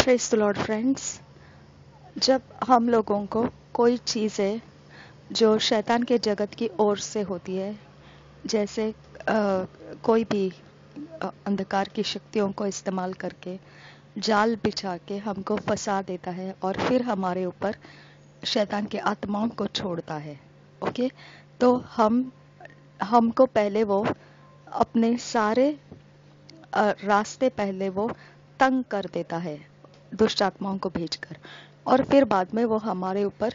Praise the Lord friends. जब हम लोगों को कोई चीज़ें जो शैतान के जगत की ओर से होती है, जैसे कोई भी अंधकार की शक्तियों को इस्तेमाल करके जाल बिछा के हमको फंसा देता है और फिर हमारे ऊपर शैतान के आत्माओं को छोड़ता है। ओके, तो हमको पहले वो अपने सारे रास्ते पहले वो तंग कर देता है दुष्ट आत्माओं को भेजकर, और फिर बाद में वो हमारे ऊपर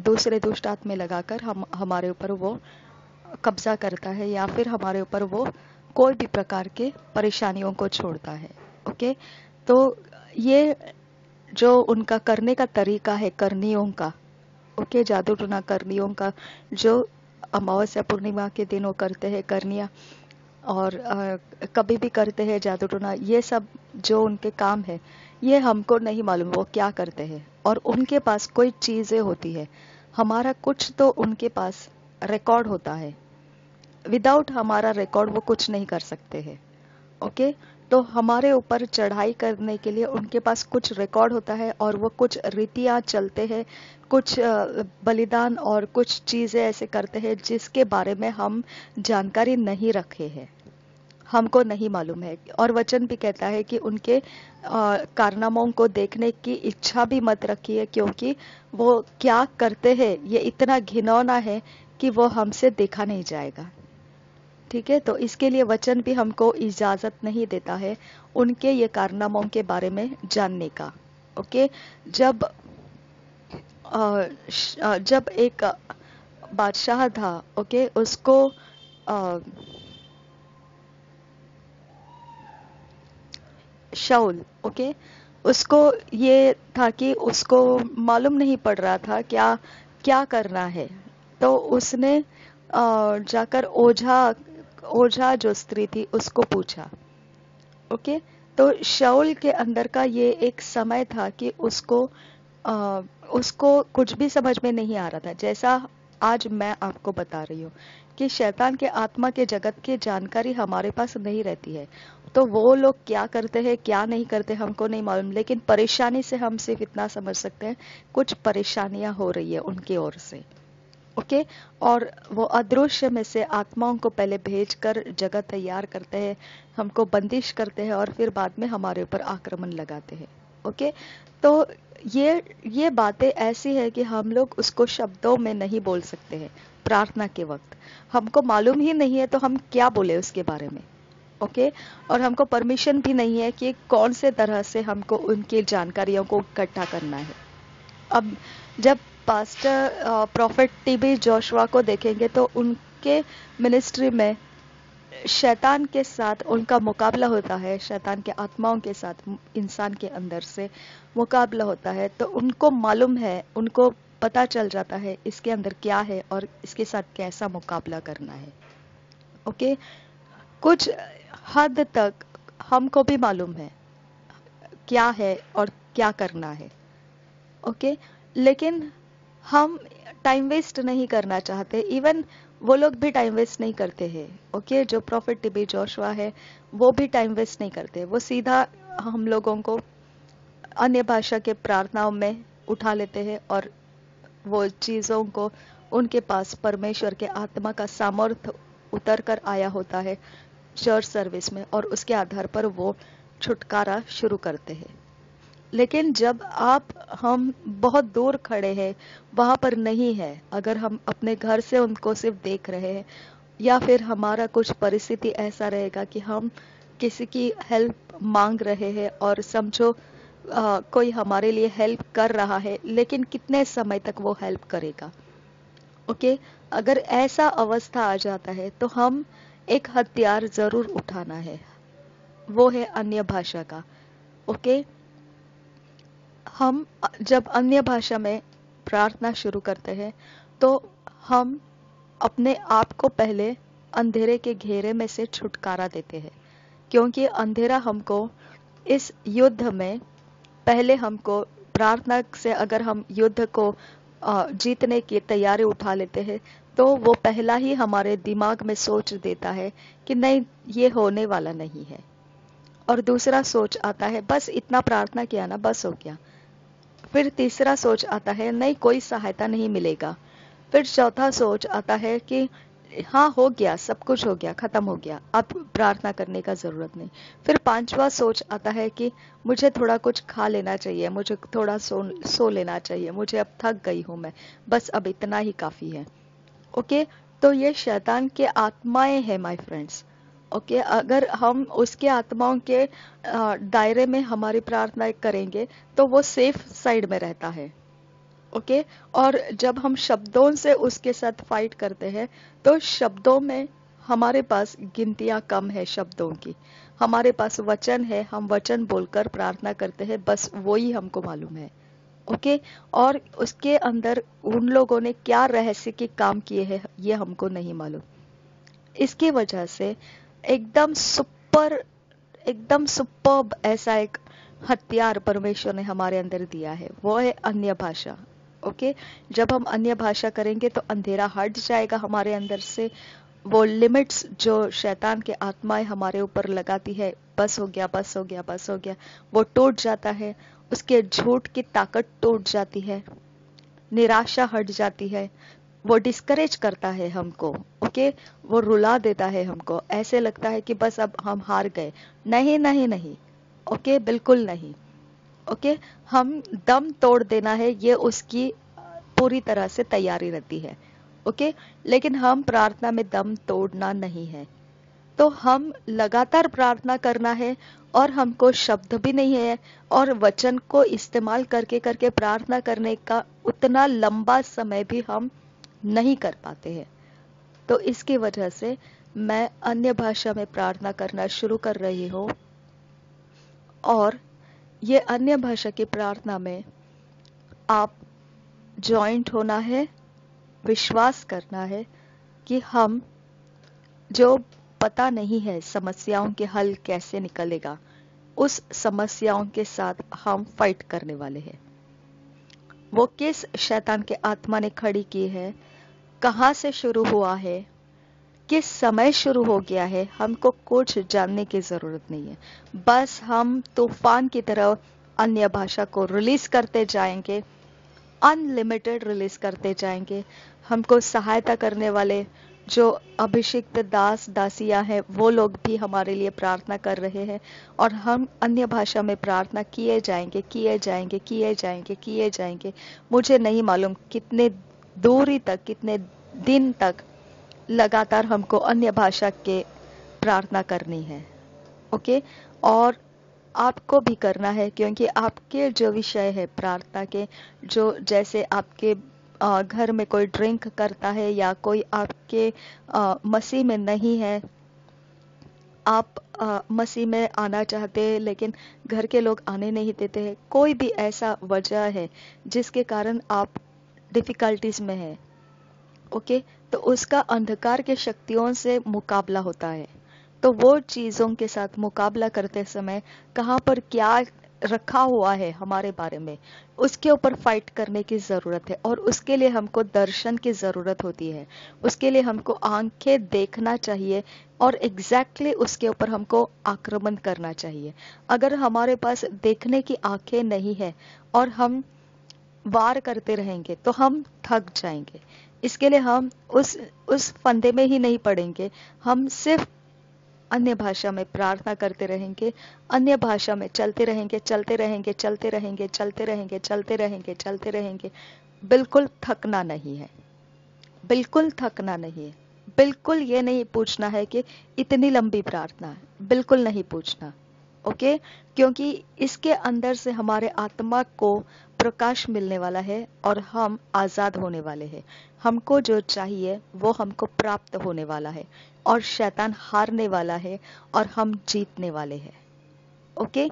दूसरे दुष्ट आत्मे लगाकर हमारे ऊपर वो कब्जा करता है, या फिर हमारे ऊपर वो कोई भी प्रकार के परेशानियों को छोड़ता है। ओके, तो ये जो उनका करने का तरीका है करनियों का, ओके, जादू टोना करनियों का, जो अमावस्या पूर्णिमा के दिनों करते हैं करनिया, और कभी भी करते हैं जादू टोना, ये सब जो उनके काम है ये हमको नहीं मालूम वो क्या करते हैं। और उनके पास कोई चीजें होती है, हमारा कुछ तो उनके पास रिकॉर्ड होता है, विदाउट हमारा रिकॉर्ड वो कुछ नहीं कर सकते हैं। ओके, तो हमारे ऊपर चढ़ाई करने के लिए उनके पास कुछ रिकॉर्ड होता है, और वो कुछ रीतियां चलते हैं, कुछ बलिदान और कुछ चीजें ऐसे करते हैं जिसके बारे में हम जानकारी नहीं रखे हैं, हमको नहीं मालूम है। और वचन भी कहता है कि उनके कारनामों को देखने की इच्छा भी मत रखिए, क्योंकि वो क्या करते हैं ये इतना घिनौना है कि वो हमसे देखा नहीं जाएगा। ठीक है, तो इसके लिए वचन भी हमको इजाजत नहीं देता है उनके ये कारनामों के बारे में जानने का। ओके, जब एक बादशाह था, ओके, उसको शाऊल, ओके, उसको ये था कि उसको मालूम नहीं पड़ रहा था क्या क्या करना है। तो उसने जाकर ओझा जो स्त्री थी उसको पूछा। ओके, तो शाऊल के अंदर का ये एक समय था कि उसको कुछ भी समझ में नहीं आ रहा था, जैसा आज मैं आपको बता रही हूँ कि शैतान के आत्मा के जगत की जानकारी हमारे पास नहीं रहती है। तो वो लोग क्या करते हैं क्या नहीं करते हमको नहीं मालूम, लेकिन परेशानी से हम सिर्फ इतना समझ सकते हैं कुछ परेशानियां हो रही है उनकी ओर से। ओके, और वो अदृश्य में से आत्माओं को पहले भेजकर जगह तैयार करते हैं, हमको बंदिश करते हैं, और फिर बाद में हमारे ऊपर आक्रमण लगाते हैं। ओके, तो ये बातें ऐसी है कि हम लोग उसको शब्दों में नहीं बोल सकते हैं। प्रार्थना के वक्त हमको मालूम ही नहीं है तो हम क्या बोले उसके बारे में। ओके, और हमको परमिशन भी नहीं है कि कौन से तरह से हमको उनकी जानकारियों को इकट्ठा करना है। अब जब पास्टर प्रॉफेट टीबी जोशुआ को देखेंगे तो उनके मिनिस्ट्री में शैतान के साथ उनका मुकाबला होता है, शैतान के आत्माओं के साथ इंसान के अंदर से मुकाबला होता है। तो उनको मालूम है, उनको पता चल जाता है इसके अंदर क्या है और इसके साथ कैसा मुकाबला करना है। ओके, कुछ हद तक हमको भी मालूम है क्या है और क्या करना है। ओके, लेकिन हम टाइम वेस्ट नहीं करना चाहते, इवन वो लोग भी टाइम वेस्ट नहीं करते हैं। ओके, जो प्रॉफेट टीबी जोशुआ है वो भी टाइम वेस्ट नहीं करते, वो सीधा हम लोगों को अन्य भाषा के प्रार्थनाओं में उठा लेते हैं, और वो चीजों को उनके पास परमेश्वर के आत्मा का सामर्थ्य उतर कर आया होता है चर्च सर्विस में, और उसके आधार पर वो छुटकारा शुरू करते हैं। लेकिन जब हम बहुत दूर खड़े हैं, वहां पर नहीं है, अगर हम अपने घर से उनको सिर्फ देख रहे हैं, या फिर हमारा कुछ परिस्थिति ऐसा रहेगा कि हम किसी की हेल्प मांग रहे हैं और समझो कोई हमारे लिए हेल्प कर रहा है, लेकिन कितने समय तक वो हेल्प करेगा। ओके, अगर ऐसा अवस्था आ जाता है तो हम एक हथियार जरूर उठाना है, वो है अन्य भाषा का। ओके, हम जब अन्य भाषा में प्रार्थना शुरू करते हैं तो हम अपने आप को पहले अंधेरे के घेरे में से छुटकारा देते हैं, क्योंकि अंधेरा हमको इस युद्ध में पहले हमको प्रार्थना से, अगर हम युद्ध को जीतने की तैयारी उठा लेते हैं तो वो पहला ही हमारे दिमाग में सोच देता है कि नहीं, ये होने वाला नहीं है। और दूसरा सोच आता है बस इतना प्रार्थना किया ना, बस हो गया। फिर तीसरा सोच आता है नहीं, कोई सहायता नहीं मिलेगा। फिर चौथा सोच आता है कि हाँ हो गया, सब कुछ हो गया, खत्म हो गया, अब प्रार्थना करने का जरूरत नहीं। फिर पांचवा सोच आता है कि मुझे थोड़ा कुछ खा लेना चाहिए, मुझे थोड़ा सो लेना चाहिए, मुझे अब थक गई हूं मैं, बस अब इतना ही काफी है। ओके, तो ये शैतान के आत्माएं हैं माय फ्रेंड्स। ओके, अगर हम उसके आत्माओं के दायरे में हमारी प्रार्थना करेंगे तो वो सेफ साइड में रहता है। ओके, और जब हम शब्दों से उसके साथ फाइट करते हैं तो शब्दों में हमारे पास गिनतियां कम है शब्दों की, हमारे पास वचन है, हम वचन बोलकर प्रार्थना करते हैं, बस वो ही हमको मालूम है। ओके, और उसके अंदर उन लोगों ने क्या रहस्य के काम किए हैं ये हमको नहीं मालूम। इसकी वजह से एकदम सुपर एकदम सुपर्ब ऐसा एक हथियार परमेश्वर ने हमारे अंदर दिया है, वो है अन्य भाषा। ओके, जब हम अन्य भाषा करेंगे तो अंधेरा हट जाएगा हमारे अंदर से, वो लिमिट्स जो शैतान के आत्माएं हमारे ऊपर लगाती है, बस हो गया, बस हो गया, बस हो गया, वो टूट जाता है। उसके झूठ की ताकत टूट जाती है, निराशा हट जाती है, वो डिस्करेज करता है हमको। ओके, वो रुला देता है हमको, ऐसे लगता है कि बस अब हम हार गए। नहीं नहीं नहीं, ओके, बिल्कुल नहीं। ओके, हम दम तोड़ देना है, ये उसकी पूरी तरह से तैयारी रहती है। ओके, लेकिन हम प्रार्थना में दम तोड़ना नहीं है, तो हम लगातार प्रार्थना करना है, और हमको शब्द भी नहीं है और वचन को इस्तेमाल करके करके प्रार्थना करने का उतना लंबा समय भी हम नहीं कर पाते हैं। तो इसकी वजह से मैं अन्य भाषा में प्रार्थना करना शुरू कर रही हूँ, और ये अन्य भाषा की प्रार्थना में आप जॉइंट होना है, विश्वास करना है कि हम जो पता नहीं है समस्याओं के हल कैसे निकलेगा, उस समस्याओं के साथ हम फाइट करने वाले हैं। वो किस शैतान के आत्मा ने खड़ी की है, कहां से शुरू हुआ है, किस समय शुरू हो गया है, हमको कुछ जानने की जरूरत नहीं है। बस हम तूफान की तरह अन्य भाषा को रिलीज करते जाएंगे, अनलिमिटेड रिलीज करते जाएंगे। हमको सहायता करने वाले जो अभिषिक्त दास दासियां हैं वो लोग भी हमारे लिए प्रार्थना कर रहे हैं, और हम अन्य भाषा में प्रार्थना किए जाएंगे, किए जाएंगे, किए जाएंगे, किए जाएंगे। मुझे नहीं मालूम कितने दूरी तक, कितने दिन तक लगातार हमको अन्य भाषा के प्रार्थना करनी है। ओके, और आपको भी करना है, क्योंकि आपके जो विषय है प्रार्थना के, जो जैसे आपके घर में कोई ड्रिंक करता है या कोई आपके मसीह में नहीं है, आप मसीह में आना चाहते हैं लेकिन घर के लोग आने नहीं देते हैं, कोई भी ऐसा वजह है जिसके कारण आप डिफिकल्टीज में है। ओके, तो उसका अंधकार के शक्तियों से मुकाबला होता है। तो वो चीजों के साथ मुकाबला करते समय कहाँ पर क्या रखा हुआ है हमारे बारे में, उसके ऊपर फाइट करने की जरूरत है, और उसके लिए हमको दर्शन की जरूरत होती है। उसके लिए हमको आंखें देखना चाहिए, और एग्जैक्टली उसके ऊपर हमको आक्रमण करना चाहिए। अगर हमारे पास देखने की आंखें नहीं है और हम वार करते रहेंगे तो हम थक जाएंगे। इसके लिए हम उस फंदे में ही नहीं पड़ेंगे, हम सिर्फ अन्य भाषा में प्रार्थना करते रहेंगे, अन्य भाषा में चलते रहेंगे, चलते रहेंगे, चलते रहेंगे, चलते रहेंगे, चलते रहेंगे, चलते रहेंगे। बिल्कुल थकना नहीं है, बिल्कुल थकना नहीं है। बिल्कुल ये नहीं पूछना है कि इतनी लंबी प्रार्थना है, बिल्कुल नहीं पूछना। ओके, क्योंकि इसके अंदर से हमारे आत्मा को प्रकाश मिलने वाला है और हम आजाद होने वाले हैं। हमको जो चाहिए वो हमको प्राप्त होने वाला है, और शैतान हारने वाला है और हम जीतने वाले हैं। ओके,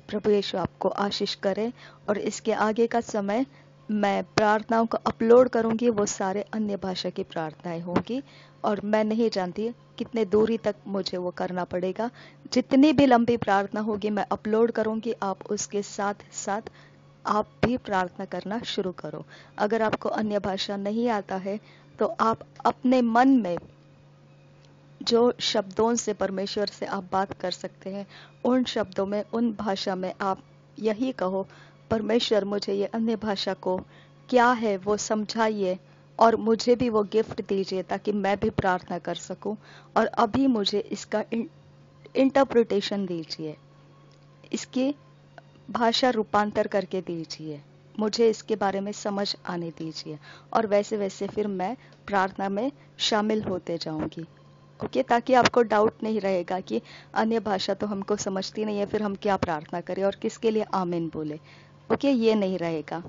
प्रभु यीशु आपको आशीष करे। और इसके आगे का समय मैं प्रार्थनाओं को अपलोड करूंगी, वो सारे अन्य भाषा की प्रार्थनाएं होंगी, और मैं नहीं जानती कितने दूरी तक मुझे वो करना पड़ेगा। जितनी भी लंबी प्रार्थना होगी मैं अपलोड करूंगी, आप उसके साथ साथ आप भी प्रार्थना करना शुरू करो। अगर आपको अन्य भाषा नहीं आता है तो आप अपने मन में जो शब्दों से परमेश्वर से आप बात कर सकते हैं, उन शब्दों में, उन भाषा में आप यही कहो, परमेश्वर मुझे ये अन्य भाषा को क्या है वो समझाइए और मुझे भी वो गिफ्ट दीजिए ताकि मैं भी प्रार्थना कर सकूं, और अभी मुझे इसका इंटरप्रिटेशन दीजिए, इसकी भाषा रूपांतर करके दीजिए, मुझे इसके बारे में समझ आने दीजिए, और वैसे वैसे फिर मैं प्रार्थना में शामिल होते जाऊंगी। ओके, ताकि आपको डाउट नहीं रहेगा कि अन्य भाषा तो हमको समझती नहीं है, फिर हम क्या प्रार्थना करें और किसके लिए आमीन बोले। ओके, ये नहीं रहेगा।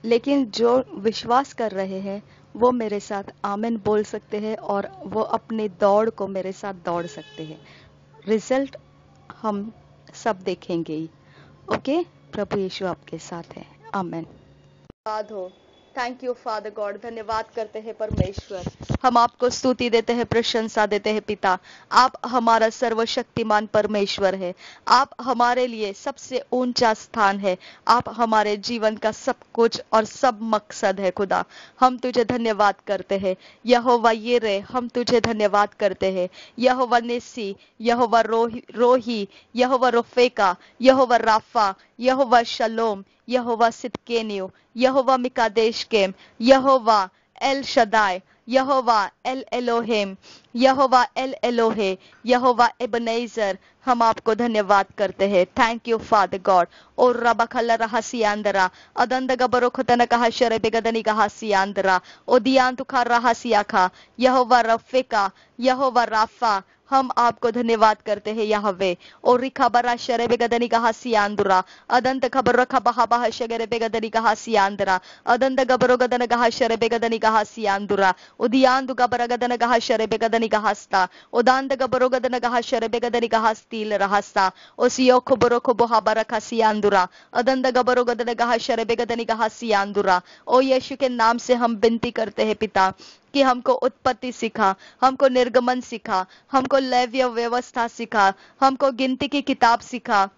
लेकिन जो विश्वास कर रहे हैं वो मेरे साथ आमीन बोल सकते हैं और वो अपनी दौड़ को मेरे साथ दौड़ सकते हैं। रिजल्ट हम सब देखेंगे ही। ओके, प्रभु यीशु आपके साथ है। आमीन। धन्यवाद हो। Thank you father God. धन्यवाद करते हैं परमेश्वर, हम आपको स्तुति देते हैं, प्रशंसा देते हैं पिता। आप हमारा सर्वशक्तिमान परमेश्वर है, आप हमारे लिए सबसे ऊंचा स्थान है, आप हमारे जीवन का सब कुछ और सब मकसद है खुदा। हम तुझे धन्यवाद करते हैं यहोवा यिरे, हम तुझे धन्यवाद करते हैं यहोवा निस्सी, यहोवा रोही, यहोवा रोफेका, Jehovah Rapha, Jehovah Shalom, Jehovah Tsidkenu, Jehovah Mekoddishkem, Jehovah El Shaddai, Jehovah El Elohim, Jehovah El Elohe, Jehovah Ebenezer. हम आपको धन्यवाद करते हैं। Thank you father God. और रबखला रहसियांदरा अदंद गबरो खतन कहा शरे बेगदनी कहा सियांदरा ओ दियान तुखा रहसियाखा, यहोवा रफेका, यहोवा राफा। हम आपको धन्यवाद करते हैं यहवे। और रिखा बरा शरे बेगदनी कहा सियांदरा अदंत खबर रखा बहा बहा शगरे बेगदनी कहा सियांदरा अदंत गबरो गदन कहा शरे बेगदनी कहा सियांदरा उदियान दुगा बरगदन कहा शरे बेगदनी कहा स्ता उदांत गबरो गदन कहा शरे बेगदनी कहा स्तील रहस्ता ओसियो खबरो खबो बरखा सियांदरा अदंत गबरो गदन कहा शरे बेगदनी कहा सियांदरा। ओ यीशु के नाम से हम विनती करते हैं पिता कि हमको उत्पत्ति सिखा, हमको निर्गमन सिखा, हमको लेव्य व्यवस्था सिखा, हमको गिनती की किताब सिखा,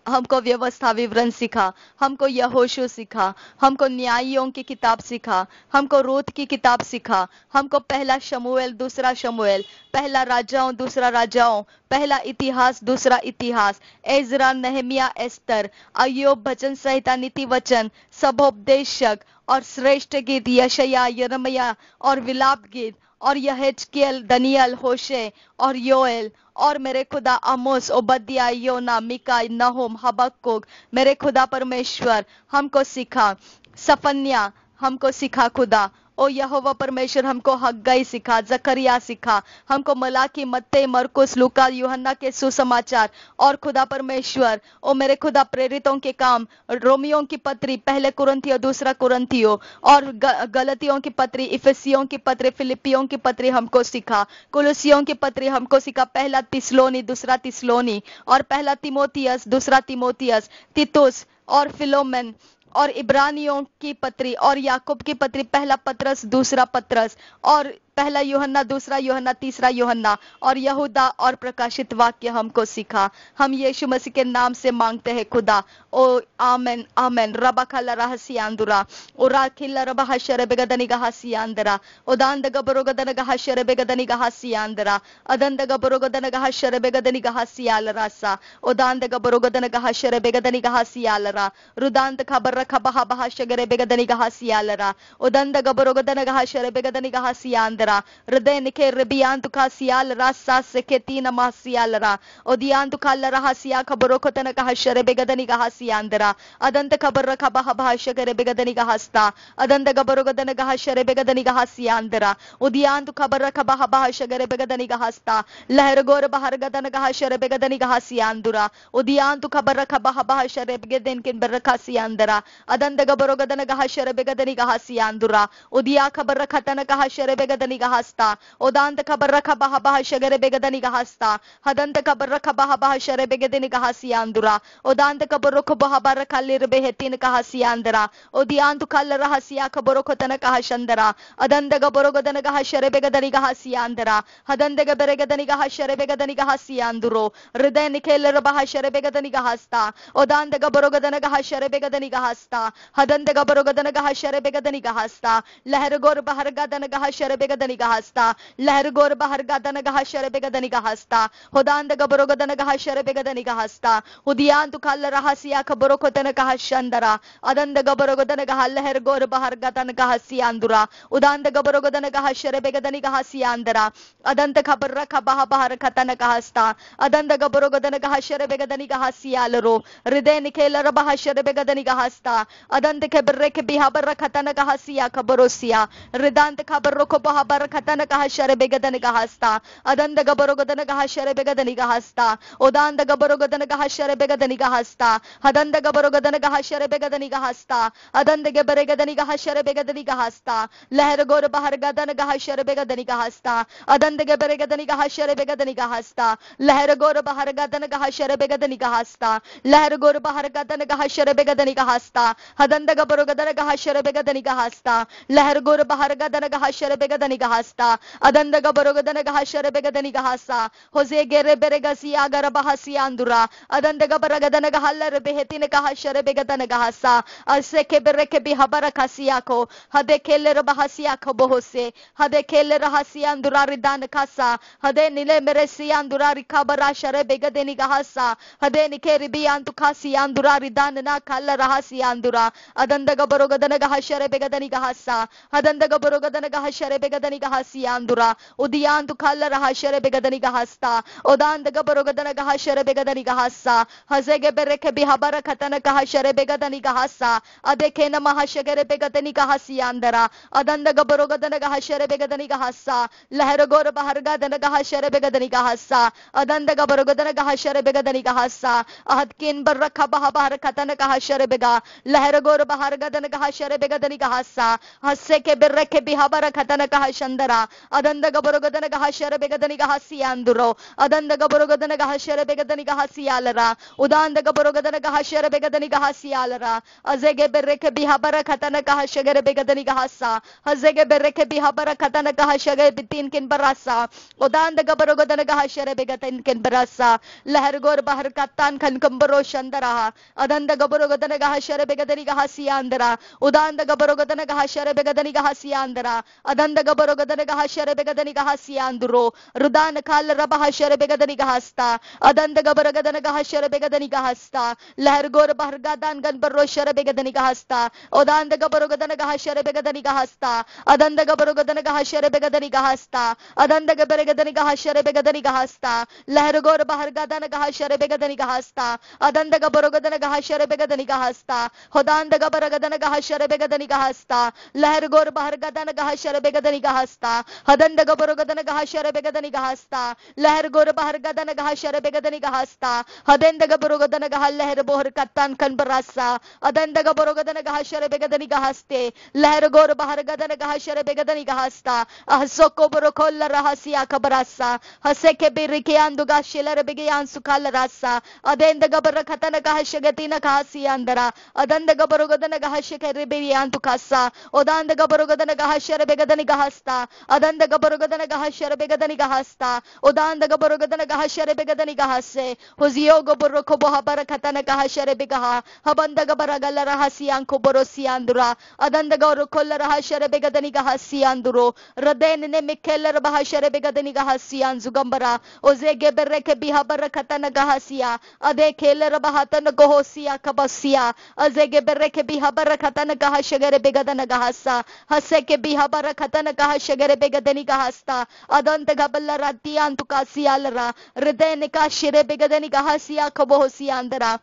हमको व्यवस्था विवरण सिखा, हमको यहोशू सिखा, हमको न्यायियों की किताब सिखा, हमको रूत की किताब सिखा, हमको पहला शमूएल दूसरा शमूएल, पहला राजाओं दूसरा राजाओं, पहला इतिहास दूसरा इतिहास, एजरा नहमिया एस्तर, अय्यूब भजन संहिता नीति वचन, सबोपदेशक और श्रेष्ठ गीत यशया यिर्मयाह और विलाप गीत और यहेजकेल दनियल होशे और योएल और मेरे खुदा आमोस ओबद्या योना मिका नहुम हबक्कुक। मेरे खुदा परमेश्वर हमको सिखा, सफन्या हमको सिखा खुदा। ओ यहोवा परमेश्वर हमको हग्गाई सिखा, जकरिया सिखा, हमको मलाकी मत्ते मरकुस लूका यूहन्ना के सुसमाचार और खुदा परमेश्वर ओ मेरे खुदा प्रेरितों के काम, रोमियों की पत्री, पहले कुरिन्थियों दूसरा कुरिन्थियों और गलतियों की पत्री, इफिसियों की पत्री, फिलिपियों की पत्री हमको सिखा, कुलुसियों की पत्री हमको सिखा, पहला तिस्लोनी दूसरा तिस्लोनी और पहला तिमोथियस दूसरा तिमोथियस, तीतुस और फिलोमेन और इब्रानियों की पत्री और याकूब की पत्री, पहला पत्रस दूसरा पत्रस और पहला यूहन्ना दूसरा यूहन्ना तीसरा यूहन्ना और यहूदा और प्रकाशित वाक्य हमको सिखा। हम यीशु मसीह के नाम से मांगते हैं खुदा। ओ आमेन आमेन। रबा खला रहसियांदुरा ओरा खिल्ला रबा हशरे बेगदनी गहसियांदरा ओदांद गबरो गदन गहशरे बेगदनी गहसियांदरा अदंद गबरो गदन गहशरे बेगदनी गहसियाल रासा ओदांद गबरो गदन गहशरे बेगदनी गहसियालरा रुदांत खबर रखा बहा बहा शगरे बेगदनी गहसियालरा ओदंद गबरो गदन गहशरे बेगदनी गहसियांदरा हृदय निखे रबियान तुखा सियाल रासा से के तीन मासियालरा ओदियान तुखा लरहा सिया खबरो खतन गहशरे बेगदनी गहसियांदरा अदंत खबर रखा बहा बहा शगरे बेगदनी गहस्ता अदंत गबरो गदन गहशरे बेगदनी गहसियांदरा उदियान तु खबर रखा बहा बहा शगरे बेगदनी गहस्ता लहर गोर बहर गदन गहशरे बेगदनी गहसियांदरा उदियान तु खबर रखा बहा बहा शरे बेगदन किन बरखा सियांदरा अदंत गबरो गदन गहशरे बेगदनी गहसियांदरा उदिया खबर रखा तन गहशरे बेगदनी गहस्ता ओदांत खबर रखा बहा बहा शगरे बेगदनी गहस्ता हदंत खबर रखा बहा बहा शरे बेगदनी गहसियांदरा ओदांत खबर रखो बहा बहा रखा लिर बेहतीन गहसियांदरा ओदियान तु खल रहसिया खबरो खतन गहशंदरा अदंत गबरो गदन गहशरे बेगदनी गहसियांदरा हदंत गबरे गदनी गहशरे बेगदनी गहसियांदरो हृदय निखेल रबहा शरे बेगदनी गहस्ता ओदांत गबरो गदन गहशरे बेगदनी गहस्ता हदंत गबरो गदन गहशरे बेगदनी गहस्ता लहर गोर बहर गदन गहशरे बेगदनी bedaniga hasta leher gor bahar gadanaga hashere begadaniga hasta hodanda gaboro gadanaga hashere begadaniga hasta udiyan tu kalla rahasiya khaboro kotanaga hashandara adanda gaboro gadanaga leher gor bahar gadanaga hasiyandura udanda gaboro gadanaga hashere begadaniga hasiyandara adanta khabar rakha bahar khatanaga hasta adanda gaboro gadanaga hashere begadaniga hasiyalro ride nikela raba hashere begadaniga hasta adanta khabar ke bihabar rakhatanaga hasiya khaborosia ridant khabar roko bahabar khatanaga hashere begadaniga hasta adanda gaboro gadanaga hashere begadaniga hasta odanda gaboro gadanaga hashere begadaniga hasta adanda gaboro gadanaga hashere begadaniga hasta adanda gebere gadaniga hashere begadaniga hasta leher gor bahar gadanaga hashere begadaniga hasta adanda gebere gadaniga hashere begadaniga hasta leher gor bahar gadanaga hashere begadaniga hasta leher gor bahar gadanaga hashere begadaniga hasta adanda gaboro gadanaga hashere begadaniga hasta leher gor bahar gadanaga hashere begadaniga hasta adanda gaboro gadanaga hashere begadaniga hasta Jose gere beregasi agara bahasi andura adanda gabara gadanaga haller behetine ka hashere begadanaga hasta ase ke bereke bi habara kasiyako hade kelle bahasiyako bohose hade kelle rahasi andura ridan kasa hade nile meresi andura rikabara shere begadaniga hasta hade nikeri bi antu kasi andura ridan na kalla rahasi andura adanda gaboro gadanaga hashere begadaniga hasta adanda gaboro gadanaga hashere begadaniga hasi andura udiyan tu kalla rahashere begadaniga hasta odanda gaboro gadanaga hashere begadaniga hasta hazege bereke bi habara khatanaga hashere begadaniga hasta adeke na mahashegere begadaniga hasi andara adanda gaboro gadanaga hashere begadaniga hasta leher gor bahar gadanaga hashere begadaniga hasta adanda gaboro gadanaga hashere begadaniga hasta adkin baraka bahar khatanaga hashere bega leher gor bahar gadanaga hashere begadaniga hasta hasse ke bereke bi habara khatanaga hashandara adanda gaboro gadanaga hashere begadaniga hasi anduro adanda gaboro gadanaga hashere begadaniga hasi alara udanda gaboro gadanaga hashere begadaniga hasi alara azege bereke bi habara khatanaga hashere begadaniga hasa hazege bereke bi habara khatanaga hashere bitin kin barasa udanda gaboro gadanaga hashere begatin kin barasa leher gor bahar katan khan kambaro shandara adanda gaboro gadanaga hashere begadaniga hasi andara udanda gaboro gadanaga hashere begadaniga hasi andara adanda gaboro gadanaga hashere begadaniga hasi anduro rudan kal raba hashere begadaniga hasta adanda gaboro gadanaga hashere begadaniga hasta leher gor bahar gadan gan barro shere begadaniga hasta odanda gaboro gadanaga hashere begadaniga hasta adanda gaboro gadanaga hashere begadaniga hasta adanda gabere gadaniga hashere begadaniga hasta leher gor bahar gadanaga hashere begadaniga hasta adanda gaboro gadanaga hashere begadaniga hasta hodanda gaboro gadanaga hashere begadaniga hasta leher gor bahar gadanaga hashere begadaniga hasta adanda gaboro gadanaga hashere begadaniga hasta leher gor bahar gadanaga hashere begadaniga hasta adanda gaboro gadanaga leher bohar katan kan barasa adanda gaboro gadanaga hashere begadaniga haste leher gor bahar gadanaga hashere begadaniga hasta ahsoko boro kolla rahasiya kabarasa haseke birike anduga shilar begiyan sukal rasa adenda gabara khatanaga hashagatina kasi andara adanda gaboro gadanaga hasheke ribiyan tukasa odanda gaboro gadanaga hashere begadaniga hasta adanda gaboro gadanaga hashere begadaniga hasta odanda gaboro gadanaga hashere begadaniga hasse huziyo goboro ko bohabara khatanaga hashere begaha habanda gabara galla rahasiyan ko borosi andura adanda gaboro kolla rahashere begadaniga hasi anduro raden ne mikeller bahashere begadaniga hasi anzugambara ozege bereke bihabara khatanaga hasiya ade keller bahatan gohosia kabasiya azege bereke bihabara khatanaga hashegere begadanaga hasa haseke bihabara khatanaga hashegere begadaniga hasta adanta gaballa ratiyan tukasiyalra raden ka shire begadaniga hasiya kabohosia andara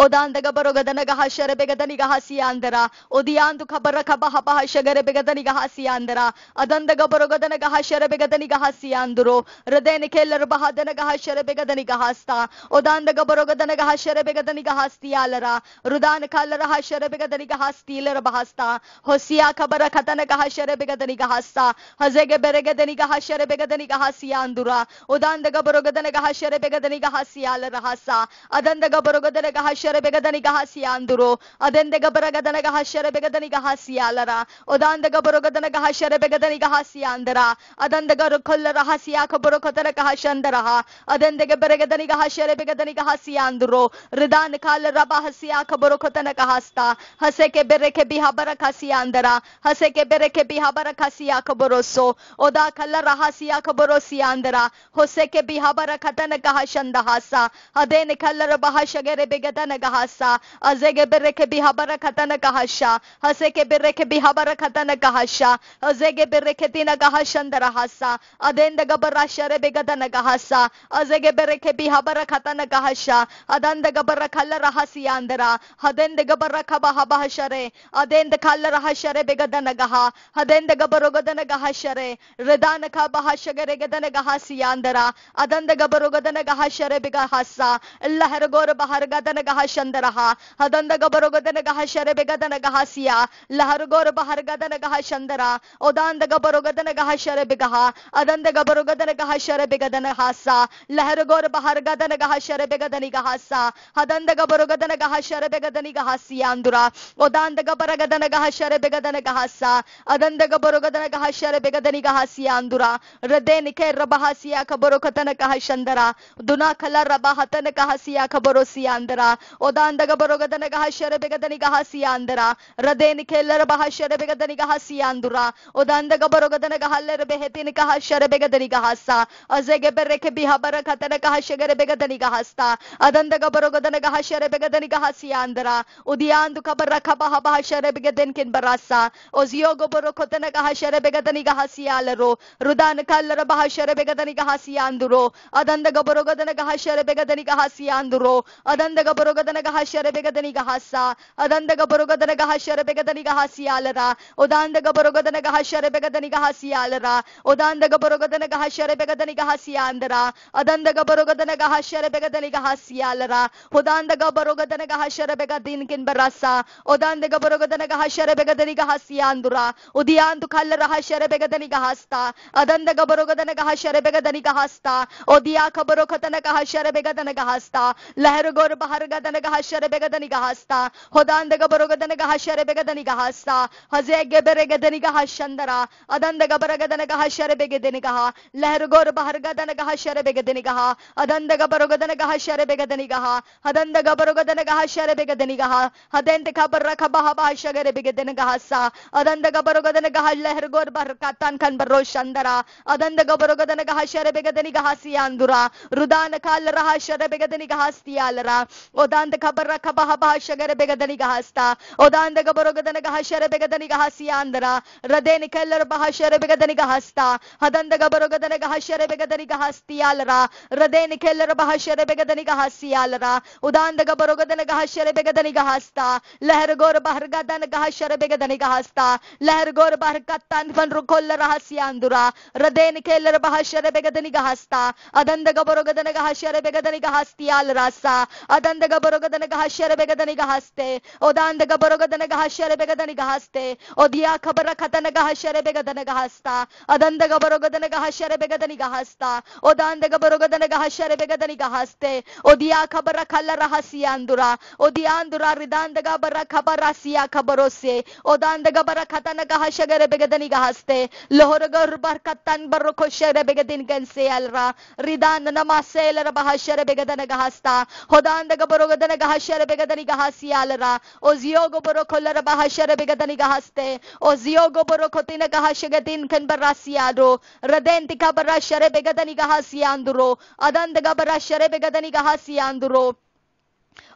odanda gaboro gadanaga hashere begadaniga hasi andara odiyandu khabara khabaha bahashagare begadaniga hasi andara adanda gaboro gadanaga hashere begadaniga hasi anduro radene keller bahadanaga hashere begadaniga hasta odanda gaboro gadanaga hashere begadaniga hasti alara rudan kallara hashere begadaniga hasti ler bahasta hosia khabara khatanaga hashere begadaniga hasta hazege beregadaniga hashere begadaniga hasi andura odanda gaboro gadanaga hashere begadaniga hasi alara hasa adanda gaboro gadanaga shere begadani gahasi anduro. Adende gabaragadana gahashere begadani gahasi alara. Odanda gaborogadana gahashere begadani gahasi andara. Adanda garukolla rahasi akaborokotana gahashandaraha. Adende gaberegadani gahashere begadani gahasi anduro. Ridan kal rabahasi akaborokotana gahasta. Hase ke bereke bihabara kasi andara. Hase ke bereke bihabara kasi akaboroso. Oda kalla rahasi akaborosi andara. Hose ke bihabara katana gahashandahasa. Adene kalla bahashagere begadana gahasa. Azege bereke bihabara katana gahasha. Hase ke bereke bihabara katana gahasha. Azege bereke tina gahashandara hasa. Adenda gabara shere begadana gahasa. Azege bereke bihabara katana gahasha. Adanda gabara kalla rahasi andara. Hadenda gabara kabaha bahashare. Adenda kalla rahashare begadana gaha. Hadenda gabarogadana gahashare. Redana kabahashagere gadana gahasi andara. Adanda gabarogadana gahashare begahasa. Allah hergor bahar gadana gahashandaraha. Hadanda gabarogadana gahashare begadana gahasiya. Lahargor bahar gadana gahashandara. Odanda gabarogadana gahashare begaha. Adanda gabarogadana gahashare begadana hasa. Lahargor bahar gadana gahashare begadani gahasa. Hadanda gabarogadana gahashare begadani gahasi andura. Odanda gabaragadana gahashare begadana gahasa. Adanda gabarogadana gahashare begadani gahasi andura. Rede ke rabahasiya kaborokatana gahashandara. Duna kala rabahatana gahasiya kaborosi andara. Odanda gabarogadana gahashare begadani gahasi andara. Rede ke rabahashare begadani gahasi andura. Odanda gabarogadana gahaller behetini gahashare begadani gahasa. Azege bereke bihabara katana gahashagere begadani gahasta. Adanda gabarogadana gahashare begadani gahasi andara. Udiandu kabara kabaha bahashare begaden kin barasa. Ozio goborokotana gahashare begadani gahasi alaro. Rudan kallara bahashare begadani gahasi anduro. Adanda gabarogadana gahashare begadani gahasi anduro. Adanda gabarogadana gahashare begadani gahasa. Adanda gabarogadana gahashare begadani gahasi alara. Odanda gabarogadana gahashare begadani gahasi alara. Odanda gabarogadana gahashare begadani gahasi andara. Adanda gabarogadana gahashare begadani gahasi alara. Odanda gabarogadana gahashare begadin kin barasa. Odanda gabarogadana gahashare begadani gahasi andura. Udiandu kallara hashare begadani gahasta. Adanda gabarogadana gahashare begadani gahasta. Odia kabarokatana gahashare begadana gahasta. Lahergor bahargadana gahashare begadani gahasta. Hodanda gabarogadana gahashare begadani gahasta. Hazege beregadani gahashandara. Adanda gabaragadana gahashare begadani gaha. Lahergor bahargadana gahashare begadani gaha. Adanda gabarogadana gahashare begadani gaha. Adanda gabarogadana gahashare begadani gaha. Hadente kabarra kabaha bahashagere begadana gahasa. Adanda gabarogadana gahal lahergor barkatan kan baroshandara. Adanda gabarogadana gahashare begadani gahasi andura. Rudana kal rahashare begadani gahasti alara. Odanda kabarra kabaha bahashagere begadani gahasta. Odanda gabarogadana gahashare begadani gahasi andara. Radeni keller bahashare begadani gahasta. Hadanda gabarogadana gahashare begadani gahasti alara. Radeni keller bahashare begadani gahasi alara. Udanda gabarogadana gahashare begadani gahasta. Lahergor bahargadana gahashare begadani gahasta. Lahergor baharkatan van rukolla rahasi andura. Radeni keller bahashare begadani gahasta. Adanda gabarogadana gahashare begadani gahasti alarasa. Adanda gabarogadana gahashare begadani gahaste. Odanda gabarogadana gahashare begadani gahaste. Odia kabara katana gahashare begadana gahasta. Adanda gabarogadana gahashare begadani gahasta. Odanda gabarogadana gahashare begadani gahaste. Odia kabara kalla rahasi andura. Odia andura ridanda gabara kabara siya kabarose. Odanda gabara katana gahashare begadani gahaste. Lohorgar barkatan barokoshere begadin ganse alra. Ridan namasel bahashare begadana gahasta. Hodanda gabarogadana gahashare begadani gahasi alra. Oziogo borokolla bahashare begadani gahaste. Oziogo borokotina gahashagatin kan barasiado. Radenti kabarashare begadani gahasi anduro. Adanda gabarashare begadani gahasi anduro.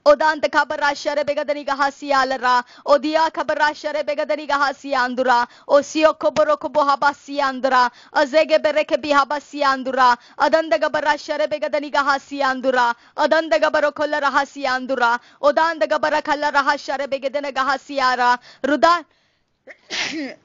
Odanda kabarashare begadani gahasi alara. Odia kabarashare begadani gahasi andura. Osio koboroko bohabasi andura. Azege bereke bihabasi andura. Adanda gabarashare begadani gahasi andura. Adanda gabarokola rahasi andura. Odanda gabarakala rahashare begadana gahasi ara. Rudan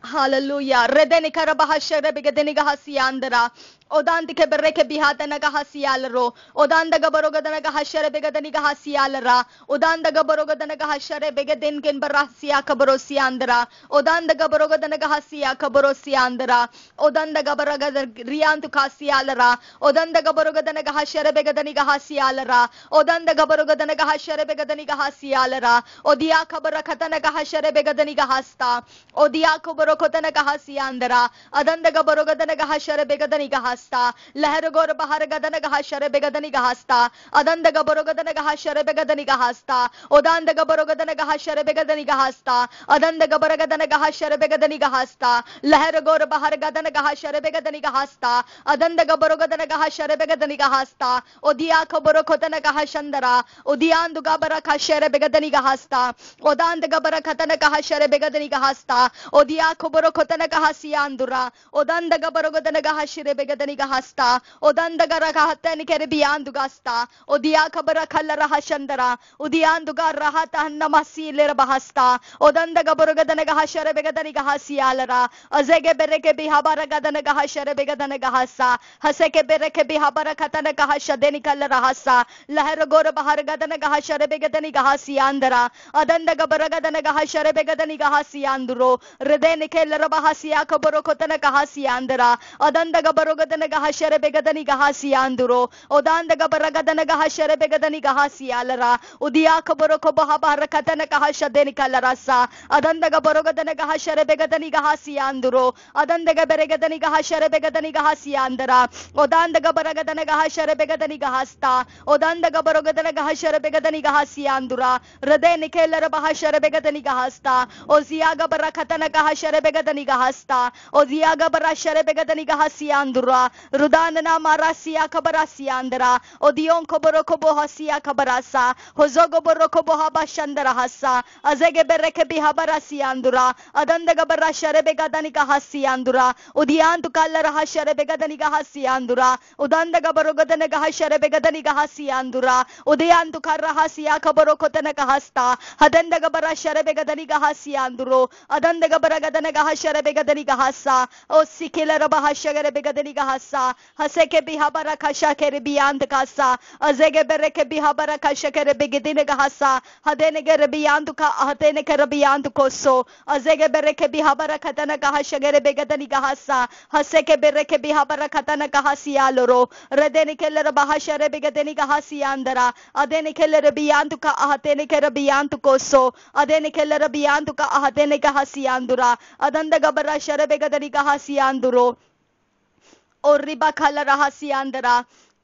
Hallelujah. Redeni karabahashare begadeni gahasi andara. Odan dike bereke bihata naga hasial ro. Odan daga baroga naga hashere begada niga hasial ra. Odan daga baroga naga hashere begadin kin barasia kabrosi andra. Odan daga baroga naga hasia kabrosi andra. Odan daga baraga riantu khasial ra. Odan daga baroga naga hashere begada niga hasial ra. Odan daga baroga naga hashere begada niga hasial ra. Odia kabara khata naga hashere begada niga hasta. Odia kabaro khota naga hasiandra. Adan daga baroga naga hashere begada niga hasta. लहर गोर बहर गदन गहा शर बेगदनी गहास्ता अदंद गबरो गदन गहा शर बेगदनी गहास्ता ओदांद गबरो गदन गहा शर बेगदनी गहास्ता अदंद गबर गदन गहा शर बेगदनी गहास्ता लहर गोर बहर गदन गहा शर बेगदनी गहास्ता अदंद गबरो गदन गहा शर बेगदनी गहास्ता ओदिया खबरो खोतन गहा शंदरा ओदियान दुगा बर खा शर बेगदनी गहास्ता ओदांद गबर खतन गहा शर बेगदनी गहास्ता ओदिया खबरो खोतन गहा सियांदुरा ओदंद गबरो गदन गहा शर बेगदनी gahasta odanda garahata ni kerbiyan dugasta odia khabara khalla raha shandara udiyan dugar rahata namasi ler bahasta odanda gaborgadana gahashara begadani gahasialara azege bereke bihabara gadana gahashara begadana gahasa haseke bereke bihabara khatana gahashadeni kalla rahasa lahar gor bahar gadana gahashara begadani gahasiandara adanda gaborgadana gahashara begadani gahasianduro redeni kellara bahasiya khaboro khotana gahasiandara adanda gaborgadana gah shere begadani gah sianduro odanda gabaragana gah shere begadani gah sialara udiya khabaro ko bahaba rakatana gah shadeni kalarasa adanda gabarogadana gah shere begadani gah sianduro adanda gaberegadani gah shere begadani gah siandara odanda gabaragadana gah shere begadani gah sta odanda gabarogadana gah shere begadani gah siandura rade nikelara bah shere begadani gah sta oziya gabarakatana gah shere begadani gah sta oziya gabara shere begadani gah siandura Rudanana marasia kabarasia andara odion koboro kobo hasia kabarasa hozogo boro kobo haba shandara hasa azege bereke bihabarasia andura adanda gabara share begadani ka hasia andura udian tu kalla raha share begadani ka hasia andura udanda gabaro gadana ka share begadani ka hasia andura udian tu kar raha sia kaboro kotana ka hasta hadanda gabara share begadani ka hasia anduro adanda gabara gadana ka share begadani ka hasa o sikila raha share begadani ka hasa haseke bihabara kasha kere biyand kasa azege bereke bihabara kasha kere bigidine gahasa hadene kere biyand ka hatene kere biyand koso azege bereke bihabara katana kahasha kere begadani gahasa haseke bereke bihabara katana kahasi aloro redene kele bahasha re begadani gahasi andara adene kele biyand ka hatene kere biyand koso adene kele biyand ka hatene kahasi andura adanda gabara share begadani gahasi anduro और रिबा खाला रहासी अंदरा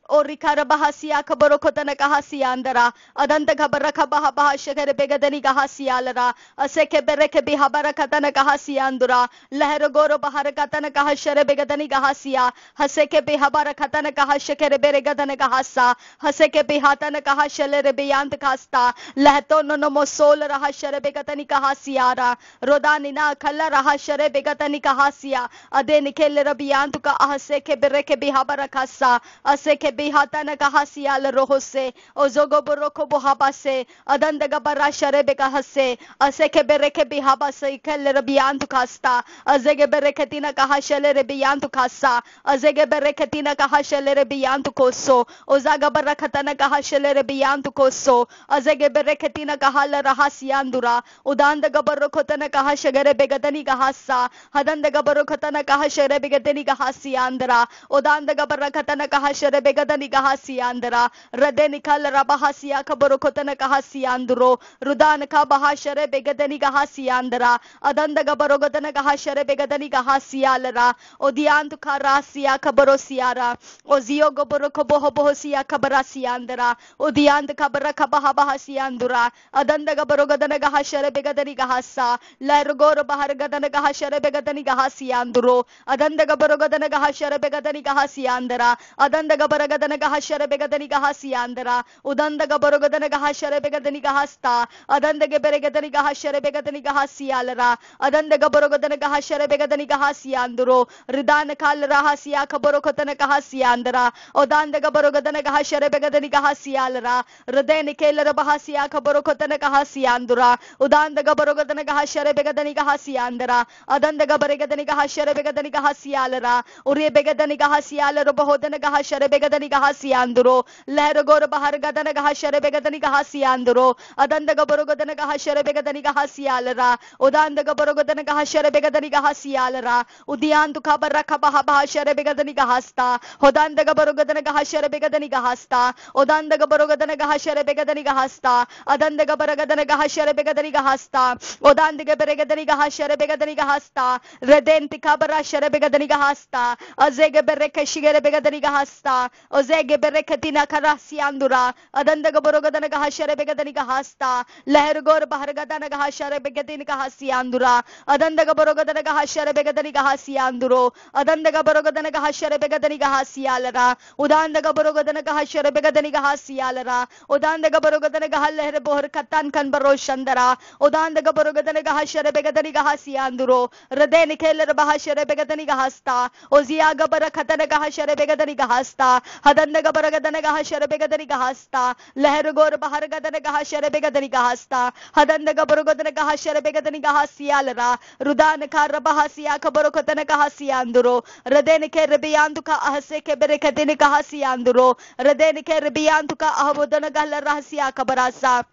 और रिखार बहासिया खबरो खोतन कहासिया अंदरा अदंत खबर रखा बहा बहा शकर बेगदनी कहासिया लरा असे के बेरे के बिहाबर खतन कहासिया अंदरा लहर गोरो बहर कतन कहा शर बेगदनी कहासिया हसे के बिहाबर खतन कहा शकर बेरे गदन कहासा हसे के बिहातन कहा शलर बियांत कास्ता लहतो नो मोसोल रहा शर बेगदनी कहासिया रा रोदानिना खल्ला रहा शर बेगदनी कहासिया अदे निकेल रबियांत का हसे के बेरे के बिहाबर खासा असे के बिहातन कहासियाल रोह से ओजोगो बरोको बोहाबा से अदंद गबरा शरेबे का हसे असे के बेरे के बिहाबा से कल रबियान तो खास्ता अजेगे बेरे के तीना कहा शले रबियान तो खासा अजेगे बेरे के तीना कहा शले रबियान तो कोसो ओजागा बरा खतन कहा शले रबियान तो कोसो अजेगे बेरे के तीना कहा ल रहा सियांदुरा उदांद गबरो खतन कहा शगरे बेगदनी कहा सा हदंद गबरो खतन कहा शरे बेगदनी कहा सियांदरा उदांद गबरा खतन कहा शरे बेगदनी कहा सियांदरा रदे निकल रबहा सिया खबरो खतन कहा सियांदरो रुदान का बहा शरे बेगदनी कहा सियांदरा अदंद गबरो गदन कहा शरे बेगदनी कहा सियालरा ओदियांत खा रा सिया खबरो सियारा ओजियो गबरो खबो हो सिया खबरा सियांदरा ओदियांत खबर खबहा बहा सियांदरा अदंद गबरो गदन कहा शरे बेगदनी कहा सा लहर गोर बहर गदन कहा शरे बेगदनी कहा सियांदरो अदंद गबरो गदन कहा शरे बेगदनी कहा सियांदरा अदंद गबर begadanaga sharebegadaniga hasiandra, Udandaga borogadanaga sharebegadaniga hasta, Adandaga beregadaniga sharebegadaniga hasialara, Adandaga borogadanaga sharebegadaniga hasiandro, Ridana kalra hasia kaborokotanaga hasiandra, Odandaga borogadanaga sharebegadaniga hasialara, Radeni kelara bahasia kaborokotanaga hasiandra, Udandaga borogadanaga sharebegadaniga hasiandra, Adandaga beregadaniga sharebegadaniga hasialara, Uri begadaniga hasialara bohodanaga sharebegadaniga hasiandro, Leragor bahargadanaga sharebegadaniga hasiandro, Adandaga borogadanaga sharebegadaniga hasialara, Udandaga borogadanaga sharebegadaniga hasialara, Udiantu kabaraka baha sharebegadaniga hasta, Hodandaga borogadanaga sharebegadaniga hasta, Odandaga borogadanaga sharebegadaniga hasta, Adandaga borogadanaga sharebegadaniga hasta, Odandaga beregadaniga sharebegadaniga hasta, Redenti kabara sharebegadaniga hasta, Azege bereka shigere begadaniga hasta, Ozege berekatina karasiandura, Adandaga borogadanaga sharebegadaniga hasta, Lehergor bahargadanaga sharebegadaniga hasiandura, Adandaga borogadanaga sharebegadaniga hasianduro, Adandaga borogadanaga sharebegadaniga hasialara, Udandaga borogadanaga sharebegadaniga hasialara, Udandaga borogadanaga leher bohar katan kan baroshandara, Udandaga borogadanaga sharebegadaniga hasianduro, Radeni keller baha sharebegadaniga hasta, Oziaga barakatanaga sharebegadaniga hasta, Hadandaga borogadanaga sharebegadaniga hasta, Lehergor bahargadanaga sharebegadaniga hasta, Hadandaga borogadanaga sharebegadaniga hasialara, Rudan karabahasia kaborokotanaga hasianduro, Radeni ke rebianduka ahse ke berekatinaga hasianduro, Radeni ke rebianduka ahabodanaga rahasia kabarasa,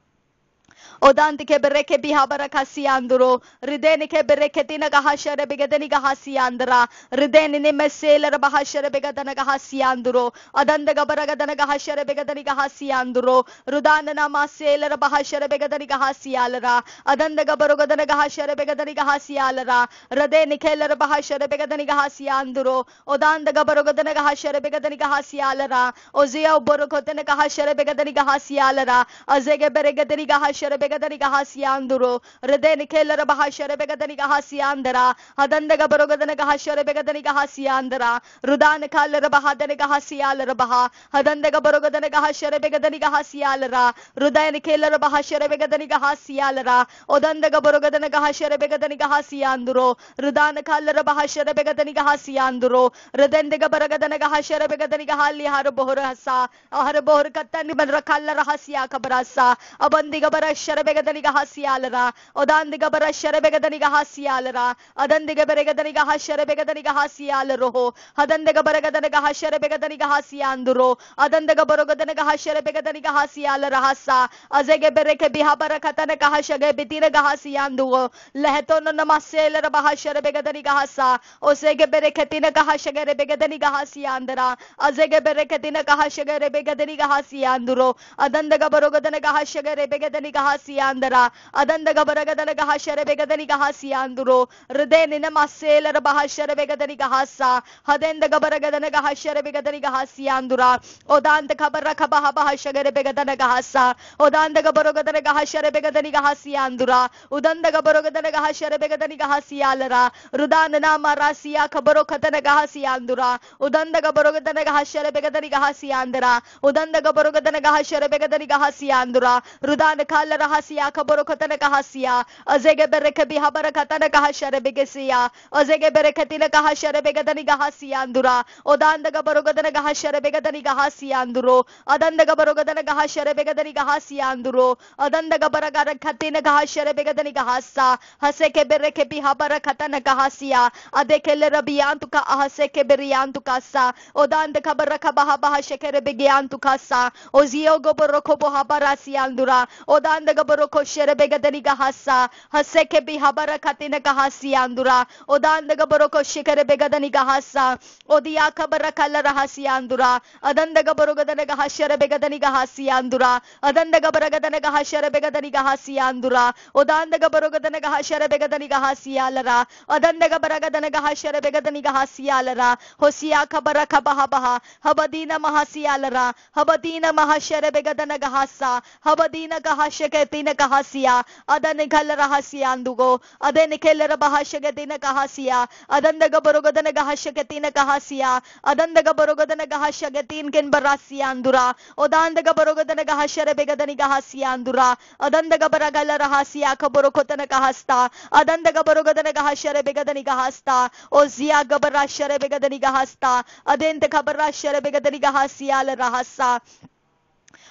Odanti ke bereke bihabara kasianduro, Rideni ke bereketina gahashare begadani gahasiandra, Rideni ne meseler bahashare begadana gahasianduro, Adanda gabaragadana gahashare begadani gahasianduro, Rudana namaseler bahashare begadani gahasialara, Adanda gabarogadana gahashare begadani gahasialara, Radeni keller bahashare begadani gahasianduro, Odanda gabarogadana gahashare begadani gahasialara, Ozia borokotana gahashare begadani gahasialara, Azege beregadani gahashare begadaniga hasianduro, Redeni keller bahashare begadaniga hasiandara, Hadandaga borogadanaga hashare begadaniga hasiandara, Rudan kaller bahadaniga hasialara baha, Hadandaga borogadanaga hashare begadaniga hasialara, Rudani keller bahashare begadaniga hasialara, Odandaga borogadanaga hashare begadaniga hasianduro, Rudan kaller bahashare begadaniga hasianduro, Redendaga borogadanaga hashare begadaniga hali har bohorasa, har bohor katani man rakalla rahasia kabrasa, Abandiga bara sharebegadaniga hasialara, Odandiga bara sharebegadaniga hasialara, Adandiga beregadaniga hasharebegadaniga hasialaro, Hadandiga beregadaniga hasharebegadaniga hasianduro, Adandiga borogadaniga hasharebegadaniga hasialara hasa, Azege bereke bihabarakatanaga hashage bitinaga hasianduo, Lehetono namaselara bahasharebegadaniga hasa, Osege bereketinaga hashage begadaniga hasiandara, Azege bereketinaga hashage begadaniga hasianduro, Adandaga borogadanaga hashage begadaniga hasiandara, Adandaga baragadanaga hashere begadaniga hasianduro, Redeni namaseler bahashere begadaniga hasa, Hadendaga baragadanaga hashere begadaniga hasiandura, Odanda kabaraka baha bahashagere begadanaga hasa, Odandaga borogadanaga hashere begadaniga hasiandura, Udandaga borogadanaga hashere begadaniga hasialara, Rudana nama rasia kaborokatanaga hasiandura, Udandaga borogadanaga hashere begadaniga hasiandara, Udandaga borogadanaga hashere begadaniga hasiandura, Rudana kala rahasia kaborokatana kahasia, Azege bereke bihabarakatana kahashare begesia, Azege bereketina kahashare begadani gahasiandura, Odandaga borogadana gahashare begadani gahasianduro, Adandaga borogadana gahashare begadani gahasianduro, Adandaga baragarakatine gahashare begadani gahasa, Haseke bereke bihabarakatana kahasia, Adekele rabiantuka ahaseke beriantukasa, Odandaka baraka bahabahashekere begiantukasa, Oziogo boroko bohabarasiandura, Odandaga boroko shere begadani gahasa, Haseke bihabarakatina gahasiandura, Odandaga boroko shikere begadani gahasa, Odiaka barakala rahasiandura, Adandaga borogadana gahashere begadani gahasiandura, Adandaga baragadana gahashere begadani gahasiandura, Odandaga borogadana gahashere begadani gahasialara, Adandaga baragadana gahashere begadani gahasialara, Hosiaka baraka bahabaha, Habadina mahasialara, Habadina mahashere begadana gahasa, Habadina gahasheke tina kahasia, Adanikala rahasiandugo, Adenikela bahashagatina kahasia, Adandaga borogodana gahashagatina kahasia, Adandaga borogodana gahashagatin ken barasiandura, Odandaga borogodana gahashare begadani gahasiandura, Adandaga baragala rahasia kaborokotana kahasta, Adandaga borogodana gahashare begadani gahasta, Ozia gabarashare begadani gahasta, Adente kabarashare begadani gahasial rahasa.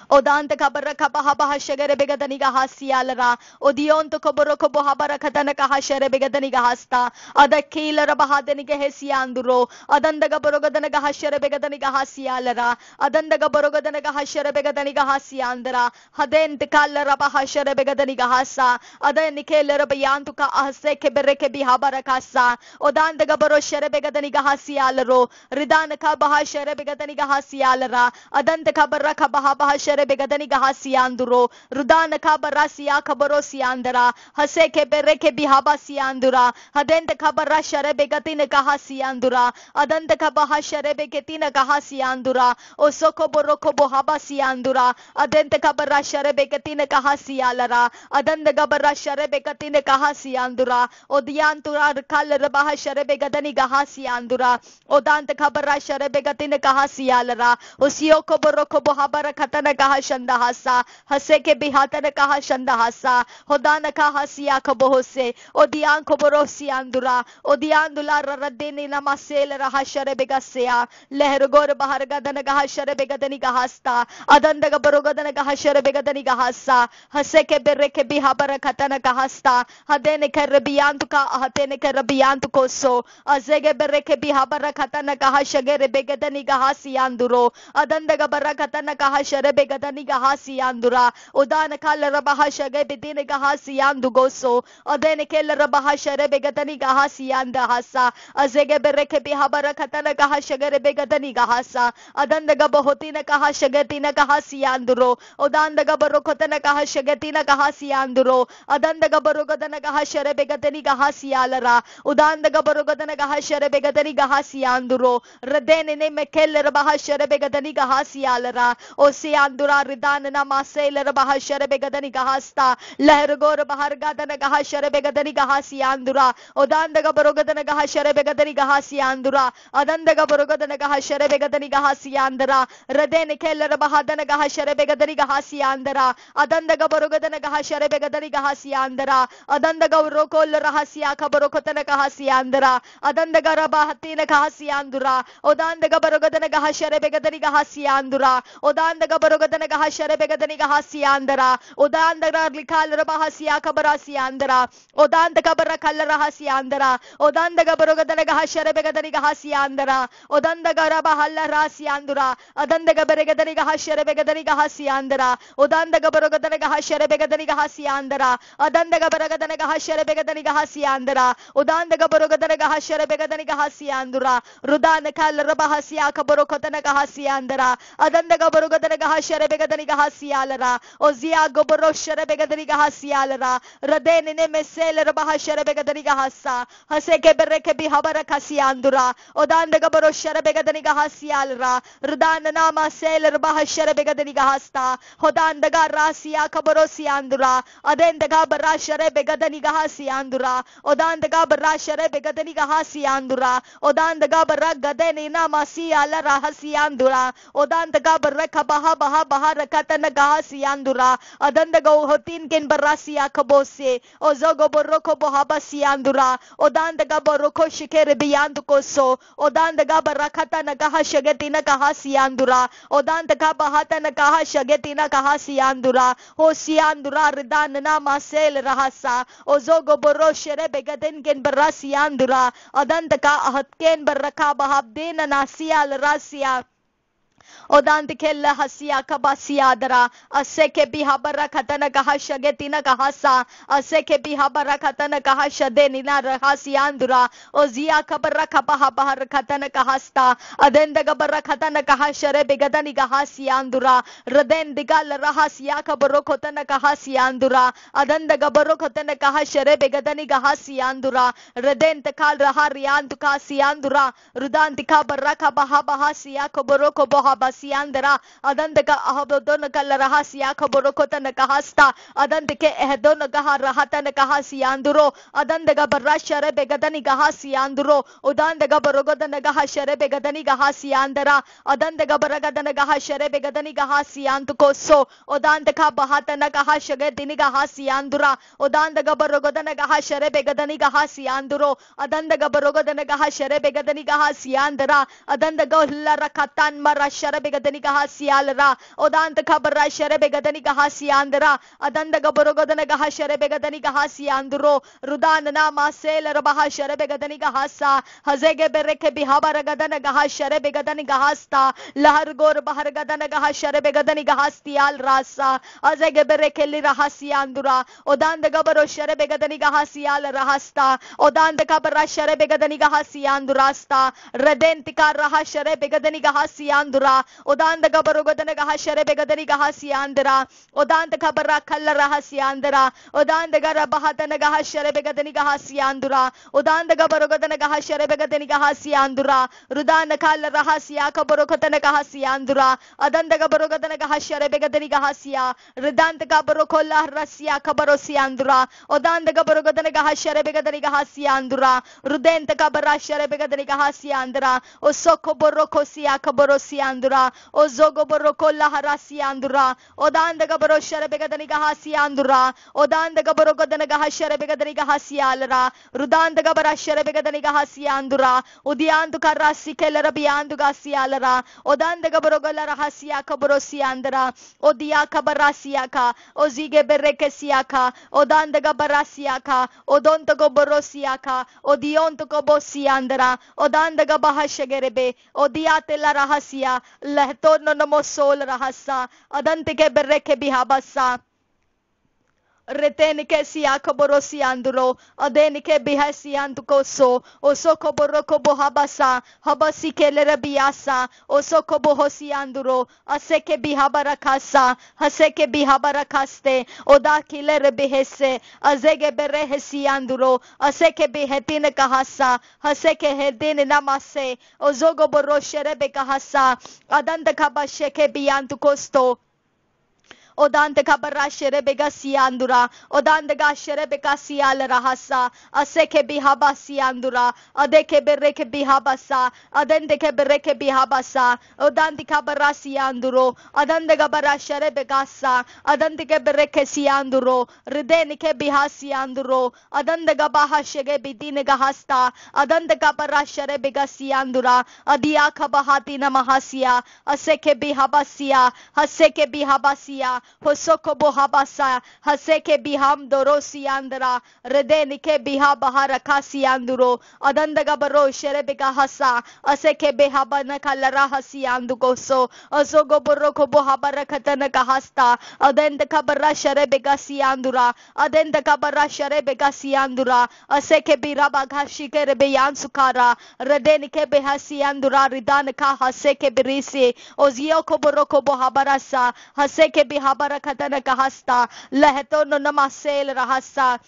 Odanta kabara kabaha bahashagere begadani gahasialra. Odion to koboro kobohabara katana kahashere begadani gahasta. Adakila rabahadani gahesianduro. Adandaga borogadana gahashere begadani gahasialra. Adandaga borogadana gahashere begadani gahasiandra. Hadent kala rabahashere begadani gahasa. Adanikele rabayantuka ahse kebereke bihabara kasa. Odandaga boroshere begadani gahasialro. Ridanaka bahashere begadani gahasialra. Adanta kabara kabaha bahashere begadani gahasianduro, Rudana kabarasia kaborosiandara, Haseke bereke bihabasiandura, Hadenta kabarashare begatina gahasiandura, Adanta kabahashare begatina gahasiandura, Osoko boroko bohabasiandura, Adenta kabarashare begatina gahasialara, Adanda gabarashare begatina gahasiandura, Odiantura kalara bahashare begadani gahasiandura, Odanta kabarashare begatina gahasialara, Osioko boroko bohabara katana Shandahasa, Haseke Bihatana Kaha Shandahasa, Hodana Kahasia Kabohose, Odian Koborosi Andura, Odiandula Radini Namasel Rahashare Begasea, Lehergor Bahargadana Gahashare Begadani Gahasta, Adandaga Barogadana Gahashare Begadani Gahasa, Haseke Bereke Bihabara Katana Gahasta, Hadene Karabiantuka, Hatene Karabiantukoso, Azege Bereke Bihabara Katana Gahashagere Begadani Gahasi Anduro, Adandaga Barakatana Gahashare Begadani Gahasiandura, Udana Kala Rabahasha Gebidine Gahasiandugoso, Odene Kela Rabahasha Rebegatani Gahasianda Hasa, Azege Bereke Bihabara Katana Gahashagere Begatani Gahasa, Adanda Gabohotina Gahashagatina Gahasianduro, Odanda Gabarokotana Gahashagatina Gahasianduro, Adanda Gabarogatana Gahasha Begatani Gahasialara, Udanda Gabarogatana Gahasha Begatani Gahasianduro, Radene Mekele Rabahasha Begatani Gahasialara, Osiandura. Ridana Masela Bahashare Begadani Gahasta, Lehergor Bahargadana Gahashare Begadani Gahasiandura, Odanda Gabarogadana Gahashare Begadani Gahasiandura, Adanda Gabarogadana Gahashare Begadani Gahasiandra, Radene Keller Bahadana Gahashare Begadani Gahasiandra, Adanda Gabarogadana Gahashare Begadani Gahasiandra, Adanda Gauroko Rahasia Kabarokotana Gahasiandra, Adanda Garabahatina Gahasiandura, Odanda Gabarogadana Gahashare Begadani Gahasiandura, Odanda Gabarogadana Gahashare Begadani Gahasiandara, Odandara Likal Rabahasia Kabarasiandara, Odanda Kabara Kalarahasiandara, Odanda Gabarogadana Gahashare Begadani Gahasiandara, Odanda Garabahalla Rasiandura, Adanda Gabaregadani Gahashare Begadani Gahasiandara, Odanda Gabarogadana Gahashare Begadani Gahasiandara, Adanda Gabaragadana Gahashare Begadani Gahasiandara, Odanda Gabarogadana Gahashare Begadani Gahasiandura, Rudana Kalarabahasia Kabarokotana Gahasiandara, Adanda Gabarogadana Gahashare Begadani Gahasialara, Ozia Goboroshere Begadani Gahasialara, Radene Mesele Bahashere Begadani Gahasa, Haseke Bereke Bihabara Kasiandura, Odanda Gaboroshere Begadani Gahasialara, Rudana Nama Seler Bahashere Begadani Gahasta, Hodanda Garasia Kaborosiandura, Adenda Gabarashere Begadani Gahasiandura, Odanda Gabarashere Begadani Gahasiandura, Odanda Gabaragadeni Namasia Lara Hasiandura, Odanda Gabaraka Baha Bahara Katana Gahasiandura, Adanda Go Hotin Ken Barasia Kabose, Ozogo Boroko Bohabasiandura, Odanda Gaboroko Shikere Biandukoso, Odanda Gabarakatana Gahashagetina Gahasiandura, Odanda Gabahatana Gahashagetina Gahasiandura, Hosiandura Ridanana Masel Rahasa, Ozogo Boroshere Begaden Ken Barasiandura, Adanda Ka Ahatken Baraka Bahabdena Nasial Rasia. Odanda kella hasia kabasiadara, aseke bihabara katana kahashagetina kahasa, aseke bihabara katana kahashadenina rahasiandura, ozia kabara kabahar katana kahasta, adenda gabara katana kahashare begadani kahasiandura, raden digal rahasia kabarokotana kahasiandura, adenda gabarokotana kahashare begadani kahasiandura, raden takal rahariantu kasiandura, rudan dika baraka bahabahasia kabaroko boha bihabasiandra adandaka ahabodon kalarahasia khaborokota kahasta adandike ehdon kaharahata kahasianduro adandaga barashare begadani kahasianduro udandaga borogodan kahashere begadani kahasiandra adandaga baragadana kahashere begadani kahasiantukoso udandaka bahatana kahashage diniga hasiandura udandaga borogodana kahashere begadani kahasianduro adandaga borogodana kahashere begadani kahasiandra adandaga larakatan marashare begadani kahasialra udandaka barashare begadani kahasiandra adandaga borogodana kahashere begadani kahasianduro rudanana masel rabahashere begadani kahasa hazege bereke bihabaragadana kahashere begadani kahasta lahargor bahargadana kahashere begadani kahastial rasa azege bereke li rahasiandura odandaga baroshere begadani kahasial rahasta odandaga barashere begadani kahasiandurasta redentika rahashere begadani kahasiandura odandaga barogodana kahashere begadani kahasiandra odandaga barakal rahasiandra odandaga rabahatana kahashere begadani kahasiandura odandaga barogodana kahashere begadani kahasiandura rudana kal rahasya kaborokotana kahasiandura adandaga barogodana kahashere begadani kahasia ridantaka barokola rasya kabarosiandura odandaga barogodana kahashere begadani kahasiandura rudentaka barashere begadani kahasiandra osoko borokosia kaborosiandura ozogo borokola harasiandura odandaga baroshere begadani kahasiandura odandaga barogodana kahashere begadani kahasialra rudandaga barashere begadani kahasiandura udianduka rasi kelera bianduga sialra odandaga barogola rahasia kaborosiandra odia kabarasiaka ozige berekesiaka odandaga barasiaka odontago borosiaka odiontago bosiandra odandaga bahashagerebe odiatela rahasia lehtono nomosol rahasa adantike bereke bihabasa retenike siaka borosiandro adenike bihasiantukoso osoko boroko bohabasa habasi kelere biasa osoko bohosiandro aseke bihabarakasa haseke bihabarakaste oda kilere bihese azege berehesiandro aseke bihetine kahasa haseke hedine namase ozogo boroshere bekahasa adanda kabasheke biantukosto odante kabarashere begasiandura odante gashere begasial rahasa aseke bihabasiandura adeke bereke bihabasa adende ke bereke bihabasa odante kabarasianduro adante gabarashere begasa adante ke bereke sianduro rideni ke bihasianduro adante gabahashege bidine gahasta adante kabarashere begasiandura adia kabahati namahasia aseke bihabasia haseke bihabasia hosoko bohabasa haseke biham dorosi andra redenike biha bahara kasi anduro adandaga baro sherebeka hasa aseke behabana kalara hasi andugoso azogo boroko bohabara katana kahasta adendaka barra sherebeka si andura adendaka barra sherebeka si andura aseke biraba gashike rebeyan sukara redenike behasi andura ridanaka haseke birisi ozioko boroko bohabarasa haseke biha barakatana kahasta lehto no namasel rahasa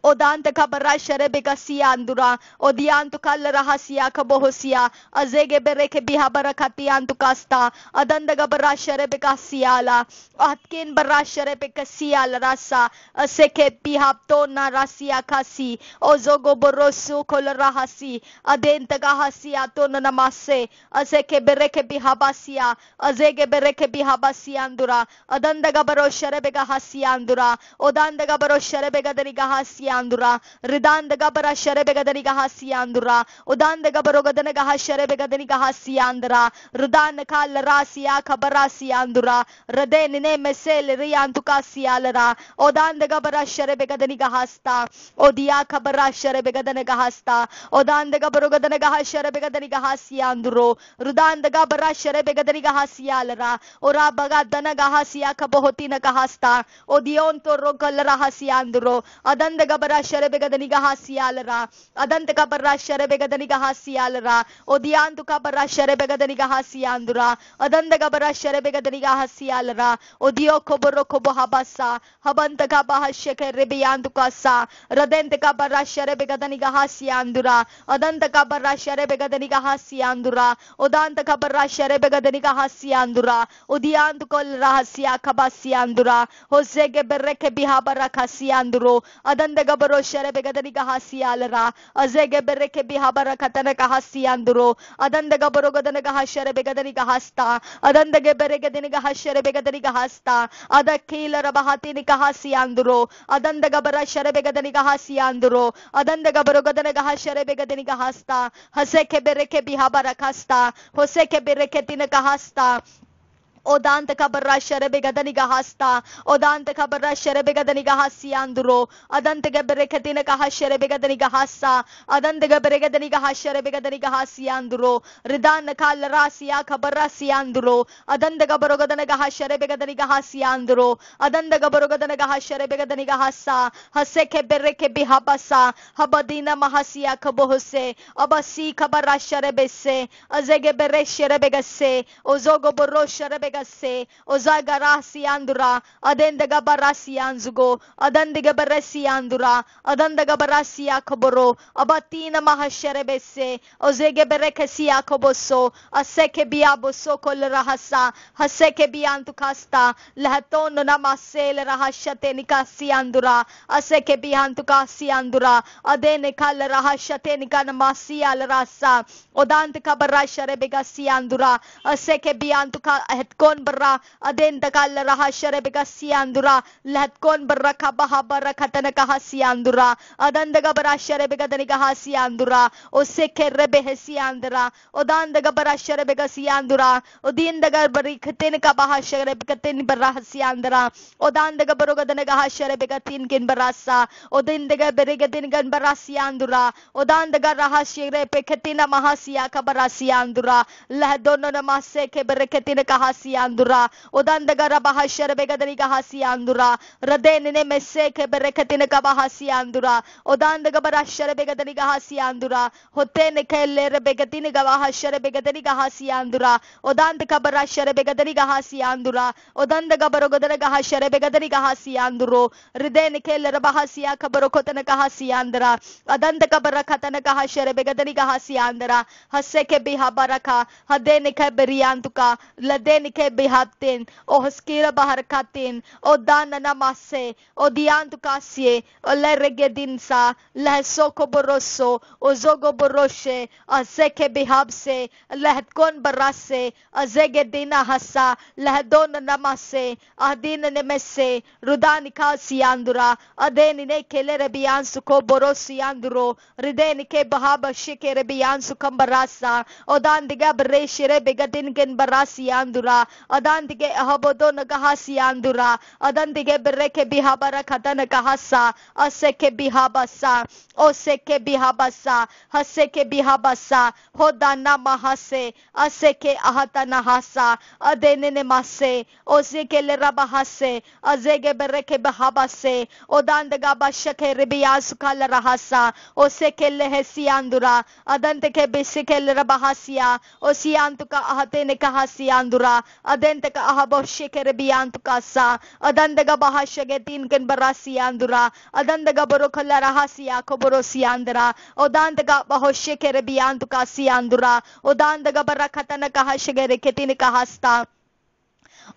odante kabara sherebeka siandura odiantu kal rahasia kabohosia azege bereke bihabarakati antukasta adanda gabara sherebeka siala atkin bara sherebeka siala rasa aseke bihapto na rasia kasi ozogo borosu kol rahasi adenta gahasia to na namase aseke bereke bihabasia azege bereke bihabasiandura adanda gabaro sherebeka hasiandura odanda gabaro sherebeka deri gahasia andura ridanda gabara sherebega dani gahasi andura udanda gabaro gadana gahashere begadani gahasi andra rudana kal rasiya kabarasi andura radeni ne mesel riyantu kasialra udanda gabara sherebega dani gahasta odia kabara sherebega dani gahasta udanda gabaro gadana gahashere begadani gahasi anduro rudanda gabara sherebega dani gahasi alra ora baga dana gahasiya kabohoti na gahasta odionto rogal rahasi anduro adanda kabara sherebe gadani gahasialra adanta kabara sherebe gadani gahasialra odiantu kabara sherebe gadani gahasiandura adanda kabara sherebe gadani gahasialra odio koboro kobo habasa habanta kabah sheke rebiantu kasa radente kabara sherebe gadani gahasiandura adanta kabara sherebe gadani gahasiandura odanta kabara sherebe gadani gahasiandura odiantu kol rahasia kabasiandura hosege bereke bihabara kasianduro adanda gabaro sherebe gadani gahasialra azege bereke bihabara katana gahasianduro adanda gabaro gadana gahasherebe gadani gahasta adanda gebere gadani gahasherebe gadani gahasta adakila rabahati ni gahasianduro adanda gabara sherebe gadani gahasianduro adanda gabaro gadana gahasherebe gadani gahasta haseke bereke bihabara kasta hoseke bereke tina gahasta odant kabara sherebe gadani gahasta odant kabara sherebe gadani gahasianduro adant gebere ketina gahasherebe gadani gahasa adant gebere gadani gahasherebe gadani gahasianduro ridan kal rasia kabara sianduro adant gabaro gadani gahasherebe gadani gahasianduro adant gabaro gadani gahasherebe gadani gahasa hase ke bere ke bihabasa habadina mahasia kabohse abasi kabara sherebe se azege bere sherebe gasse ozogo boro sherebe gasse ozagarasi andura adendaga barasi anzugo adandiga barasi andura adandaga barasi akoboro abatina mahasherebese ozege berekesi akoboso aseke biaboso kol rahasa haseke biantu kasta lahaton namasel rahashate nikasi andura aseke biantu kasi andura adene kal rahashate nikanamasi al rasa odant kabarashere begasi andura aseke biantu ka kon barra aden takal rahashare begasi andura lat kon barra kabaha barra katana kahasi andura adan daga barashare begadani kahasi andura oseke rebe hesi andura odan daga barashare begasi andura odin daga bari khaten kabaha share begaten barra hasi andura odan daga barogadana kahashare begatin kin barasa odin daga beregatin gan barasi andura odan daga rahashire pekatina mahasiya kabarasi andura lah dono namase ke bereketin kahasi andura odan daga rabahashare begadani kahasi andura radene messe ke bereketin kabahasi andura odan daga barashare begadani kahasi andura hoten kelle begatin kabahashare begadani kahasi andura odan daga barashare begadani kahasi andura odan daga barogadana kahashare begadani kahasi anduro ridene kelle rabahasiya kabarokotana kahasi andura adan daga barakatana kahashare begadani kahasi andura hasse ke biha baraka hadene ke beriantuka ladene ke bihatin o haskira baharkatin o dana namase o diantukasye o leregedinsa la soko boroso o zogo boroshe azeke bihabse lahdkon barase azegedina hasa lahdon namase adina nemese rudanika siandura adeni ne kelere biansu ko borosi anduro rideni ke bahaba shikere biansu kambarasa odandiga breshire begadin gen barasi andura adandige ahabodo nagahasi andura adandige bereke bihabara katana kahasa aseke bihabasa oseke bihabasa haseke bihabasa hodana mahase aseke ahatana hasa adenene mase oseke lerabahase azege bereke bihabase odandaga bashake ribiyasu kala rahasa oseke lehesi andura adanteke bisike lerabahasiya osiantuka ahatene kahasi andura adenteka ahaboshike ribiyantuka sa adandaga bahashage tinken barasi andura adandaga borokala rahasiya koborosi andra odandaga bahoshike ribiyantuka si andura odandaga barakatana kahashage reketin kahasta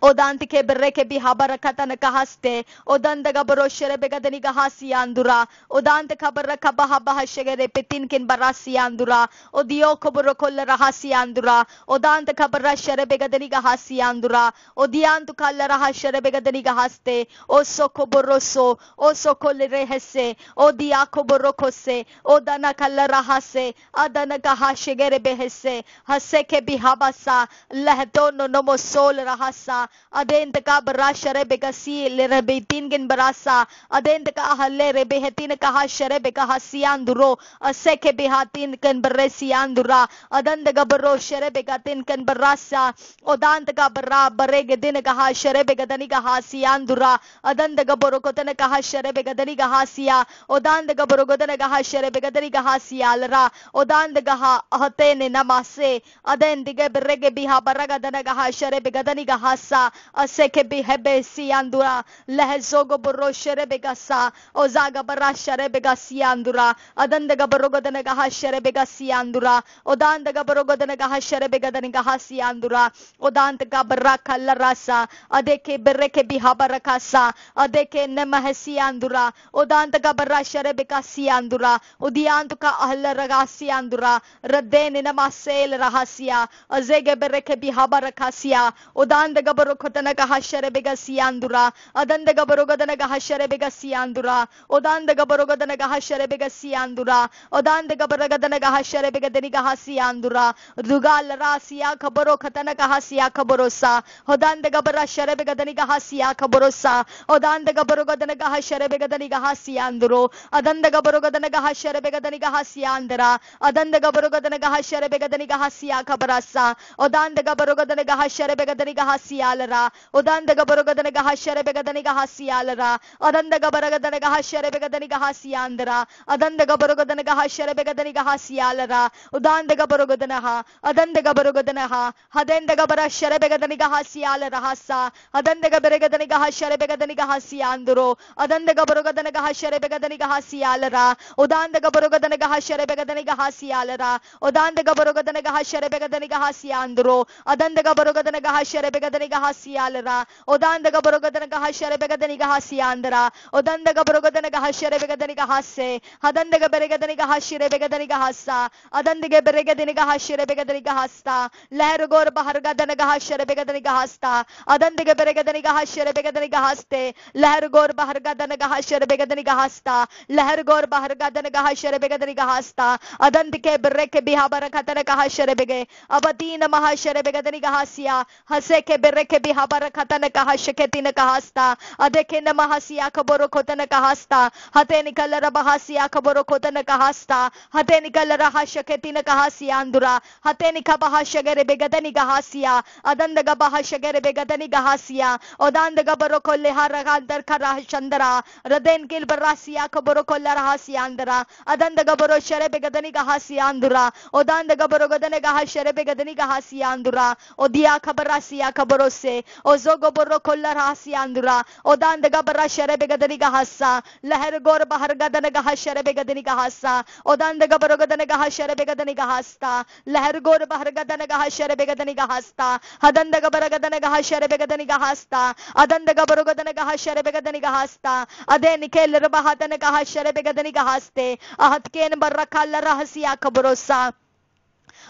odantike bereke bihabara katana kahaste odandaga boroshere begadani gahasi andura odante kabara kabaha bahashegere petin kin barasi andura odio koboro kol rahasi andura odante kabara shere begadani gahasi andura odiantu kal rahashere begadani gahaste o soko boroso o soko rehese odia koboro kose odana kal rahase adana gahashegere behese haseke bihabasa lahdono nomo sol rahasa barasa adent ka barashare bekasi lerebitin gen barasa adent ka halle rebehetin ka hashare bekahasianduro aseke behatin kan beresiandura adand gabro shere begatin kan barasa odant ka bara barege din ka hashare begadani ka hasiandura adand gabro kotana ka hashare begadani ka hasia odand gabro kotana ka hashare begadani ka hasialra odand gaha hatene namase adendige berege biha baraga dana gaha shere begadani gahasa aseke bihebe siandura lehzogo boro shere begasa ozaga bara shere begasiandura adandaga borogo dana gaha shere begasiandura odandaga borogo dana gaha shere begadani gahasiandura odandaga baraka larasa adeke bereke biha barakasa adeke nemahesiandura odandaga bara shere begasiandura udiantuka ahla ragasiandura radene namasel rahasia azege bereke bihaba rakasia odanda gabaro kotana gahashere begasiandura adanda gabaro godana gahashere begasiandura odanda gabaro godana gahashere begasiandura odanda gabaro godana gahashere begadeni gahasiandura dugal rasia khabaro khatana gahasia khaborosa odanda gabara shere begadeni gahasia khaborosa odanda gabaro godana gahashere begadeni gahasianduro adanda gabaro godana gahashere begadeni gahasiandra adanda gabaro godana gahashere begadani gahasia kabarasa odanda gabarogadana gahashere begadani gahasialra odanda gabarogadana gahashere begadani gahasialra odanda gabarogadana gahashere begadani gahasiandra adanda gabarogadana gahashere begadani gahasialra odanda gabarogadana ha adanda gabarogadana ha hadenda gabarashere begadani gahasialra hasa adanda gabarogadana gahashere begadani gahasiandro adanda gabarogadana gahashere begadani gahasialra odanda gabarogadana gahashere begadani gahasialra odanda gabarogadana gahashere begadani gahasiandro adanda gabarogadana gahashere begadani gahasialra odanda gabarogadana gahashere begadani gahasiandra odanda gabarogadana gahashere begadani gahase adanda gabarogadana gahashere begadani gahasa adanda gabarogadana gahashere begadani gahasta leher gor bahar gadana gahashere begadani gahasta adanda gabarogadana gahashere begadani gahaste leher gor bahar gadana gahashere begadani gahasta leher gor bahar gadana gahashere begadani gahasta adanda ke bereke bihabara khatana gahashere bege abadina mahashere begadani gahasia hase ke bereke bihabara khatana gahasheketina gahasta adeke na mahasia khaboro khotana gahasta hate nikala bahasia khaboro khotana gahasta hate nikala rahasheketina gahasia andura hate nikabahashegere begadani gahasia adandaga bahashegere begadani gahasia odandaga baro kolle haragandar kharah chandra raden kil barasia khaboro kolla rahasia andra adandaga baro shere begadani gahasia andura odanda gabaro godane gahashere begadani gahasia andura odia khabarasia khabarose ozogo boro kolla rahasia andura odanda gabara shere begadani gahasa leher gor bahar gadane gahashere begadani gahasa odanda gabaro godane gahashere begadani gahasta leher gor bahar gadane gahashere begadani gahasta adanda gabara gadane gahashere begadani gahasta adanda gabaro godane gahashere begadani gahasta ade nikel bahadane gahashere begadani gahaste ahat ken barra khalla rahasia khaborosa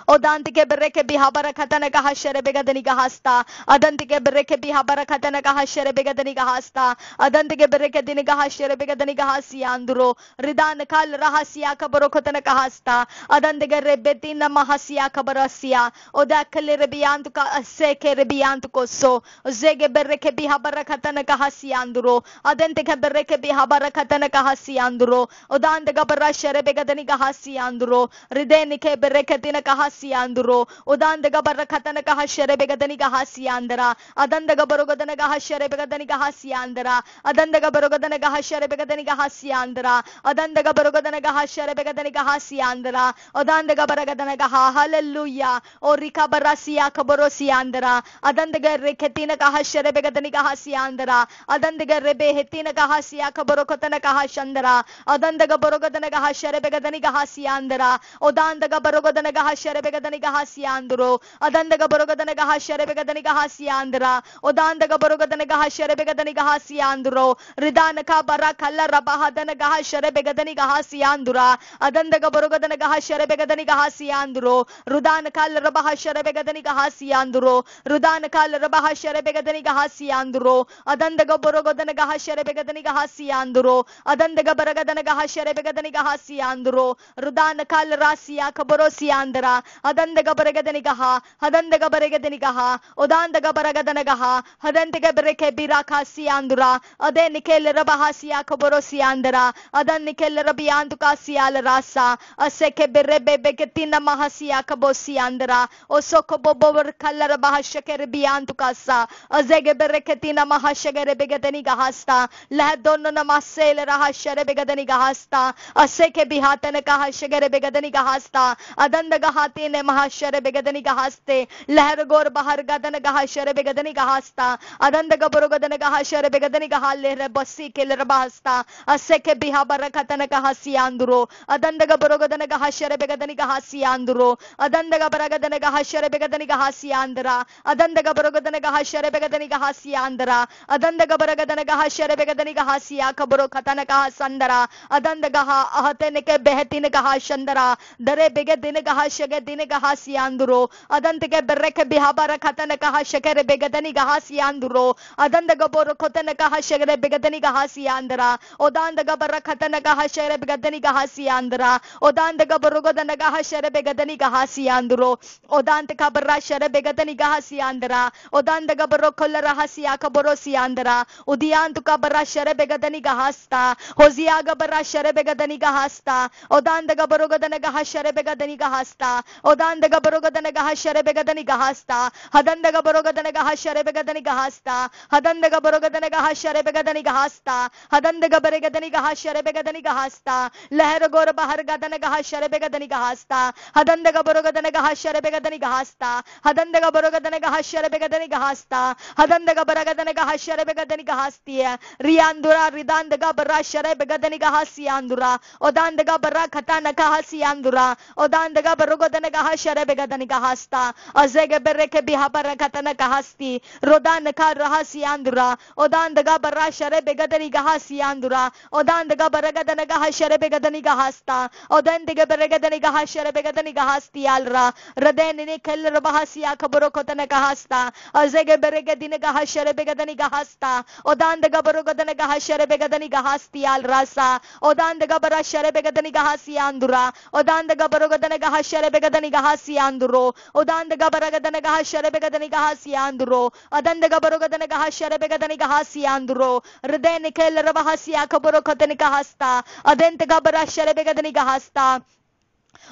odantike bereke bihabara khatana gahashere begadani gahasta adantike bereke bihabara khatana gahashere begadani gahasta adantike bereke din gahashere begadani gahasiya anduro ridan kal rahasia khabaro khatana gahasta adantike rebetina mahasiya khabarasiya odakle rebiyantu ka aseke rebiyantu ko so zege bereke bihabara khatana gahasiya anduro adantike bereke bihabara khatana gahasiya anduro odantike barashere begadani gahasiya anduro ridenike bereke din gahasiandro odanda gabar khatana gahashere begadani gahasiandra adanda gabarogadana gahashere begadani gahasiandra adanda gabarogadana gahashere begadani gahasiandra adanda gabarogadana gahashere begadani gahasiandra odanda gabarogadana gaha hallelujah o rika barasia khabarosiandra adanda garreketina gahashere begadani gahasiandra adanda garrebe hetina gahasia khabarokotana gahashandra adanda gabarogadana gahashere begadani gahasiandra odanda gabarogadana gahashere begadani gahasiandro adanda gabarogadana gahashere begadani gahasiandra odanda gabarogadana gahashere begadani gahasiandro ridana ka bara kalla rabahadana gahashere begadani gahasiandra adanda gabarogadana gahashere begadani gahasiandro rudana kalla rabahashere begadani gahasiandro rudana kalla rabahashere begadani gahasiandro adanda gabarogadana gahashere begadani gahasiandro adanda gabarogadana gahashere begadani gahasiandro rudana kalla rasia khabarosiandra siandra adandega beregadenigaha adandega beregadenigaha odandega beregadenigaha adandega bereke biraka siandra ade nikel rabahasiya koboro siandra adan nikel rabiantuka sial rasa aseke berebe begetina mahasiya kabosi andra osoko bobor kallar bahashaker biantukasa azege bereketina mahashager begadeniga hasta lah dono namasel rahashare begadeniga hasta aseke bihatana kahashager begadeniga hasta adandga hatine mahashare begadeniga haste लहर गोर बाहर गदन गहा शर बेगदनी गहास्ता अदंद गबरोगदन गहा शर बेगदनी गहा लेर बस्सी के लर बहस्ता असे के बिहा बरकतन गहा सियांदुरो अदंद गबरोगदन गहा शर बेगदनी गहा सियांदुरो अदंद गबरगदन गहा शर बेगदनी गहा सियांदरा अदंद गबरोगदन गहा शर बेगदनी गहा सियांदरा अदंद गबरगदन गहा शर बेगदनी गहा सिया खबरो खतन गहा संदरा अदंद गहा अहते के बेहतिन गहा शंदरा दरे बेगदिन गहा शगे दिन गहा सियांदुरो अदंत के bereke bihabara katana kaha shakere begadani gahasi anduro adanda gaboro kotana kaha shakere begadani gahasi andara odanda gabara katana kaha shakere begadani gahasi andara odanda gaboro godana kaha shakere begadani gahasi anduro odanda kabara shakere begadani gahasi andara odanda gaboro kolla rahasi akaboro si andara udiyantu kabara shakere begadani gahasta hozia gabara shakere begadani gahasta odanda gaboro godana kaha shakere begadani gahasta odanda gaboro godana kaha shakere begadani gahasta hadandaga borogadanaga hashare begadaniga hasta hadandaga borogadanaga hashare begadaniga hasta hadandaga beregadaniga hashare begadaniga hasta lehar gor bahar gadanaga hashare begadaniga hasta hadandaga borogadanaga hashare begadaniga hasta hadandaga borogadanaga hashare begadaniga hasta hadandaga baragadanaga hashare begadaniga hastiya riyandura ridandaga barashare begadaniga hasiandura odandaga barakatanaga hasiandura odandaga borogadanaga hashare begadaniga hasta azege bereke bihabara katana kahasti rodan ka rahasi andura odandaga barashare begadani gahasi andura odandaga baragadana gahashare begadani gahasta odandaga baragadani gahashare begadani gahasti alra radeni keller bahasi akaboro kotana kahasta azege bereke din gahashare begadani gahasta odandaga barogadana gahashare begadani gahasti alrasa odandaga barashare begadani gahasi andura odandaga barogadana gahashare begadani gahasi anduro odandaga baragadana gahashare begadani gahasi anduro adandaga barogadana gahashare begadani gahasi anduro hridayni kel rabahasi akaboro kotani gahasta adentaga barashare begadani gahasta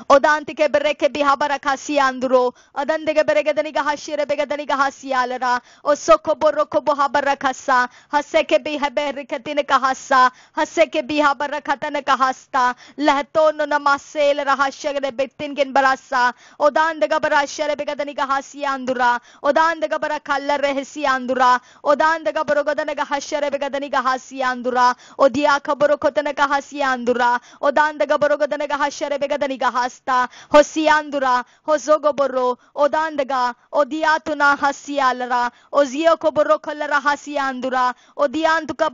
odanti bereke bihabara kasi anduro adandege beregadani gahashire begadani gahasialera osoko boroko bohabara kasa haseke bihaber katine kahasa haseke bihabara katana kahasta lahtono namasel rahashagre betin gen barasa odandega barashare begadani gahasi andura odandega barakalla rehsi andura odandega borogadana gahashare begadani gahasi andura odia kaboro kotana gahasi andura odandega borogadana gahashare begadani hasta hosiandura hozogoboro odandaga odiatuna hasialara ozio koboro kolara hasiandura odiantuka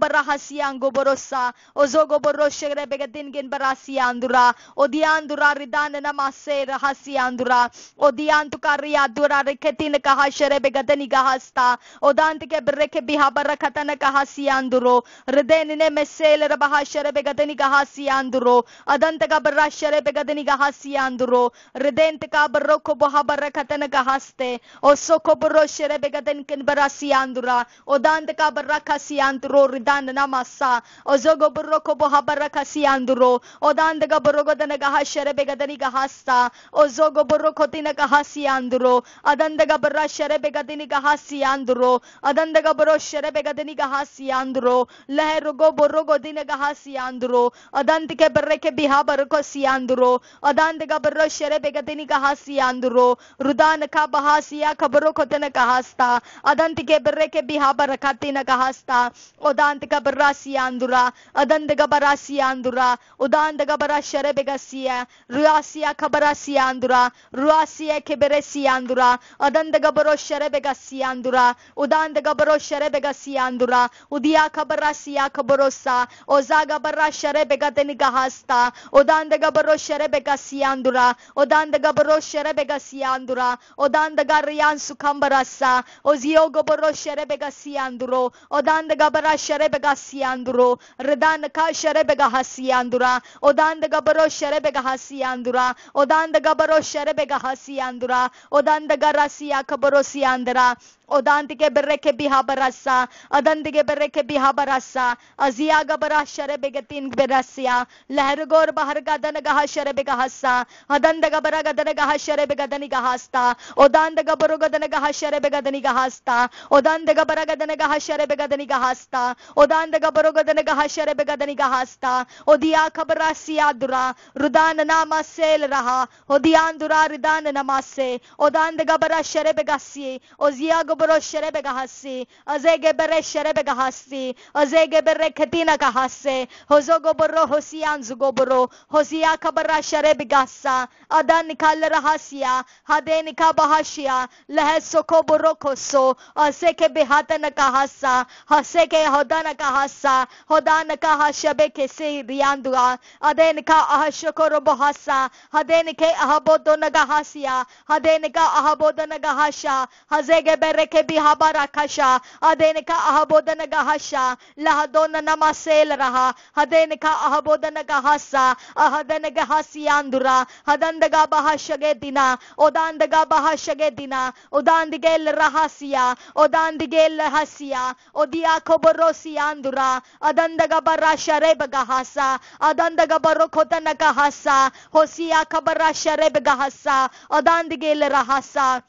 barahasiangoborosa ozogoboro shegre begadin gen barasiandura odiandura ridana namase rahasiandura odiantuka riadura reketin kahashere begadani gahasta odantike bereke bihabara katana kahasianduro redenine mesel rabahashere begadani gahasianduro adantaga barashere begadani gahasianduro redente ka baroko bohabara katana gahaste o soko boroshere begaden ken barasiandura odante ka barakasianduro ridan namasa o zogo boroko bohabara kasianduro odante ka borogodana gahashere begadani gahasta o zogo boroko tina gahasianduro adante ka barashere begadani gahasianduro adante ka boroshere begadani gahasianduro leherugo borogo dina gahasianduro adante ke bereke bihabar ko sianduro adante ka baroshere begadini gahasi anduro rudan ka bahasiya khabaro khotana kahasta adanti ke bereke bihabar katina kahasta odant ka barasi andura adant ka barasi andura udant ka barashere begasiya ruasiya khabarasi andura ruasiya ke beresi andura adant ka baroshere begasi andura udant ka baroshere begasi andura udia khabarasiya khabarosa ozaga barashere begadini gahasta udant ka baroshere begas siandura, odandaga baro sherebega siandura, odandaga rian sukambarasa, oziogo baro sherebega sianduro, odandaga bara sherebega sianduro, redanaka sherebega hasiandura, odandaga baro sherebega hasiandura, odandaga baro sherebega hasiandura, odandaga rasia kabaro siandra, odandige bereke bihabarasa, adandige bereke bihabarasa, aziaga bara sherebegatin berasia, lehergor baharga danaga sherebegahasa, adandaga baraga danaga sherebegadaniga hasta, odandaga baruga danaga sherebegadaniga hasta, odandaga baraga danaga sherebegadaniga hasta, odandaga baruga danaga sherebegadaniga hasta, odia kabarasia dura, rudana nama sel raha, odiandura ridana namase, odandaga bara sherebegasi, oziaga baro sherebegahasi, azege bere sherebegahasi, azege bere ketina kahase, hozogo baro hosian zugo baro, hosia kabara sherebegasa, adan nikal rahasia, hade nikabahashia, lehe soko baro koso, aseke behata nakahasa, haseke hodana kahasa, hodana kahashabe kese riandua, ade nika ahashokoro bohasa, hade nike ahabodo nagahasia, hade nika ahabodo nagahasha, hazege bereke bihabara kasha, ade nika ahabodo nagahasha, lahadona namasel raha, hade nika ahabodo nagahasa, ahadana gahasiandura, hadandaga bahashage dina, odandaga bahashage dina, odandigel rahasia, odandigel hasia, odia koborosi andura, adandaga barasha rebagahasa, adandaga barokota nagahasa, hosia kabarasha rebagahasa, odandigel rahasa,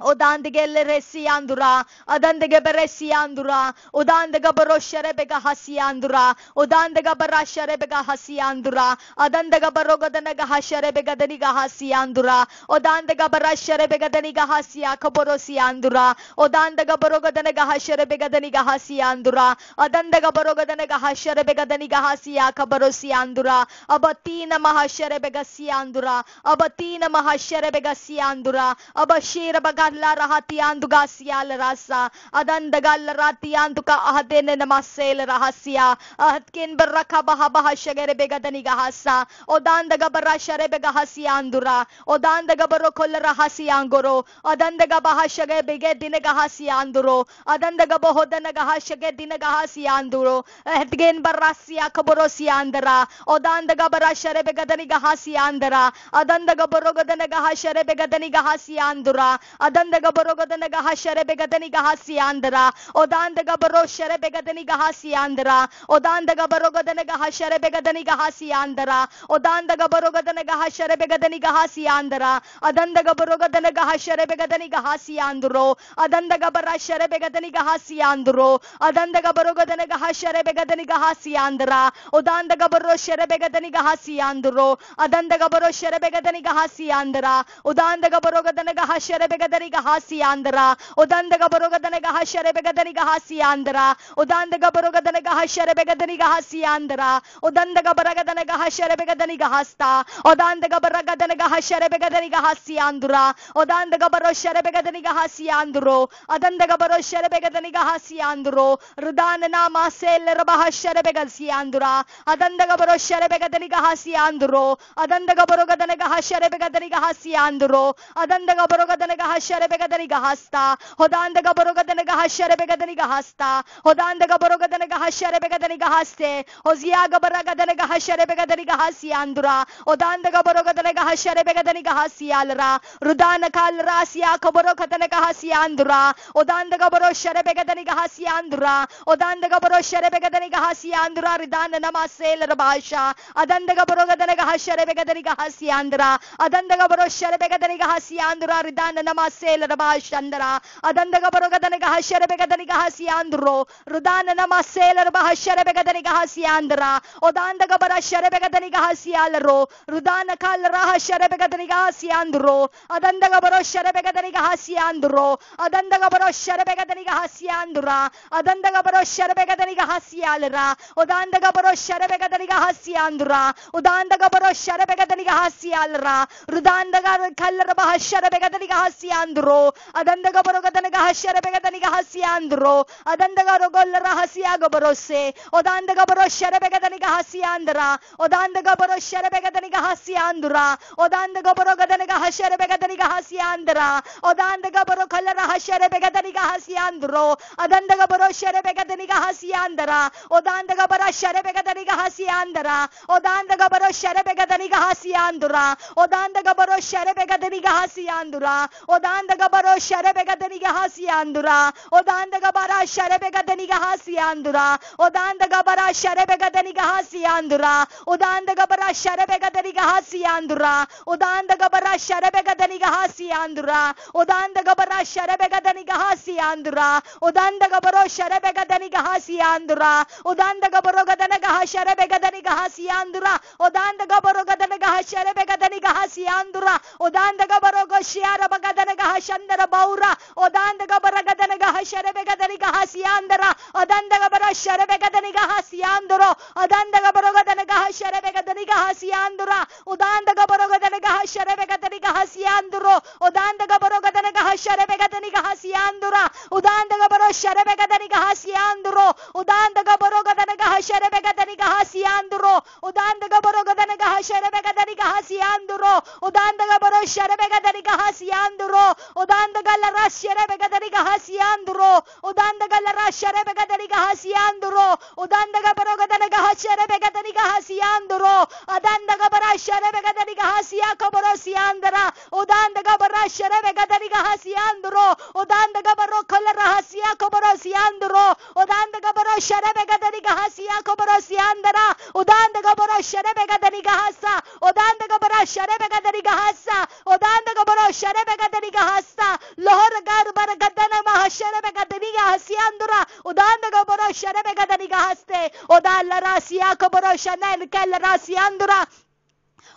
odandigel resiandura, adandige beresiandura, odandaga baroshere bega hasiandura, odandaga barashere bega hasiandura, adandaga barogadanaga hashere bega daniga hasiandura, odandaga barashere bega daniga hasia kaborosiandura, odandaga barogadanaga hashere bega daniga hasiandura, adandaga barogadanaga hashere bega daniga hasia kaborosiandura, abatina mahashere bega siandura, abatina mahashere bega siandura, abashira baga la rahatianduga sial rasa, adandaga la ratianduka ahadene namasel rahasia, ahatkin baraka baha baha shagere bega daniga hasa, odandaga barashare bega hasiandura, odandaga barokol rahasiangoro, adandaga baha shage bege dinaga hasianduro, adandaga bohodanaga hashage dinaga hasianduro, ahatkin barasia kaborosiandra, odandaga barashare bega daniga hasiandra, adandaga borogadanaga hashare bega daniga hasiandura, adandaga borogadanaga hashere begadaniga hasiandra, odandaga baroshere begadaniga hasiandra, odandaga borogadanaga hashere begadaniga hasiandra, odandaga borogadanaga hashere begadaniga hasiandra, adandaga borogadanaga hashere begadaniga hasiandro, adandaga barashere begadaniga hasiandro, adandaga borogadanaga hashere begadaniga hasiandra, odandaga baroshere begadaniga hasiandro, adandaga baroshere begadaniga hasiandra, odandaga borogadanaga hashere begadaniga hasiandra, odandaga borogadanaga hashere begadaniga hasiandra, odandaga borogadanaga hashere begadaniga hasiandra, odandaga baragadanaga hashere begadaniga hasta, odandaga baragadanaga hashere begadaniga hasiandra, odandaga baroshere begadaniga hasiandro, adandaga baroshere begadaniga hasiandro, rudana nama sel rabahashere begasiandra, adandaga baroshere begadaniga hasiandro, adandaga borogadanaga hashere begadaniga hasiandro, adandaga borogadanaga hashere begadaniga hasta, odandaga borogadanaga hashere begadaniga hasta, odandaga borogadanaga hashere begadaniga haste, oziaga baragadanaga hashere begadaniga hasiandra, odandaga borogadanaga hashere begadaniga hasialra, rudana kal rasia kaborokatanaga hasiandra, odandaga boroshere begadaniga hasiandra, odandaga boroshere begadaniga hasiandra, ridana namasel rabasha, adandaga borogadanaga hashere begadaniga hasiandra, adandaga boroshere begadaniga hasiandra, ridana namasel rabashandra, adandaga borogadanaga hashere begadaniga hasiandro, rudana namasel rabashere begadaniga hasiandra, odandaga barashere begadaniga hasialro, rudana kal rahashere begadaniga hasiandro, adandaga boroshere begadaniga hasiandro, adandaga boroshere begadaniga hasiandra, adandaga boroshere begadaniga hasialra, odandaga boroshere begadaniga hasiandra, odandaga boroshere begadaniga hasialra, rudandaga kal rahashere begadaniga hasiandra, hasiandro, adandaga borogadanaga hasharebegadanika hasiandro, adandaga rogolla hasiago borose, odandaga borosharebegadanika hasiandra, odandaga borosharebegadanika hasiandra, odandaga borogadanaga hasharebegadanika hasiandra, odandaga borokallara hasharebegadanika hasiandro, adandaga borosharebegadanika hasiandra, odandaga borosharebegadanika hasiandra, odandaga borosharebegadanika hasiandra, odandaga borosharebegadanika hasiandra, odandaga borosharebegadanika hasiandra, odandaga borosharebegadanika hasiandra, odandaga borosharebegadanika hasiandra, odandaga borosharebegadanika hasiandra, odandaga borosharebegadanika hasiandra, odandaga borosharebegadanika hasiandra, odandaga borosharebegadanika hasiandra, odandaga borogadanaga hasharebegadanika hasiandra, odandaga borogadanaga hasharebegadanika hasiandra, odandaga borogoshiarabagadanika hashandara baura, odandaga borogadanaga hasharebegadanika hasiandra, odandaga borosharebegadanika hasiandro, odandaga borogadanaga hasharebegadanika hasiandra, odandaga borogadanaga hasharebegadanika hasiandro, odandaga borogadanaga hasharebegadanika hasiandra, odandaga borosharebegadanika hasiandro, odandaga borogadanaga hasharebegadanika hasiandro, odandaga borogadanaga hasharebegadanika hasiandro, odandaga borosharebegadanika hasiandro, odandaga larasharebegadanika hasiandro, odandaga larasharebegadanika hasiandro, odandaga borogadanaga hasharebegadanika hasiandro, odandaga borosharebegadanika hasiaka borosiandra, odandaga borosharebegadanika hasiandro, odandaga borokolara hasiaka borosiandro, odandaga borosharebegadanika hasiaka borosiandra, odandaga borosharebegadanika hasa, odandaga borosharebegadanika hasa, odandaga borosharebegadanika hasa, lohor gar baragadana mahasharebegadanika hasiandra, odandaga borosharebegadanika haste, odalara hasiaka boroshanen kellara hasiandra,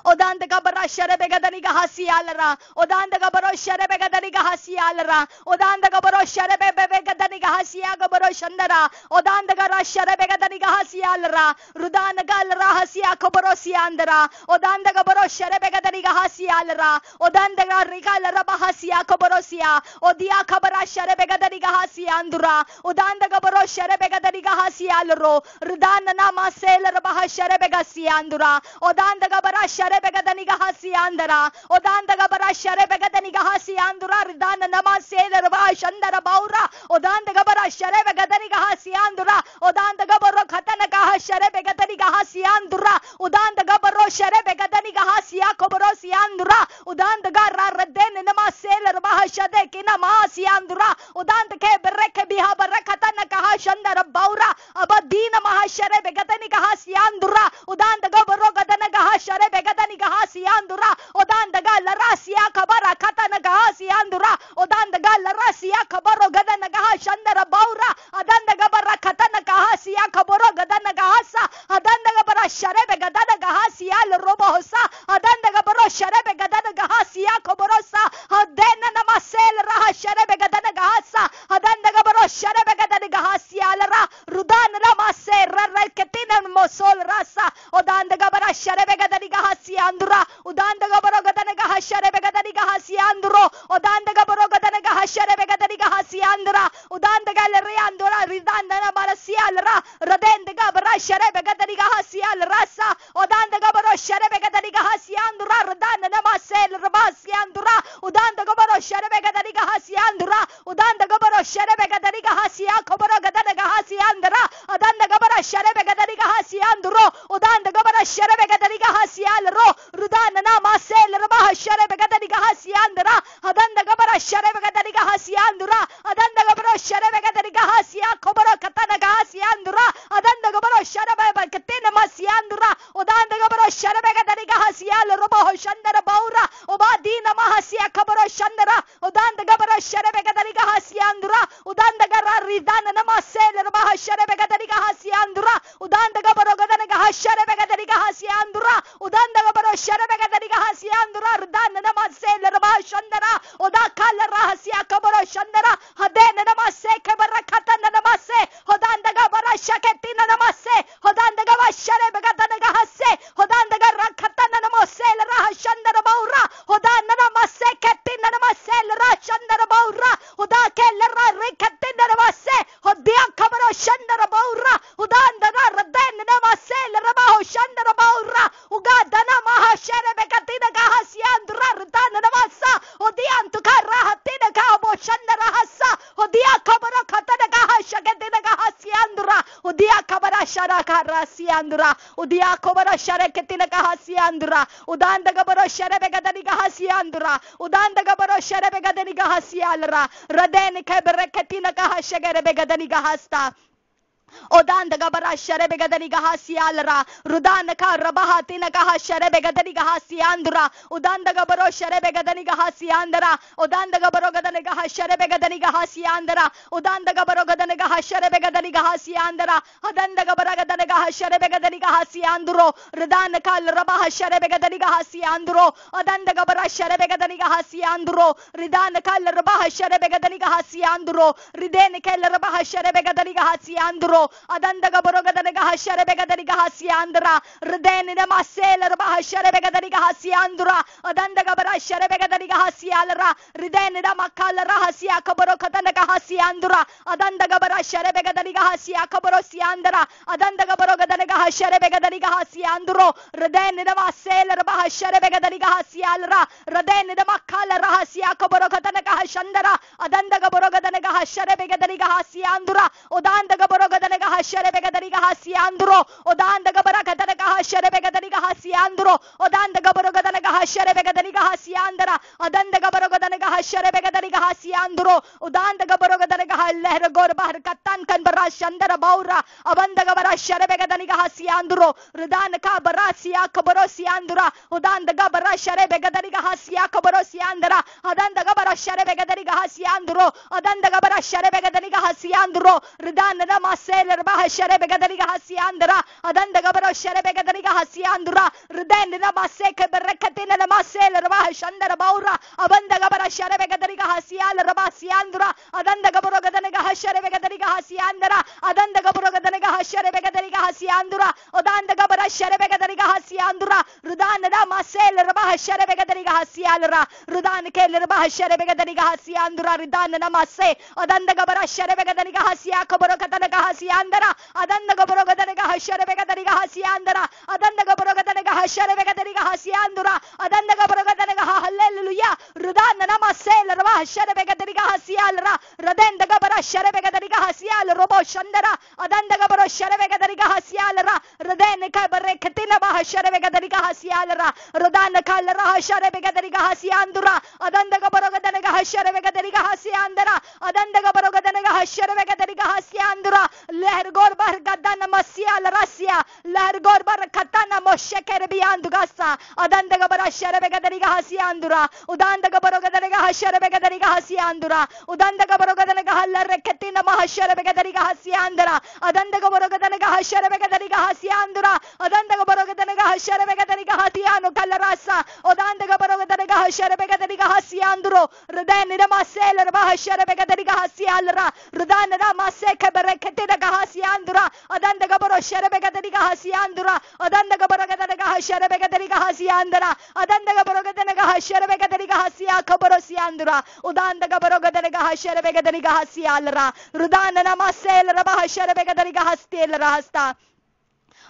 odandaga borosharebegadanika hasialra, odandaga borosharebegadanika hasialra, odandaga borosharebegadanika hasiaga boroshandara, odandaga rasharebegadanika hasialra, rudanaga hasiaka borosiandra, odandaga borosharebegadanika hasialra, odandaga rigalara hasiaka borosia, odiaka borosharebegadanika hasiandra, odandaga borosharebegadanika hasialro, rudanana maselra bahasharebegasiandra, odandaga borosharebegadanika hasiandra, odandaga borosharebegadanika hasiandra, ridana namaselra bahashandara baura, odandaga borosharebegadanika hasiandra, odandaga borokhatanaka hasharebegadanika hasiandra, odandaga borosharebegadanika hasiaka borosiandra, odandaga raradene namaselra bahashade kina mahasiandra, odandake bereke biha barakhatanaka hashandara baura, abadina mahasharebegadanika hasiandra, odandaga borogadanaga hasharebegadanika hasiandra, odandaga larasia kabara katanaga hasiandra, odandaga larasia kabaro gadanaga hashandara baura, adandaga barakatanaga hasia kaboro gadanaga hasa, adandaga bara sharebegadaga hasial robohosa, adandaga baro sharebegadaga hasia kaborosa, adena namasel raha sharebegadaga hasa, adandaga baro sharebegadaga hasialra, rudan namasel raketina mosol rasa, odandaga bara sharebegadaga hasiandra, udandaga baro gadanaga hasharebegadaga hasiandro, odandaga baro gadanaga hasharebegadaga hasiandra, udandaga leandora ridandana marasialra, radendaga bara sharebegadaga hasialra sa, odandaga baro sharebegadaga hasiandra, radana namasel rabasiandra, udandaga baro sharebegadaga hasiandra, udandaga baro sharebegadaga hasiaka baro gadanaga hasiandra, adandaga bara sharebegadaga hasiandro, udandaga bara sharebegadaga hasialro, rudana namasel rabah sharebegadaga hasiandra, adandaga bara sharebegadaga hasiandra, adandaga baro sharebegadaga hasiaka baro katanaga hasiandra, adandaga baro sharebegadaga masiandra, udandaga baro sharebegadaga hasial robo shandara baura, obadina mahasiaka baro shandara, udandaga baro sharebegadaga hasiandra, udandaga ridana namasel rabah sharebegadaga hasiandra, udandaga baro gadanaga hasharebegadaga hasiandra, udandaga baro sharebegadaga hasiandra, ridana namasel rabah shandara, odakala rahasiaka baro shandara, hadena namaseka andura udia koboro share ketina kahasi andura udanda gaboro share begadani kahasi andura udanda gaboro share begadani kahasi alra radeni kebre ketina kahashagere begadani kahasta Odanda gabara shere begadani gahasialra rudana ka rabahatina gaha shere begadani gahasiandra udanda gabaro shere begadani gahasiandra udanda gabaro gadani gaha shere begadani gahasiandra udanda gabaro gadani gaha shere begadani gahasiandra adanda gabara gadani gaha shere begadani gahasiandro rudana ka rabaha shere begadani gahasiandro adanda gabara shere begadani gahasiandro ridana ka rabaha shere begadani gahasiandro ridene ka rabaha shere begadani gahasiandro adanda gaboro gadani gahashere begadani gahasiandra ridene namasel rabahashere begadani gahasiandra adanda gabara shere begadani gahasialra ridene namakal rahasia kaboro kadana gahasiandra adanda gabara shere begadani gahasia kaboro siandra adanda gaboro gadani gahashere begadani gahasiandro ridene namasel rabahashere begadani gahasialra ridene namakal rahasia kaboro kadana gahashandra adanda gaboro gadani gahashere begadani gahasiandra odanda gaboro gadani gahashere begadani gahasiandro odanda gabara gadani gahashere begadani gahasiandro odanda gaboro gadani gahashere begadani gahasiandra adanda gaboro gadani gahashere begadani gahasiandro odanda gaboro gadani gahaller gor bahar katan kan bara shandara baura abanda gabara shere begadani gahasiandro ridana ka barasia kaboro siandra odanda gabara shere begadani gahasia kaboro siandra adanda gabara shere begadani gahasiandro adanda gabara shere begadani gahasiandro ridana namasel rabahashere begadani gahasiandra adanda gabaro shere begadani gahasiandra ridana namasek berakatina namasel rabahashandra baura abanda gabara shere begadani gahasial rabasiandra adanda gabaro gadani gahashere begadani gahasiandra adanda gabaro gadani gahashere begadani gahasiandra odanda gabara shere begadani gahasiandra ridana namasel rabahashere begadani gahasialra ridana ke rabahashere begadani gahasiandra ridana namase adanda gabara shere begadani gahasia kabaro katana gahasiandra adanda gabaro gadani gahashere begadani gahasiandra adanda gabaro gadani gahashere begadani gahasiandra adanda gabaro gadani hallelujah ridana namasel rabahashere begadani gahasialra radenda gabara shere begadani gahasial robo shandara adanda gabaro shere begadani gahasialra radene ka bereketina bahashere begadani gahasialra radana kalra shere begadani gahasiandra adanda gabaro gadani gahashere begadani gahasiandra adanda gabaro gadani gahashere begadani gahasiandra leher gor bar gadana masial rasia leher gor bar katana mosheker biandugasa adanda gabara shere begadani gahasiandra udanda gabaro gadani gahashere begadani gahasiandra udanda gabaro gadani gahaller ketina mahashere begadani gahasiandra adanda gabaro gadani gahashere begadani gahasiandra adanda gabaro gadani gahashere begadani gahatiano kalrasa udanda gabaro gadani gahashere begadani gahasiandro ridene namasel rabahashere begadani gahasialra ridana namasek bereketina gahasiandra adanda gabaro shere begadani gahasiandra adanda gabaro gadani gahashere begadani gahasiandra adanda gabaro gadani gahashere begadani gahasia kabaro siandra udanda gabaro gadani gahashere begadani gahasialra ridana namasel rabahashere begadani gahastel rahasta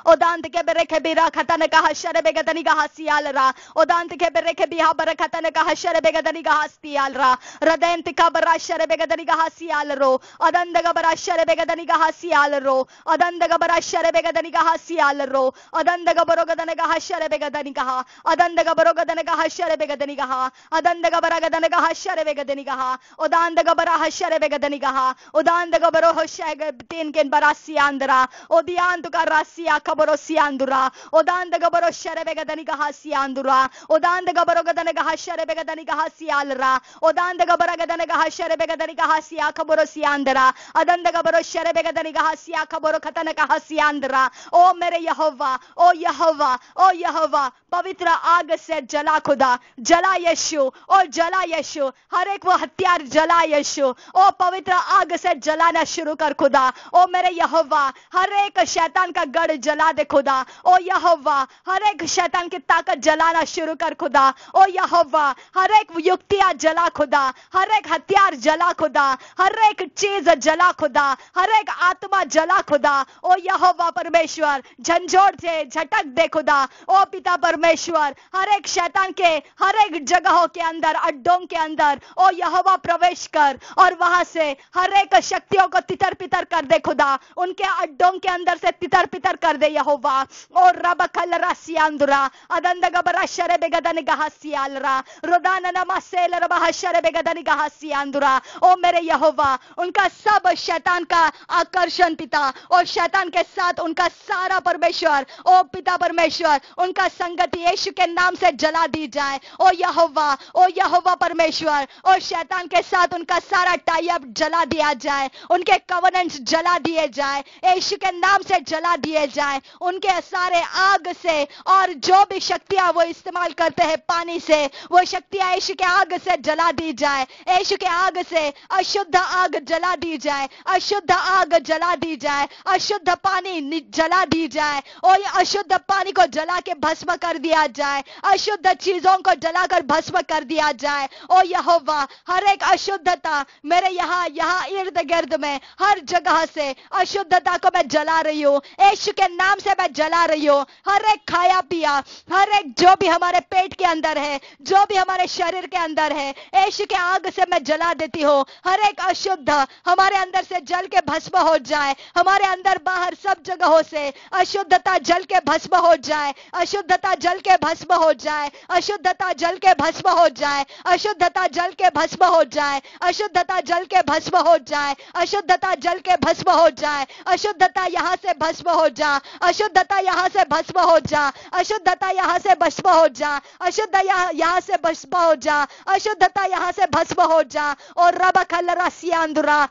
odant ke bereke bira khatana ka hashere begadani ga hasialra odant ke bereke biha barakatana ka hashere begadani ga hastialra radent ka barashere begadani ga hasialro adanda ga barashere begadani ga hasialro adanda ga barashere begadani ga hasialro adanda ga barogadana ga hashere begadani ga adanda ga barogadana ga hashere begadani ga adanda ga baragadana ga hashere begadani ga odanda ga bara hashere begadani ga odanda ga baro hoshega tin ken barasiandra odiantu ka rasia Borosiandura, Odanda Gabaro Sherebegadani Gahasiandura, Odanda Gabaro Gadana Gahashere Begadani Gahasialra, Odanda Gabaragadana Gahashere Begadani Gahasia Kaborosiandra, Adanda Gabaro Sherebegadani Gahasia Kaboro Katana Gahasiandra, O Mere Yehova, O Yehova, O Yehova, पवित्र आग से जला खुदा जला यीशु ओ जला यीशु हर एक वो हथियार जला यीशु ओ पवित्र आग से जलाना शुरू कर खुदा ओ मेरे यहोवा हर एक शैतान का गढ़ जला दे खुदा ओ यहोवा हर एक शैतान की ताकत जलाना शुरू कर खुदा ओ यहोवा हर एक युक्तियां जला खुदा हर एक हथियार जला खुदा हर एक चीज जला खुदा हर एक आत्मा जला खुदा ओ यहोवा परमेश्वर झंझोर से झटक दे खुदा ओ पिता परमेश्वर हर एक शैतान के हर एक जगहों के अंदर अड्डों के अंदर ओ यहोवा प्रवेश कर और वहां से हर एक शक्तियों को तितर पितर कर दे खुदा उनके अड्डों के अंदर से तितर पितर कर दे मेरे यहोवा। ओ रबकल रसियांदुरा अदंदगबरा शरबे गदन गहसियालरा रोदाना नमसेल रबह शरबे गदन गहसियांदुरा। ओ मेरे यहोवा, उनका सब शैतान का आकर्षण पिता और शैतान के साथ उनका सारा परमेश्वर, ओ पिता परमेश्वर, उनका संगति यीशु के नाम से जला दी जाए। ओ यहोवा परमेश्वर, और शैतान के साथ उनका सारा टाई अप जला दिया जाए, उनके कवनेंट्स जला दिए जाए, यीशु के नाम से जला दिए जाए, उनके सारे आग से, और जो भी शक्तियां वो इस्तेमाल करते हैं पानी से, वो शक्तियां यीशु के आग से जला दी जाए। यीशु के आग से अशुद्ध आग जला दी जाए, अशुद्ध आग जला दी जाए, अशुद्ध पानी जला दी जाए, और अशुद्ध पानी को जला के भस्म कर दिया जाए, अशुद्ध चीजों को जलाकर भस्म कर दिया जाए। ओ यहोवा, हर एक अशुद्धता मेरे यहाँ इर्द गिर्द में हर जगह से अशुद्धता को मैं जला रही हूँ, यीशु के नाम से मैं जला रही हूँ। हर एक खाया पिया, हर एक जो भी हमारे पेट के अंदर है, जो भी हमारे शरीर के अंदर है, यीशु के आग से मैं जला देती हूँ। हर एक अशुद्ध हमारे अंदर से जल के भस्म हो जाए, हमारे अंदर बाहर सब जगहों से अशुद्धता जल के भस्म हो जाए, अशुद्धता जल के भस्म हो जाए, अशुद्धता जल के भस्म हो जाए, अशुद्धता जल के भस्म हो जाए, अशुद्धता जल के भस्म हो जाए, अशुद्धता जल के भस्म हो जाए, अशुद्धता यहाँ से भस्म हो जा, अशुद्धता यहाँ से भस्म हो जा, अशुद्धता यहाँ से भस्म हो जा, अशुद्ध यहाँ से भस्म हो जा, अशुद्धता यहाँ से भस्म हो जा। और रब खलरा सियांदुरा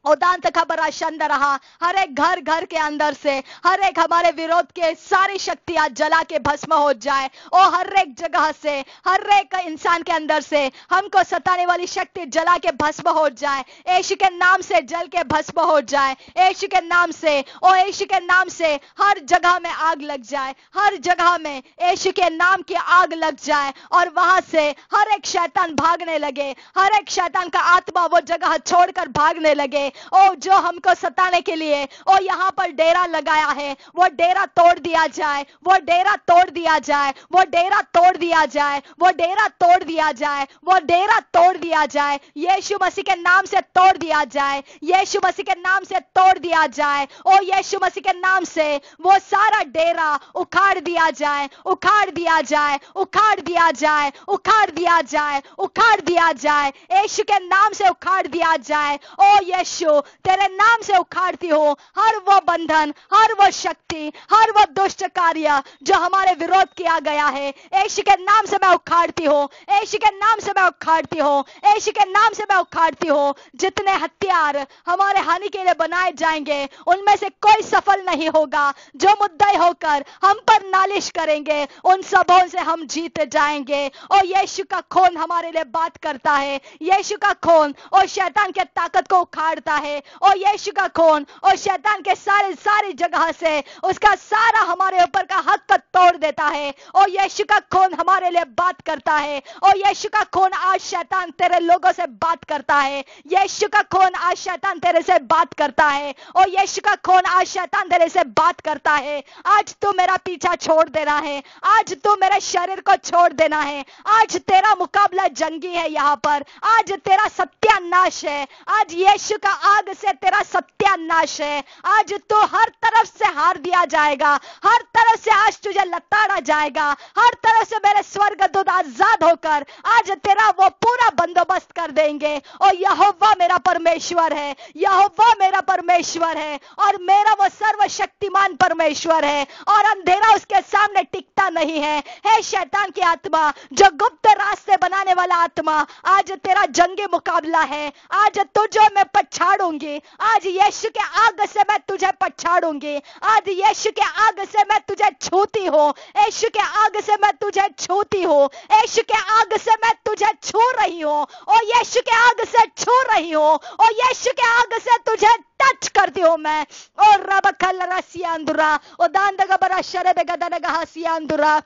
उदांत खबर आशंद रहा, हर एक घर के अंदर से हर एक हमारे विरोध के सारी शक्तियां जला के भस्म हो जाए। और हर एक जगह से, हर एक इंसान के अंदर से हमको सताने वाली शक्ति जला के भस्म हो जाए, यीशु के नाम से जल के भस्म हो जाए, यीशु के नाम से, और यीशु के नाम से हर जगह में आग लग जाए, हर जगह में यीशु के नाम की आग लग जाए, और वहां से हर एक शैतान भागने लगे, हर एक शैतान का आत्मा वो जगह छोड़कर भागने लगे। ओ जो हमको सताने के लिए ओ यहाँ पर डेरा लगाया है, वो डेरा तोड़ दिया जाए, वो डेरा तोड़ दिया जाए, वो डेरा तोड़ दिया जाए, वो डेरा तोड़ दिया जाए, वो डेरा तोड़ दिया जाए, यीशु मसीह के नाम से तोड़ दिया जाए, यीशु मसीह के नाम से तोड़ दिया जाए। ओ यीशु मसीह के नाम से वो सारा डेरा उखाड़ दिया जाए, उखाड़ दिया जाए, उखाड़ दिया जाए, उखाड़ दिया जाए, उखाड़ दिया जाए, यीशु के नाम से उखाड़ दिया जाए। ओ यीशु, तेरे नाम से उखाड़ती हूँ हर वो बंधन, हर वो शक्ति, हर वो दुष्ट कार्य जो हमारे विरोध किया गया है, यीशु के नाम से मैं उखाड़ती हूँ, यीशु के नाम से मैं उखाड़ती हूँ, यीशु के नाम से मैं उखाड़ती हूँ। जितने हथियार हमारे हानि के लिए बनाए जाएंगे उनमें से कोई सफल नहीं होगा, जो मुद्दई होकर हम पर नालिश करेंगे उन सबों से हम जीत जाएंगे। और यीशु का खून हमारे लिए बात करता है, यीशु का खून और शैतान के ताकत को उखाड़ता है, और यीशु का खून और शैतान के सारी जगह से उसका सारा हमारे ऊपर का हक तोड़ देता है। और यीशु का खून हमारे लिए बात करता है, और यीशु का खून आज शैतान तेरे लोगों से बात करता है, यीशु का खून आज शैतान तेरे से बात करता है, और यीशु का खून आज शैतान तेरे से बात करता है। आज तू मेरा पीछा छोड़ देना है, आज तू मेरे शरीर को छोड़ देना है, आज तेरा मुकाबला जंगी है, यहाँ पर आज तेरा सत्यानाश है, आज यीशु का आग से तेरा सत्यानाश है। आज तो हर तरफ से हार दिया जाएगा, हर तरफ से आज तुझे लताड़ा जाएगा, हर तरफ से मेरे स्वर्गदूत आजाद होकर आज तेरा वो पूरा बंदोबस्त कर देंगे। और यहोवा मेरा परमेश्वर है, यहोवा मेरा परमेश्वर है, और मेरा वो सर्वशक्तिमान परमेश्वर है, और अंधेरा उसके सामने टिकता नहीं है। हे शैतान की आत्मा, जो गुप्त रास्ते बनाने वाला आत्मा, आज तेरा जंगी मुकाबला है, आज तुझे मैं पछाड़ूंगी, आज यीशु के आग से मैं तुझे पछाड़ूंगी, आज यीशु के आग से मैं तुझे छूती हूँ, यीशु के आग से मैं तुझे छूती हूँ, यीशु के आग से मैं तुझे छू रही हूँ, और यीशु के आग से छू रही हूँ, और यीशु के आग से तुझे टच करती हूँ मैं। और रब खलरा सियांदुरा उदांदगा बरा शरबे गदनगा हसियांदुरा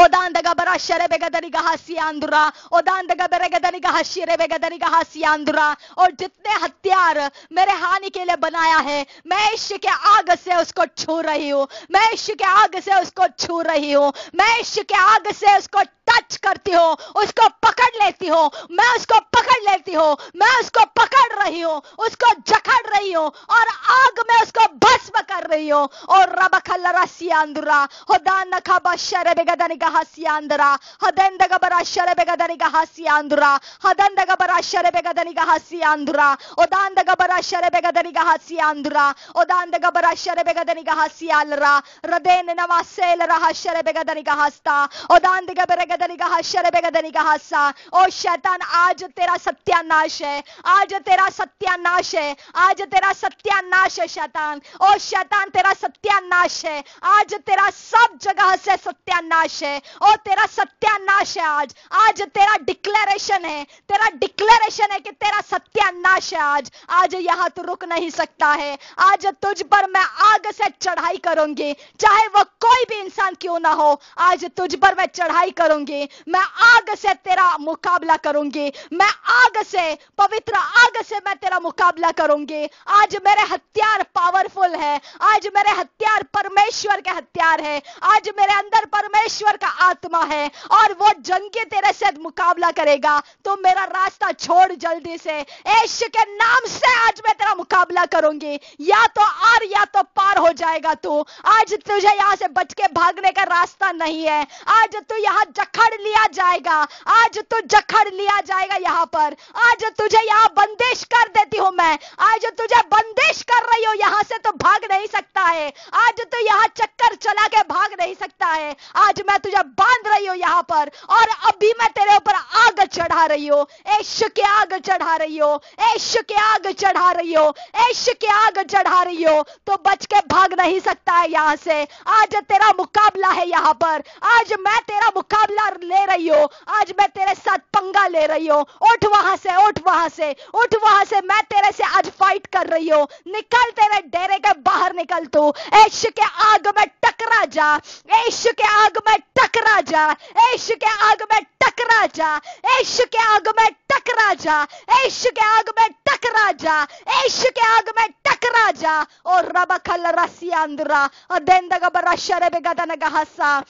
ओदांदगा बरा शरबे गदनी गहासियांदुरा ओदांदगा बरे गदनी गहाशिरे गदनी गहासियांदुरा। और जितने हथियार मेरे हानि के लिए बनाया है, मैं यीशु के आग से उसको छू रही हूँ, मैं यीशु के आग से उसको छू रही हूँ, मैं यीशु के आग से उसको टच करती हूँ, उसको पकड़ लेती हूँ, मैं उसको पकड़ लेती हूँ, मैं उसको पकड़ रही हूँ, उसको जकड़ रही हूँ और आग में उसको भस्म कर रही हूँ। और रबखलरसियांदुरा होदान खबा शरबेगदनी का हसियांदरा हदंद गबरा शरबेगदनी का हसियांदुरा हदंद गबरा शरबेगदनी का हसियांदुरा ओदांद गबरा शरबेगदनी का हसियांदुरा ओदांद गबरा शरबेगदनी का हसियालरा रदेन नवासेल रहा शरबेगदनी का हस्ता ओदांद गबरेगदनी का शरबेगदनी का हस्सा। ओ शैतान, आज तेरा सत्यानाश है, आज तेरा सत्यानाश है, आज तेरा सत्यानाश है शैतान। ओ शैतान, तेरा सत्यानाश है आज, तेरा सब जगह से सत्यानाश है। ओ तेरा सत्यानाश है आज, आज तेरा डिक्लेरेशन है, तेरा डिक्लेरेशन है कि तेरा सत्यानाश है आज। आज यहां तो रुक नहीं सकता है, आज तुझ पर मैं आग से चढ़ाई करूंगी, चाहे वो कोई भी इंसान क्यों ना हो। आज तुझ पर मैं चढ़ाई करूंगी, मैं आग से तेरा मुकाबला करूंगी, मैं आग से, पवित्र आग से मैं तेरा मुकाबला करूंगी। आज मेरे हथियार पावरफुल है, आज मेरे हथियार परमेश्वर के हथियार है, आज मेरे अंदर परमेश्वर का आत्मा है और वो जंगी तेरे से मुकाबला करेगा। तो मेरा रास्ता छोड़ जल्दी से, यीशु के नाम से आज मैं तेरा मुकाबला करूंगी। या तो आर या तो पार हो जाएगा तू। आज तुझे यहां से बच के भागने का रास्ता नहीं है, आज तू यहां जकड़ लिया जाएगा, आज तू जकड़ लिया जाएगा यहां पर। आज तुझे यहां बंदिश कर देती हूं मैं, आज तुझे बंदिश कर रही हूं, यहां से तो भाग नहीं सकता है। आज तो यहां चक्कर चला के भाग नहीं सकता है, आज मैं तुझे बांध रही हूं यहां पर और अभी मैं तेरे ऊपर आग चढ़ा रही हूं, यीशु की आग चढ़ा रही हूं, यीशु की आग चढ़ा रही हूं, यीशु की आग चढ़ा रही हूं। तो बच के भाग नहीं सकता है यहां से। आज तेरा मुकाबला है यहां पर, आज मैं तेरा मुकाबला ले रही हूं, आज मैं तेरे साथ पंगा ले रही हूं। उठ वहां से, उठ वहां से, उठ वहां से, मैं तेरे से आज फाइट कर रही हूं। निकल, तेरे डेरे के बाहर निकल तू, यीशु के आग में टकरा जा, यीशु के आग में टकरा जा, यीशु के आग में टकरा जा, यीशु के आग में टकरा जा, यीशु के आग में टकरा जा, यीशु के आग में टकरा जा। और रबखल रसियांदरा अदेंदगा बरशरे बेगदनगा हसा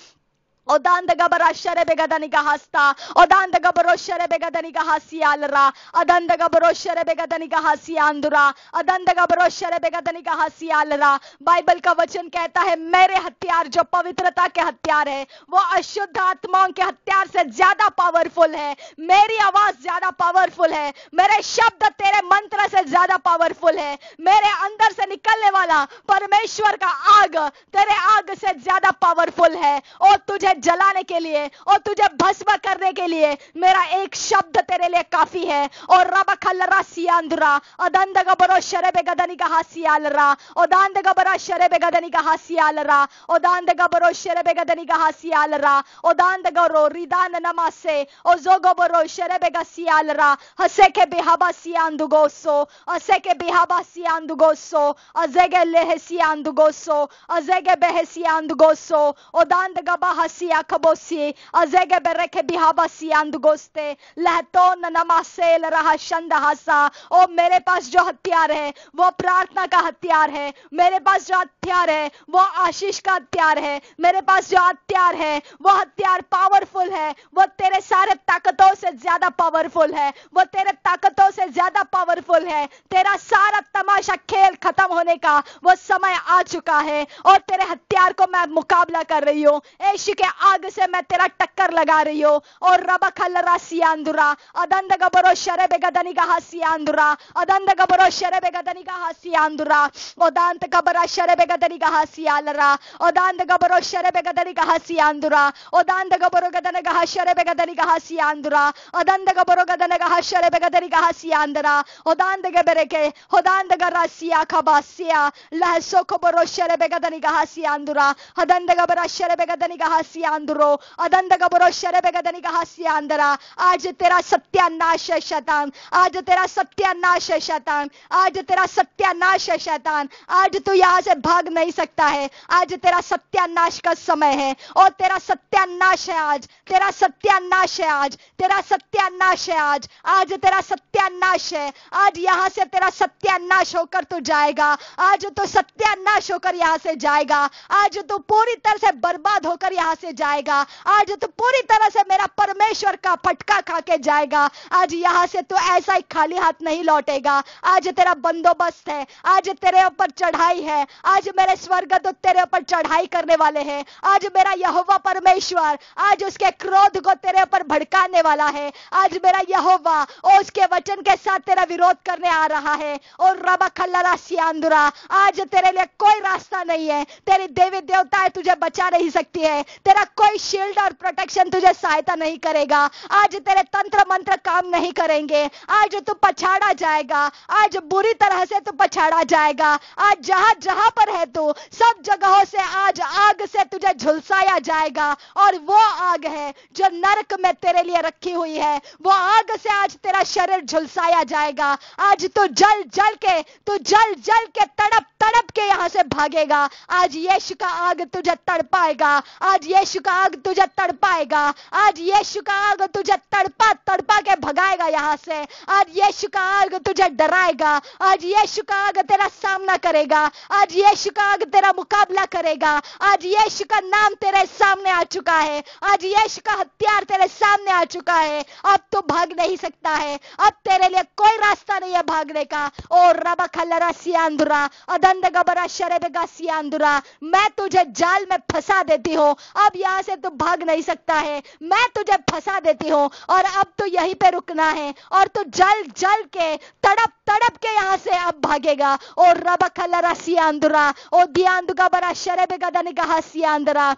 ओदांद गबरा शरे बेगदनी का हस्ता ओदांद गबरो शरे बेगदनी का हसियालरा अदंद गबरो शरे बेगदनी का हसियांदुरा अदंद गबरो शरे बेगदनी का हसियालरा। बाइबल का वचन कहता है मेरे हथियार जो पवित्रता के हथियार है वो अशुद्ध आत्माओं के हथियार से ज्यादा पावरफुल है। मेरी आवाज ज्यादा पावरफुल है, मेरे शब्द तेरे मंत्र से ज्यादा पावरफुल है, मेरे अंदर से निकलने वाला परमेश्वर का आग तेरे आग से ज्यादा पावरफुल है। और तुझे जलाने के लिए और तुझे भस्म करने के लिए मेरा एक शब्द तेरे लिए काफी है। और रबखलरा सियांदरा अदंद गबरो शरबे गदनी का हसियालरा ओदांद गबरा शरबे गदनी का हसियालरा ओदांद गबरो शरबे गदनी का हसियालरा ओदांद गरो रिदान नमासे ओजोगबरो शरबे गसियालरा हसे के बिहाबा सियांदुगोसो हसे के बिहाबा सियांदुगोसो अजेगे लेहसियांदुगोसो अजेगे बेहसियांदुगोसो ओदांद गबा हसिया खबोसी अजेगे बेरेके बिहाबा सियांदुगोस्ते लहतोन नमासेल रहा शंदहासा। ओ मेरे पास जो हथियार है वो प्रार्थना का हथियार है, मेरे पास जो हथियार है वो आशीष का हथियार है, मेरे पास जो हथियार है वो हथियार पावरफुल है, वो तेरे सारे ताकतों से ज्यादा पावरफुल है, वो तेरे ताकतों से ज्यादा पावरफुल है। तेरा सारा तमाशा खेल खत्म होने का वो समय आ चुका है और तेरे हथियार को मैं मुकाबला कर रही हूँ, यीशु के आग से मैं तेरा टक्कर लगा रही हूँ। और रबखलरा सियांदुरा अदंद गबरो शरबे गदनी का हसियांदुरा अदंद गबरो शरबे गदनी का हसियांदुरा ओदांत गबरा शरबे गदनी का हसियालरा ओदांत गबरो शरबे गदनी का हसियांदुरा ओदांत गबरो गदने का शरबे गदनी का हसियांदुरा अदंद गबरो गदने का शरबे गदनी का हसियांदरा ओदांत गबरे के ओदांत गरासिया खबासिया लहसो खबरो शरबे गदनी का हसियांदुरा अदंद गबरा शरबे गदनी का हसियांदुरो अदंद गबरो शरबे गदनी का हसियांदरा। आज तेरा सत्यानाश है शैतान, आज तेरा सत्यानाश है शैतान, आज तेरा सत्यानाश है शैतान। आज तू यहां से भाग नहीं सकता है, आज तेरा सत्यानाश का समय है और तेरा सत्यानाश है आज, तेरा सत्यानाश है आज, तेरा सत्यानाश है आज, आज तेरा सत्यानाश है। आज यहां से तेरा सत्यानाश होकर तू जाएगा, आज तू सत्यानाश होकर यहां से जाएगा, आज तू पूरी तरह से बर्बाद होकर यहां से जाएगा। आज तू पूरी तरह से मेरा परमेश्वर का फटका खा के जाएगा। आज यहां से तू ऐसा ही खाली हाथ नहीं लौटेगा। आज तेरा बंदोबस्त है, आज तेरे ऊपर चढ़ाई है, आज मेरे स्वर्गदूत तेरे ऊपर चढ़ाई करने वाले हैं। आज मेरा यहोवा परमेश्वर आज उसके क्रोध को तेरे ऊपर भड़काने वाला है। आज मेरा यहोवा और उसके वचन के साथ तेरा विरोध करने आ रहा है। और रबा खल्लरा सियांदुरा, आज तेरे लिए कोई रास्ता नहीं है। तेरी देवी देवताएं तुझे बचा नहीं सकती है। तेरा कोई शील्ड और प्रोटेक्शन तुझे सहायता नहीं करेगा। आज तेरे तंत्र मंत्र काम नहीं करेंगे। आज तू पछाड़ा जाएगा। आज बुरी तरह से तू पछाड़ा जाएगा। आज जहां जहां पर है तू, सब जगहों से आज आग से तुझे झुलसाया जाएगा। और वो आग है जो नरक में तेरे लिए रखी हुई है। वो आग से आज तेरा शरीर झुलसाया जाएगा। आज तू जल जल के तड़प तड़प के यहां से भागेगा। आज यीशु का आग तुझे तड़पाएगा। आज यीशु का आग तुझे तड़पाएगा। आज यीशु का आग तुझे तड़पा तड़पा के भगाएगा यहां से। आज यीशु का आग तुझे डराएगा। आज यीशु का आग तेरा सामना करेगा। आज यीशु का आग तेरा मुकाबला करेगा। आज यीशु का नाम तेरे सामने आ चुका है। आज यीशु का हथियार तेरे सामने आ चुका है। अब तो भाग नहीं सकता है। अब तेरे लिए कोई रास्ता नहीं है भागने का। और रबा खल्लरा सियांदुरा अदंद गबरा शरेबेगा सियांदुरा, मैं तुझे जाल में फंसा देती हूँ। अब यहाँ से तू भाग नहीं सकता है। मैं तुझे फंसा देती हूँ और अब तो यहीं पे रुकना है। और तू जल जल के तड़प तड़प के यहाँ से अब भागेगा। और रबा खल्लरा सियांदुरा ओ दियांदुगा बरा शरेबेगा दनिगा सियांदुरा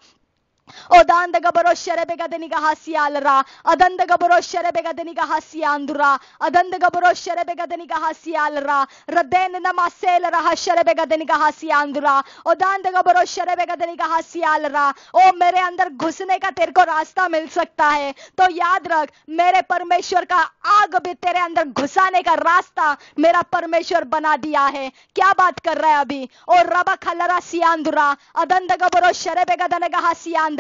ओदांद गबरो शरेबेगा दनिगा हसियालरा अदंद गबरो शरेबेगा दनिगा हसियांदुरा अदंद गबरो शरेबेगा दनिगा हसियालरा रदेन नमासेल रहा शरेबेगा दनिगा हसियांदुरा ओदांद गबरो शरेबेगा दनिगा हसियालरा। ओ मेरे अंदर घुसने का तेरे को रास्ता मिल सकता है तो याद रख, मेरे परमेश्वर का आग भी तेरे अंदर घुसाने का रास्ता मेरा परमेश्वर बना दिया है। क्या बात कर रहा है अभी। और रबा खल्लरा सियांदुरा अदंद गबरो शरेबेगा दनिगा हसियांदुरा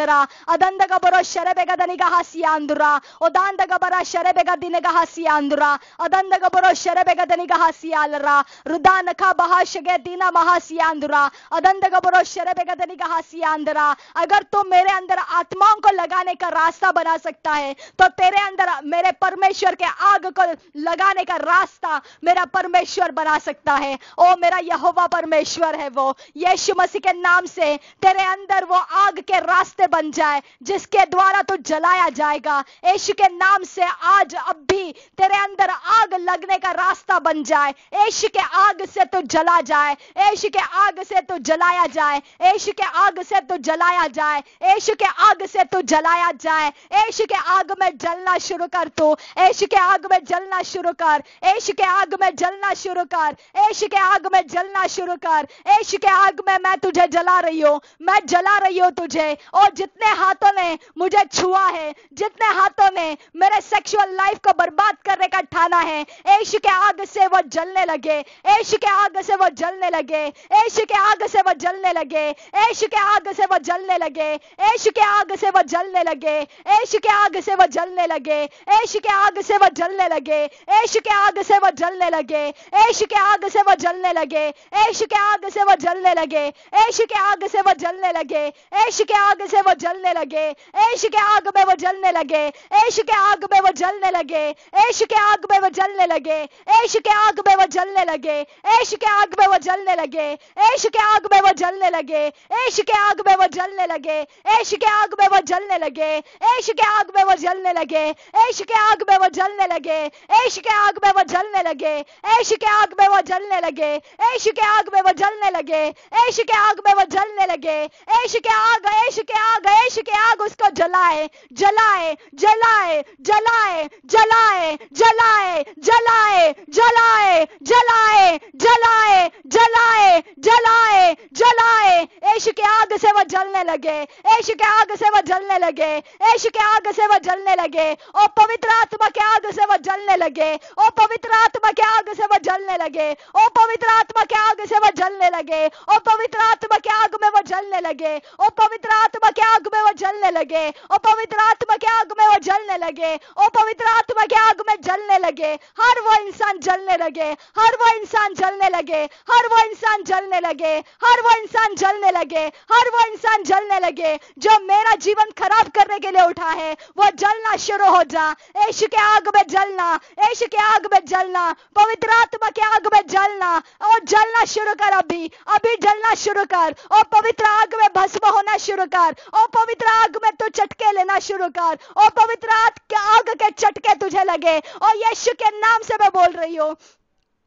अदंद गबरो शरेबेगा दनिगा हसियांदुरा ओदांद गबरा शरेबेगा दिनेगा हसियांदुरा अदंद गबरो शरेबेगा दनिगा हसियालरा रुदान खा बहाशगे दीना महासियांदुरा अदंद गबरो शरेबेगा दनिगा हसियांदुरा। अगर तू मेरे अंदर आत्माओं को लगाने का रास्ता बना सकता है तो तेरे अंदर मेरे परमेश्वर के आग को लगाने का रास्ता मेरा परमेश्वर बना सकता है। ओ मेरा यहोवा परमेश्वर है वो। यीशु मसीह के नाम से तेरे अंदर वो आग के रास्ते बन जाए जिसके द्वारा तू जलाया जाएगा। यीशु के नाम से आज अब भी तेरे अंदर आग लगने का रास्ता बन जाए। यीशु के आग से तू जला जाए। यीशु के आग से तू जलाया जाए। यीशु के आग से तू जलाया जाए। यीशु के आग से तू जलाया जाए। यीशु के आग में जलना शुरू कर। तू यीशु के आग में जलना शुरू कर। यीशु के आग में जलना शुरू कर। यीशु के आग में जलना शुरू कर। यीशु के आग में मैं तुझे जला रही हूँ। मैं जला रही हूँ तुझे। और जितने हाथों ने मुझे छुआ है, जितने हाथों ने मेरे सेक्सुअल लाइफ को बर्बाद करने का ठाना है, यीशु के आग से वो जलने लगे। यीशु के आग से वो जलने लगे। यीशु के आग से वो जलने लगे। यीशु के आग से वो जलने लगे। यीशु के आग से वो जलने लगे। यीशु के आग से वो जलने लगे। यीशु के आग से वो जलने लगे। यीशु के आग से वो जलने लगे। यीशु के आग से वो जलने लगे। यीशु के आग से वो जलने लगे। यीशु के आग से वो जलने लगे। यीशु के आग से वो जलने लगे। यीशु के आग में वो जलने लगे। यीशु के आग में वो जलने लगे। यीशु के आग में वो जलने लगे। यीशु के आग में वो जलने लगे। यीशु के आग में वो जलने लगे। यीशु के आग में वो जलने लगे। यीशु के आग में वो जलने लगे। यीशु के आग में वो जलने लगे। यीशु के आग में वो जलने लगे। यीशु के आग में वो जलने लगे। यीशु के आग में वो जलने लगे। यीशु के आग में वो जलने लगे। यीशु के आग में वो जलने लगे। यीशु के आग में वो जलने लगे। यीशु के आग, यीशु के आग, यीशु के आग उसको जलाए जलाए जलाए जलाए जलाए जलाए जलाए जलाए जलाए जलाए जलाए जलाए जलाए। यीशु के आग से वो जलने लगे। यीशु के आग से वो जलने लगे। यीशु के आग से वो जलने लगे। ओ पवित्र आत्मा के आग से वो जलने लगे। ओ पवित्र आत्मा के आग से वो जलने लगे। ओ पवित्र आत्मा के आग से वो जलने लगे। ओ पवित्र आत्मा के आग में वो जलने लगे। ओ पवित्र आत्मा के आग में वो जलने लगे, ओ पवित्र आत्मा के आग में वो जलने लगे, ओ पवित्र आत्मा के आग में जलने लगे, हर वो इंसान जलने लगे, हर वो इंसान जलने लगे, हर वो इंसान जलने लगे, हर वो इंसान जलने लगे, हर वो इंसान जलने लगे जो मेरा जीवन खराब करने के लिए उठा है, वो जलना शुरू हो जा। यीशु के आग में जलना, यीशु के आग में जलना, पवित्र आत्मा के आग में जलना, और जलना शुरू कर, अभी अभी जलना शुरू कर, और पवित्र आग में भस्म होना शुरू कर, और पवित्र आग में तू चटके लेना शुरू कर, और पवित्र आग के चटके तुझे लगे। और यीशु के नाम से मैं बोल रही हूँ,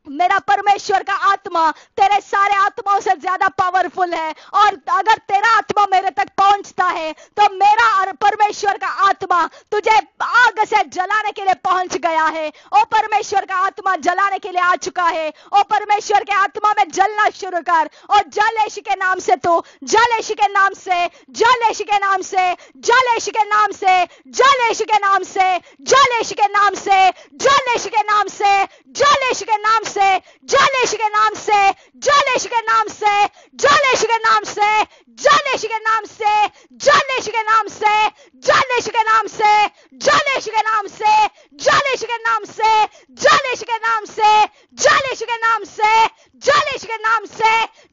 मेरा परमेश्वर का आत्मा तेरे सारे आत्माओं से ज्यादा पावरफुल है, और अगर तेरा आत्मा मेरे तक पहुंचता है तो मेरा और परमेश्वर का आत्मा तुझे आग से जलाने के लिए पहुंच गया है। ओ परमेश्वर का आत्मा जलाने के लिए आ चुका है। ओ परमेश्वर के आत्मा में जलना शुरू कर, और जल यीशु के नाम से, तू जल यीशु के नाम से, जल यीशु के नाम से, जल यीशु के नाम से, जल यीशु के नाम से, जल यीशु के नाम से, जल यीशु के नाम से, जल यीशु के नाम से, जल यीशु के नाम से, जल यीशु के नाम से, जल यीशु के नाम से, जल यीशु के नाम से, जल यीशु के नाम से, जल यीशु के नाम से, जल यीशु के नाम से, जल यीशु के नाम से, जल यीशु के नाम से, जल यीशु के नाम से, जल यीशु के नाम से,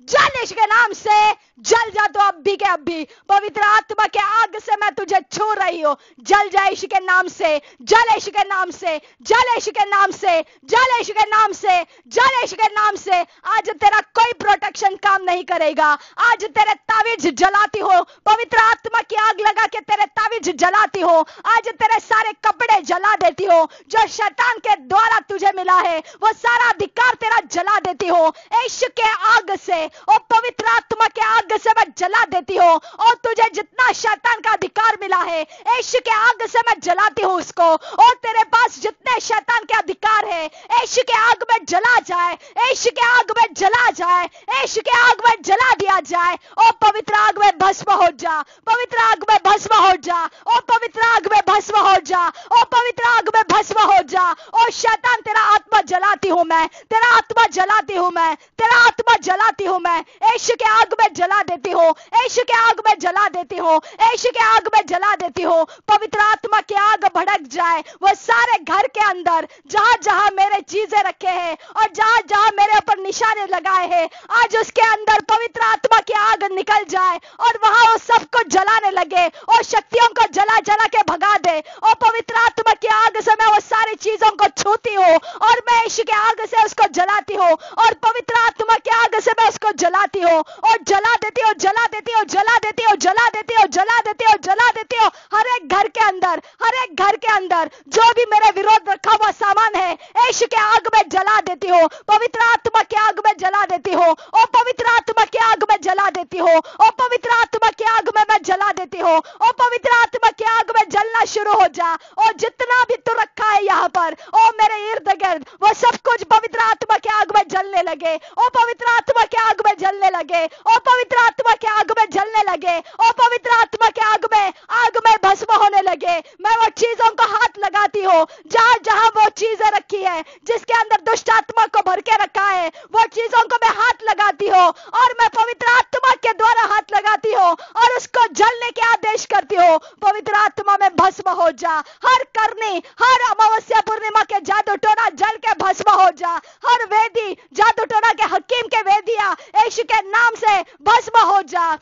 जल यीशु के नाम से जल जा। तो अभी के अभी पवित्र आत्मा के आग से मैं तुझे छू रही हूं, जल जा यीशु के नाम से, जल यीशु के नाम से, जल यीशु के नाम से, जल यीशु के नाम से, जल यीशु के नाम से। आज तेरा कोई प्रोटेक्शन काम नहीं करेगा। आज तेरे तावीज जलाती हो, पवित्र आत्मा की आग लगा के तेरे तावीज जलाती हो। आज तेरे सारे कपड़े जला देती हो, जो शैतान के द्वारा तुझे मिला है वो सारा अधिकार तेरा जला देती हो यीशु के आग से। और पवित्र आत्मा के आग से मैं जला देती हूँ, और तुझे जितना शैतान का अधिकार मिला है यीशु के आग से मैं जलाती हूँ उसको। और तेरे पास जितने शैतान के अधिकार है यीशु के आग में जला जाए, यीशु के आग में जला जाए, यीशु के आग में जला दिया जाए। और पवित्र आग में भस्म हो जा, पवित्र आग में भस्म हो जा, और पवित्र आग में भस्म हो जा, और पवित्र आग में भस्म हो जा। और शैतान तेरा आत्मा जलाती हूँ मैं, तेरा आत्मा जलाती हूँ मैं, तेरा आत्मा जलाती हूँ मैं, यीशु के आग में जला देती हूँ, यीशु के आग में जला देती हूँ, यीशु के आग में जला देती हूँ। पवित्र आत्मा की आग भड़क जाए वो सारे घर के अंदर, जहां जहां मेरे चीजें रखे हैं और जहां जहां मेरे ऊपर निशाने लगाए हैं, आज उसके अंदर पवित्र आत्मा की आग निकल जाए और वहां वो सबको जलाने लगे और शक्तियों को जला जला के भगा दे। और पवित्र आत्मा की आग से मैं वो सारी चीजों को छूती हूँ और मैं यीशु के आग से उसको जलाती हूँ, और पवित्र आत्मा की आग से मैं उसको जलाती हूँ और जला देती हूँ, जला देती हूँ, जला देती हूँ, जला देती हूँ, जला देती हूँ, जला देती हूँ। हर एक घर के अंदर, हर एक घर के अंदर जो भी मेरे विरोध रखा हुआ सामान है यीशु के आग में जला देती हूँ, पवित्र आत्मा की आग में जला देती हूँ, और पवित्र आत्मा की आग में जला देती हूँ, और पवित्र आत्मा की आग में मैं जला देती हूँ, और पवित्र आत्मा की आग में जलना शुरू हो जा। और जितना भी तू रखा है यहाँ पर, ओ मेरे इर्द गिर्द, वो सब कुछ पवित्र आत्मा की आग में जलने लगे, और पवित्र आत्मा की आग में जलने लगे, और पवित्र आत्मा की आग में जलने लगे, और पवित्र आत्मा की आग में भस्म होने लगे। मैं वो चीजों को हाथ लगाती हूँ जहां जहां वो चीजें रखी है जिसके अंदर दुष्ट आत्मा को भर के रखा है, वो चीजों को मैं हाथ लगाती हूँ और मैं पवित्र आत्मा के द्वारा हाथ लगाती हूँ और उसको जलने के आदेश करती हूँ। पवित्र आत्मा में भस्म हो जा। हर करनी, हर अमावस्या पूर्णिमा के जादू टोना जल के भस्म हो जा। हर वेदी, जादू टोना के हकीम के वेदियां यीशु के नाम से भस्म हो जा।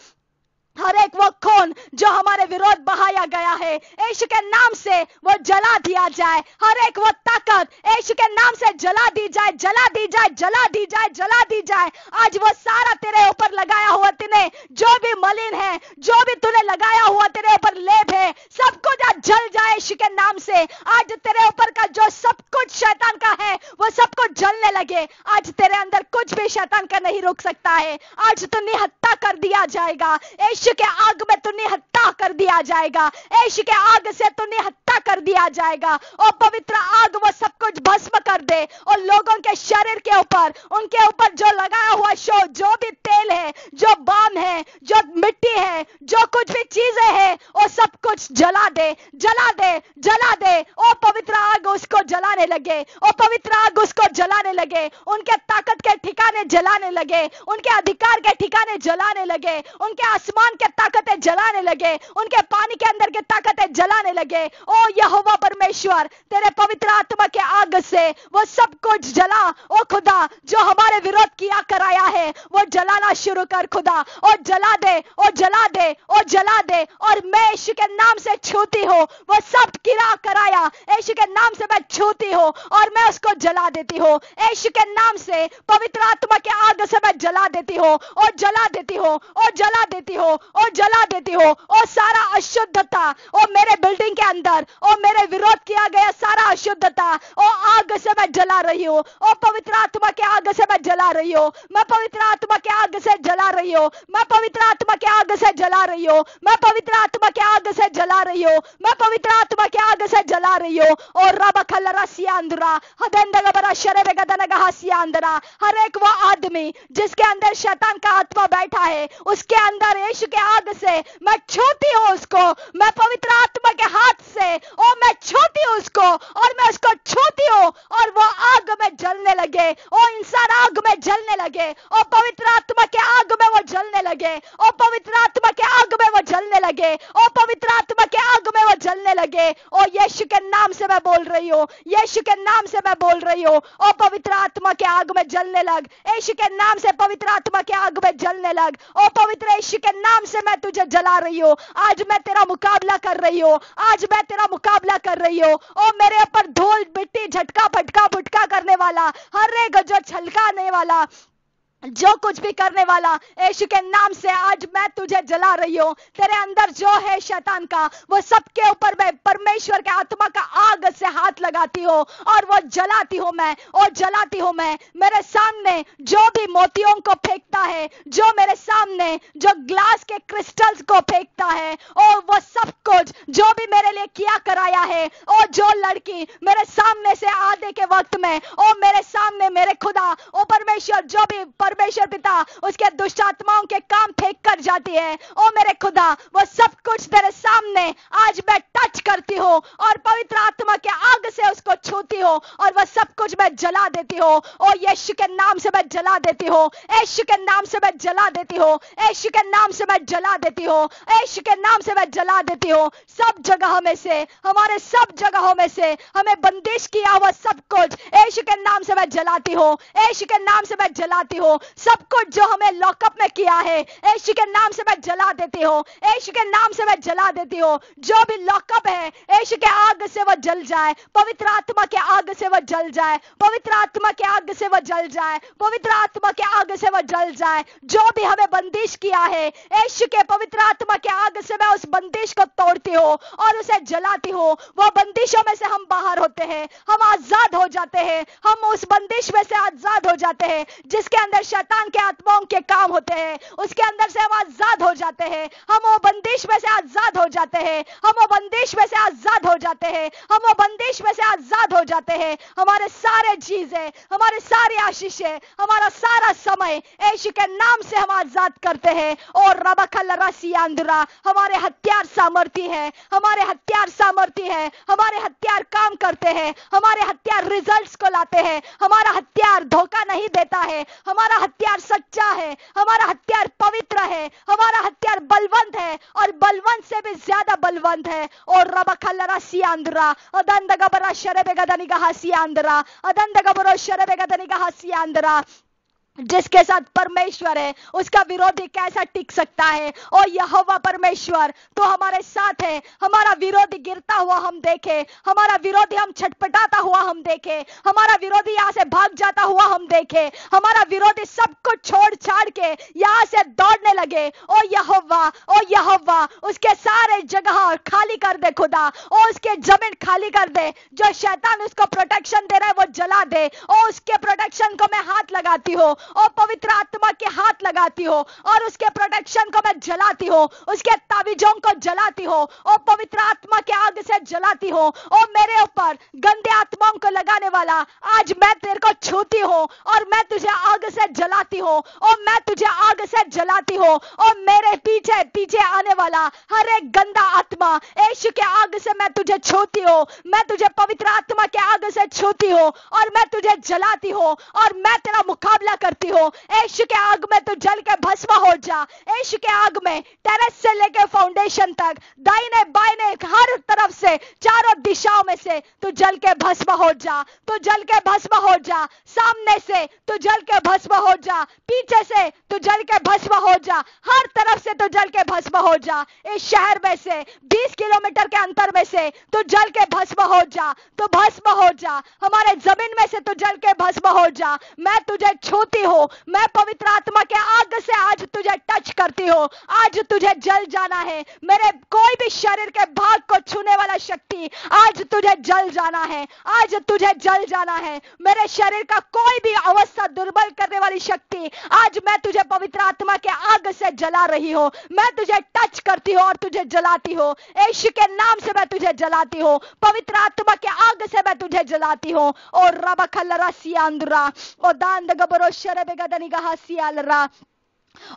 हर एक वो खून जो हमारे विरोध बहाया गया है यीशु के नाम से वो जला दिया जाए। हर एक वो ताकत यीशु के नाम से जला दी जाए, जला दी जाए, जला दी जाए, जला दी जाए। आज वो सारा तेरे ऊपर लगाया हुआ तूने जो भी मलिन है, जो भी तूने लगाया हुआ तेरे ऊपर लेप है, सब कुछ आज जल जाए यीशु के नाम से। आज तेरे ऊपर का जो सब कुछ शैतान का है वो सब कुछ जलने लगे। आज तेरे अंदर कुछ भी शैतान का नहीं रुक सकता है। आज तू निहत्ता कर दिया जाएगा, यीशु के आग में तू निहत्ता कर दिया जाएगा, यीशु के आग से तू निहत्ता कर दिया जाएगा। और पवित्र आग वो सब कुछ भस्म कर दे, और लोगों के शरीर के ऊपर, उनके ऊपर जो लगाया हुआ जो भी तेल है, जो बाम है, जो मिट्टी है, जो कुछ भी चीजें हैं, वो सब कुछ जला दे, जला दे, जला दे। ओ पवित्र आग उसको जलाने लगे, ओ पवित्र आग उसको जलाने लगे, उनके ताकत के ठिकाने जलाने लगे, उनके अधिकार के ठिकाने जलाने लगे, उनके आसमान के ताकतें जलाने लगे, उनके पानी के अंदर के ताकतें जलाने लगे। ओ यहोवा परमेश्वर, तेरे पवित्र आत्मा के आग से वो सब कुछ जला। ओ खुदा, जो हमारे विरोध किया कराया है वो जलाना शुरू कर खुदा, और जला दे, और जला दे, और जला दे। और मैं यीशु के नाम से छूती हूँ वो सब किरा कराया, यीशु के नाम से मैं छूती हूँ और मैं उसको जला देती हूँ। यीशु के नाम से पवित्र आत्मा के आग से मैं जला देती हूँ, और जला देती हूँ, और जला देती हूँ, और जला देती हूँ। और सारा अशुद्धता और मेरे बिल्डिंग के अंदर और मेरे विरोध किया गया सारा अशुद्धता और आग से मैं जला रही हूँ, और पवित्र आत्मा के आग से मैं जला रही हूँ। मैं पवित्र आत्मा के आग से जला रही हूँ, मैं पवित्र आत्मा के आग से जला रही हूँ, मैं पवित्र आत्मा के आग से जला रही हूँ, मैं पवित्र आत्मा के आग से जला रही हूँ। और रब खलरसियांद्रा हदंदगबरा शरबगदनगहसियांद्रा, हर एक वो आदमी जिसके अंदर शैतान का आत्मा बैठा है, उसके अंदर यीशु के आग से मैं छूती हूँ उसको, मैं पवित्र आत्मा के हाथ से और मैं छूती हूँ उसको, और मैं उसको छूती हूँ और वो आग में जलने लगे, और इंसान आग में जलने लगे, और पवित्र आत्मा के आग में वो जलने लगे, और पवित्र आत्मा के आग में वो जलने लगे, और पवित्र आत्मा के आग में वो जलने लगे। और यीशु के नाम से मैं बोल रही हूँ, यीशु के नाम से मैं बोल रही हूँ, और पवित्र आत्मा के आग में जलने लग, यीशु के नाम से पवित्र आत्मा के आग में जलने लग। और पवित्र यीशु के नाम से मैं तुझे जला रही हूँ। आज मैं तेरा मुकाबला कर रही हूँ, आज मैं तेरा मुकाबला कर रही हूँ। और मेरे ऊपर धूल मिट्टी झटका फटका फुटका करने वाला, हर एक जो छलकाने वाला, जो कुछ भी करने वाला, यीशु के नाम से आज मैं तुझे जला रही हूँ। तेरे अंदर जो है शैतान का, वो सबके ऊपर मैं परमेश्वर के आत्मा का आग से हाथ लगाती हूँ और वो जलाती हूँ मैं, और जलाती हूँ मैं। मेरे सामने जो भी मोतियों को फेंकता है, जो मेरे सामने जो ग्लास के क्रिस्टल्स को फेंकता है, और वो सब कुछ जो भी मेरे लिए किया कराया है, और जो लड़की मेरे सामने से आधे के वक्त में, और मेरे सामने मेरे खुदा ओ परमेश्वर, जो भी परमेश्वर पिता उसके दुष्ट आत्माओं के काम फेंक कर जाती है, ओ मेरे खुदा, वो सब कुछ तेरे सामने आज मैं टच करती हूँ और पवित्र आत्मा के आग से उसको छूती हूँ, और वह सब कुछ मैं जला देती हूँ। और यीशु के नाम से मैं जला देती हूँ, यीशु के नाम से मैं जला देती हूँ, यीशु के नाम से मैं जला देती हूँ, यीशु के नाम से मैं जला देती हूँ। सब जगह में से, हमारे सब जगहों में से हमें बंदिश किया हुआ सब कुछ यीशु के नाम से मैं जलाती हूँ, यीशु के नाम से मैं जलाती हूँ। सब कुछ जो हमें लॉकअप में किया है, यीशु के नाम से मैं जला देती हूँ, यीशु के नाम से मैं जला देती हूँ। जो भी लॉकअप है, यीशु के आग से वो जल जाए, पवित्र आत्मा के आग से वो जल जाए, पवित्र आत्मा के आग से वो जल जाए, पवित्र आत्मा के आग से वो जल जाए। जो भी हमें बंदिश किया है, यीशु के पवित्र आत्मा के आग से मैं उस बंदिश को तोड़ती हूँ और उसे जलाती हूँ। वो बंदिशों में से हम बाहर होते हैं, हम आजाद हो जाते हैं, हम उस बंदिश में से आजाद हो जाते हैं जिसके अंदर शैतान के आत्माओं के काम होते हैं, उसके अंदर से हम आजाद हो जाते हैं। हम वो बंदिश में से आजाद हो जाते हैं, हम वो बंदिश में से आजाद हो जाते हैं, हम वो बंदिश में से आजाद हो जाते हैं। हमारे सारे चीजें, हमारे सारी आशीषें, हमारा सारा समय यीशु के नाम से हम आजाद करते हैं। और रबखलरसियांद्रा, हमारे हथियार सामर्थी है, हमारे हथियार सामर्थी है, हमारे हथियार काम करते हैं, हमारे हथियार रिजल्ट्स को लाते हैं, हमारा हथियार धोखा नहीं देता है, हमारा हथियार सच्चा है, हमारा हथियार पवित्र है, हमारा हथियार बलवंत है और बलवंत से भी ज्यादा बलवंत है। और रबखलरसियांद्रा अदंदगबरा शरबेगदनिगहसियांद्रा अदंदगबरो शरबेगदनिगहसियांद्रा, जिसके साथ परमेश्वर है उसका विरोधी कैसा टिक सकता है। और यहोवा परमेश्वर तो हमारे साथ है, हमारा विरोधी गिरता हुआ हम देखे, हमारा विरोधी हम छटपटाता हुआ हम देखे, हमारा विरोधी यहाँ से भाग जाता हुआ हम देखे, हमारा विरोधी सब कुछ छोड़ छाड़ के यहाँ से दौड़ने लगे। ओ यहोवा उसके सारे जगह खाली खाली कर दे खुदा, और उसके जमीन खाली कर दे। जो शैतान उसको प्रोटेक्शन दे रहा है वो जला दे, और उसके प्रोटेक्शन को मैं हाथ लगाती हूँ, और पवित्र आत्मा के हाथ लगाती हूँ, और उसके प्रोटेक्शन को मैं जलाती हूँ, उसके ताबीजों को जलाती हूँ, और पवित्र आत्मा के आग से जलाती हूँ। और मेरे ऊपर गंदे आत्माओं को लगाने वाला, आज मैं तेरे को छूती हूँ, और मैं तुझे आग से जलाती हूँ, और मैं तुझे आग से जलाती हूँ। और मेरे पीछे पीछे आने वाला हर एक गंदा आत्मा, यीशु के आग से मैं तुझे छूती हूँ, मैं तुझे पवित्र आत्मा के आग से छूती हूँ, और मैं तुझे जलाती हूँ, और मैं तेरा मुकाबला करती हूँ। यीशु के आग में तू जल के भस्म हो जा। यीशु के आग में टेरेस से लेके फाउंडेशन तक, दाहिने बाइने हर तरफ से, चारों दिशाओं में से तू जल के भस्म हो जा, तू जल के भस्म हो जा। सामने से तू जल के भस्म हो जा, पीछे से तू जल के भस्म हो जा, हर तरफ से तू जल के भस्म हो जा। इस शहर में से 20 किलोमीटर के अंतर में से तू जल के भस्म हो जा, तू भस्म हो जा। हमारे जमीन में से तू जल के भस्म हो जा। मैं तुझे छूती हूँ, मैं पवित्र आत्मा के आग से आज तुझे टच करती हूँ। आज तुझे जल जाना है। मेरे कोई भी शरीर के भाग को छूने वाला शक्ति, आज तुझे जल जाना है, आज तुझे जल जाना है। मेरे शरीर का कोई भी अवस्था दुर्बल करने वाली शक्ति, आज मैं तुझे पवित्र आत्मा के आग से जला रही हूँ। मैं तुझे टच करती हूँ और तुझे जलाती हूँ। यीशु के नाम से मैं तुझे जलाती हूँ, पवित्र आत्मा के आग से मैं तुझे जलाती हूँ। और रबखलरा सियांदुरा ओ दांद गबरो शरबे गदनी गहा सियालरा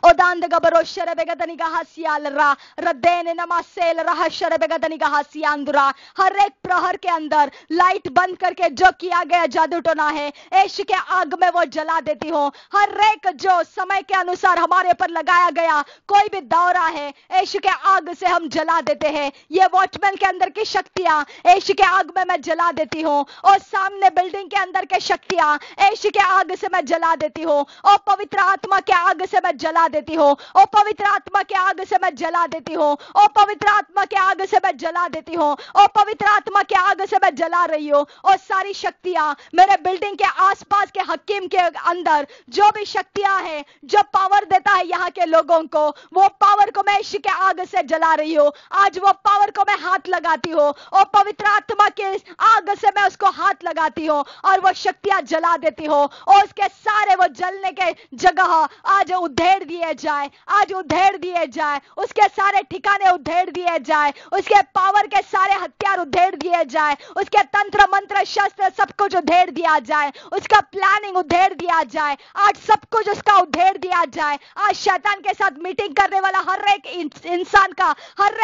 ओदांद गबरो शरबेगदनी गहासियालरा रदेन नमासेल रहा शरबेगदनी गहासियांदुरा। हर एक प्रहर के अंदर लाइट बंद करके जो किया गया जादू टोना है, यीशु के आग में वो जला देती हूँ। हर एक जो समय के अनुसार हमारे पर लगाया गया कोई भी दौरा है, यीशु के आग से हम जला देते हैं। ये वॉचमैन के अंदर की शक्तियां यीशु के आग में मैं जला देती हूँ, और सामने बिल्डिंग के अंदर के शक्तियां यीशु के आग से मैं जला देती हूँ, और पवित्र आत्मा के आग से मैं जला देती हूँ, और पवित्र आत्मा के आग से मैं जला देती हूँ, और पवित्र आत्मा के आग से मैं जला देती हूँ, और पवित्र आत्मा के आग से मैं जला रही हूँ। और सारी शक्तियां मेरे बिल्डिंग के आसपास के हकीम के अंदर जो भी शक्तियां हैं, जो पावर देता है यहाँ के लोगों को, वो पावर को मैं यीशु के आग से जला रही हूँ। आज वो पावर को मैं हाथ लगाती हूँ, और पवित्र आत्मा के आग से मैं उसको हाथ लगाती हूँ, और वो शक्तियां जला देती हूँ, और उसके सारे वो जलने के जगह आज उधेड़ दिए जाए, आज उधेड़ दिए जाए, उसके सारे ठिकाने उधेड़ दिए जाए, उसके पावर के सारे हथियार उधेड़ दिए जाए, उसके तंत्र मंत्र शस्त्र सब कुछ उधेड़ दिया जाए, उसका प्लानिंग उधेड़ दिया जाए, आज सब कुछ उसका उधेड़ दिया जाए। आज शैतान के साथ मीटिंग करने वाला हर एक इंसान का हर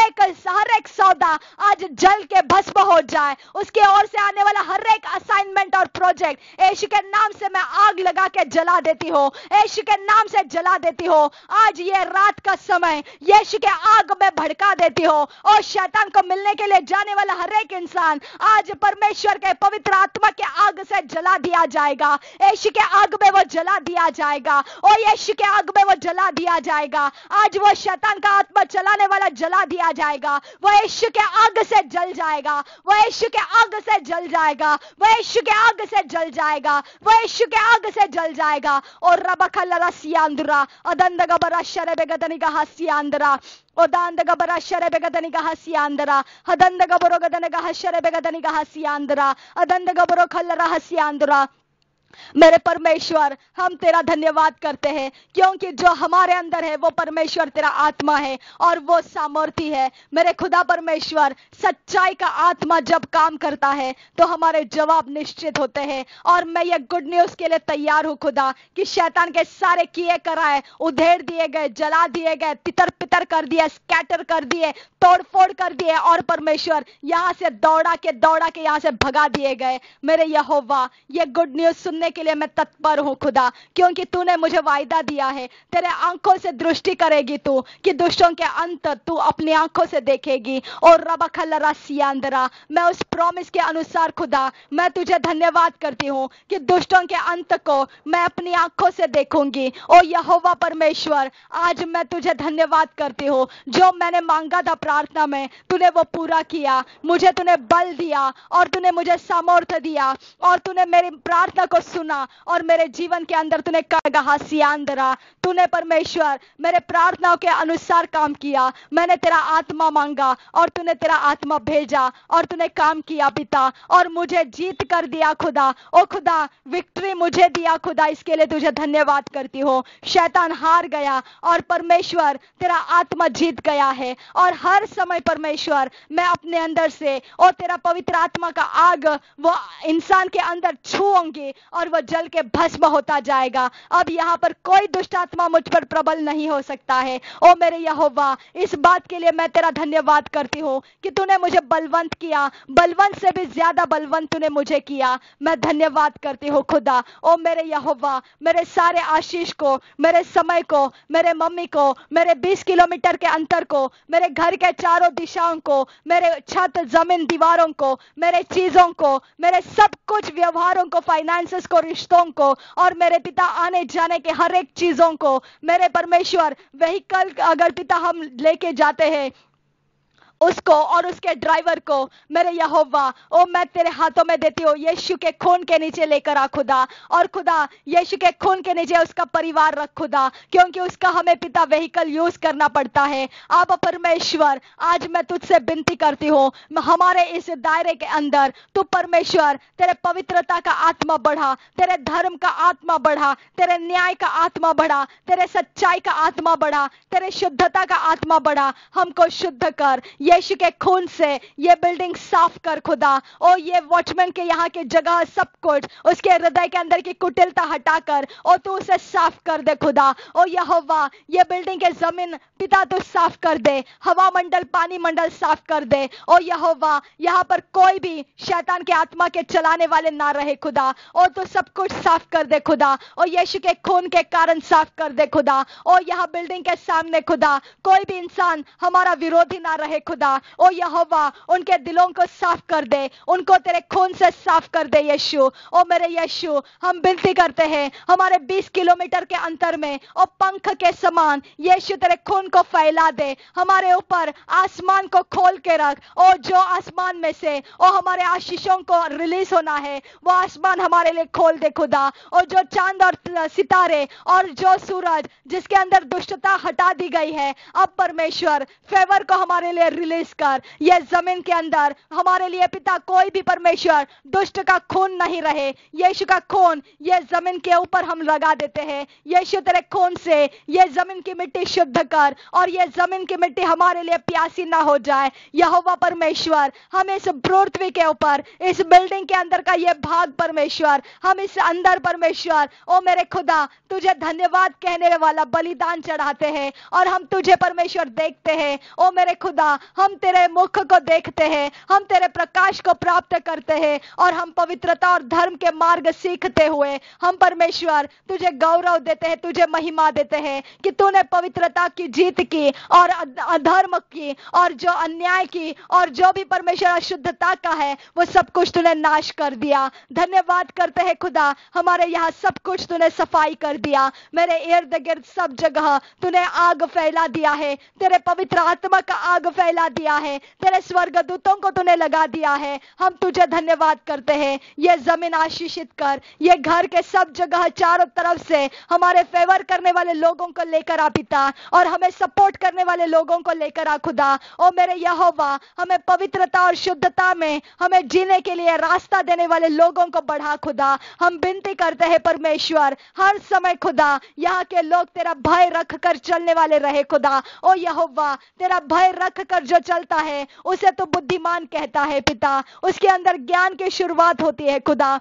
एक सौदा आज जल के भस्म हो जाए। उसके ओर से आने वाला हर एक असाइनमेंट और प्रोजेक्ट यीशु के नाम से मैं आग लगा के जला देती हूँ, यीशु के नाम से जला देती हूँ। आज ये रात का समय यीशु के आग में भड़का देती हूँ, और शैतान को मिलने के लिए जाने वाला हर एक इंसान आज परमेश्वर के पवित्र आत्मा के आग से जला दिया जाएगा। यीशु के आग में वो जला दिया जाएगा, और यीशु के आग में वो जला दिया जाएगा। आज वो शैतान का आत्मा चलाने वाला जला दिया जाएगा, वो यीशु के आग से जल जाएगा, वो यीशु के आग से जल जाएगा, वो यीशु के आग से जल जाएगा, वो यीशु के आग से जल जाएगा। और रबखलरा सियांदुरा अदंद गबरा शरबे गदनी गहासियांदरा ओदांद गबरा शरबे गदनी गहासियांदरा हदंद गबरो गदन गहा शरबे गदनी गहासियांदरा अदंद गबरो खलरा हसियांदरा। मेरे परमेश्वर, हम तेरा धन्यवाद करते हैं, क्योंकि जो हमारे अंदर है वो परमेश्वर तेरा आत्मा है, और वो सामर्थी है। मेरे खुदा परमेश्वर, सच्चाई का आत्मा जब काम करता है तो हमारे जवाब निश्चित होते हैं। और मैं ये गुड न्यूज के लिए तैयार हूँ खुदा, कि शैतान के सारे किए कराए उधेड़ दिए गए, जला दिए गए, तितर पितर कर दिए, स्कैटर कर दिए, तोड़ फोड़ कर दिए, और परमेश्वर यहाँ से दौड़ा के यहाँ से भगा दिए गए। मेरे यहोवा, ये गुड न्यूज सुनने के लिए मैं तत्पर हूं खुदा, क्योंकि तूने मुझे वायदा दिया है, तेरे आंखों से दृष्टि करेगी तू, कि दुष्टों के अंत तू अपनी आंखों से देखेगी। और रबखलरा सियांदरा, मैं उस प्रॉमिस के अनुसार खुदा, मैं तुझे धन्यवाद करती हूं कि दुष्टों के अंत को मैं अपनी आंखों से देखूंगी। ओ यहोवा परमेश्वर, आज मैं तुझे धन्यवाद करती हूँ, जो मैंने मांगा था प्रार्थना में तूने वो पूरा किया। मुझे तूने बल दिया, और तूने मुझे सामर्थ्य दिया, और तूने मेरी प्रार्थना को सुना और मेरे जीवन के अंदर तूने कहा सियांदरा, तूने परमेश्वर मेरे प्रार्थनाओं के अनुसार काम किया। मैंने तेरा आत्मा मांगा और तूने तेरा आत्मा भेजा और तूने काम किया पिता, और मुझे जीत कर दिया खुदा। ओ खुदा, विक्ट्री मुझे दिया खुदा, इसके लिए तुझे धन्यवाद करती हूँ। शैतान हार गया और परमेश्वर तेरा आत्मा जीत गया है। और हर समय परमेश्वर मैं अपने अंदर से और तेरा पवित्र आत्मा का आग वो इंसान के अंदर छूऊंगी और वो जल के भस्म होता जाएगा। अब यहाँ पर कोई दुष्ट आत्मा मुझ पर प्रबल नहीं हो सकता है। ओ मेरे यहोवा, इस बात के लिए मैं तेरा धन्यवाद करती हूँ कि तूने मुझे बलवंत किया, बलवंत से भी ज्यादा बलवंत तूने मुझे किया। मैं धन्यवाद करती हूँ खुदा। ओ मेरे यहोवा, मेरे सारे आशीष को, मेरे समय को, मेरे मम्मी को, मेरे 20 किलोमीटर के अंतर को, मेरे घर के चारों दिशाओं को, मेरे छत जमीन दीवारों को, मेरे चीजों को, मेरे सब कुछ व्यवहारों को, फाइनेंसेस को, रिश्तों को, और मेरे पिता आने जाने के हर एक चीजों को, मेरे परमेश्वर व्हीकल अगर पिता हम लेके जाते हैं उसको और उसके ड्राइवर को, मेरे यहोवा, ओ मैं तेरे हाथों में देती हूँ। यीशु के खून के नीचे लेकर आ खुदा, और खुदा यीशु के खून के नीचे उसका परिवार रख खुदा, क्योंकि उसका हमें पिता व्हीकल यूज करना पड़ता है। आप परमेश्वर, आज मैं तुझसे विनती करती हूँ, हमारे इस दायरे के अंदर तू परमेश्वर तेरे पवित्रता का आत्मा बढ़ा, तेरे धर्म का आत्मा बढ़ा, तेरे न्याय का आत्मा बढ़ा, तेरे सच्चाई का आत्मा बढ़ा, तेरे शुद्धता का आत्मा बढ़ा। हमको शुद्ध कर यीशु के खून से, ये बिल्डिंग साफ कर खुदा। ओ ये वॉचमैन के यहाँ के जगह सब कुछ, उसके हृदय के अंदर की कुटिलता हटाकर ओ तू उसे साफ कर दे खुदा। ओ यहोवा, ये बिल्डिंग के जमीन पिता तू साफ कर दे, हवा मंडल पानी मंडल साफ कर दे। ओ यहोवा, यहाँ पर कोई भी शैतान के आत्मा के चलाने वाले ना रहे खुदा। ओ तू सब कुछ साफ कर दे खुदा। ओ यीशु के खून के कारण साफ कर दे खुदा। ओ यहाँ बिल्डिंग के सामने खुदा कोई भी इंसान हमारा विरोधी ना रहे खुदा। ओ यहोवा, उनके दिलों को साफ कर दे, उनको तेरे खून से साफ कर दे यीशु। ओ मेरे यीशु, हम विनती करते हैं हमारे 20 किलोमीटर के अंतर में ओ पंख के समान यीशु तेरे खून को फैला दे, हमारे ऊपर आसमान को खोल के रख। ओ जो आसमान में से ओ हमारे आशीषों को रिलीज होना है वो आसमान हमारे लिए खोल दे खुदा। और जो चांद और सितारे और जो सूरज जिसके अंदर दुष्टता हटा दी गई है, अब परमेश्वर फेवर को हमारे लिए रिलीज कर। ये जमीन के अंदर हमारे लिए पिता कोई भी परमेश्वर दुष्ट का खून नहीं रहे। यीशु का खून ये जमीन के ऊपर हम लगा देते हैं। यीशु तेरे खून से ये जमीन की मिट्टी शुद्ध कर और ये जमीन की मिट्टी हमारे लिए प्यासी ना हो जाए। यहोवा परमेश्वर, हम इस पृथ्वी के ऊपर, इस बिल्डिंग के अंदर का ये भाग परमेश्वर, हम इस अंदर परमेश्वर, ओ मेरे खुदा, तुझे धन्यवाद कहने वाला बलिदान चढ़ाते हैं और हम तुझे परमेश्वर देखते हैं। ओ मेरे खुदा, हम तेरे मुख को देखते हैं, हम तेरे प्रकाश को प्राप्त करते हैं और हम पवित्रता और धर्म के मार्ग सीखते हुए हम परमेश्वर तुझे गौरव देते हैं, तुझे महिमा देते हैं कि तूने पवित्रता की जीत की और अधर्म की और जो अन्याय की और जो भी परमेश्वर अशुद्धता का है वो सब कुछ तूने नाश कर दिया। धन्यवाद करते हैं खुदा, हमारे यहाँ सब कुछ तूने सफाई कर दिया। मेरे इर्द गिर्द सब जगह तूने आग फैला दिया है, तेरे पवित्र आत्मा का आग फैला दिया है, तेरे स्वर्गदूतों को तूने लगा दिया है। हम तुझे धन्यवाद करते हैं। ये जमीन आशीषित कर, ये घर के सब जगह चारों तरफ से हमारे फेवर करने वाले लोगों को लेकर आ पिता, और हमें सपोर्ट करने वाले लोगों को लेकर आ खुदा। ओ मेरे यहोवा, हमें पवित्रता और शुद्धता में हमें जीने के लिए रास्ता देने वाले लोगों को बढ़ा खुदा। हम विनती करते हैं परमेश्वर, हर समय खुदा यहाँ के लोग तेरा भय रख कर चलने वाले रहे खुदा। ओ यहोवा, तेरा भय रख कर जो चलता है उसे तो बुद्धिमान कहता है पिता, उसके अंदर ज्ञान की शुरुआत होती है खुदा।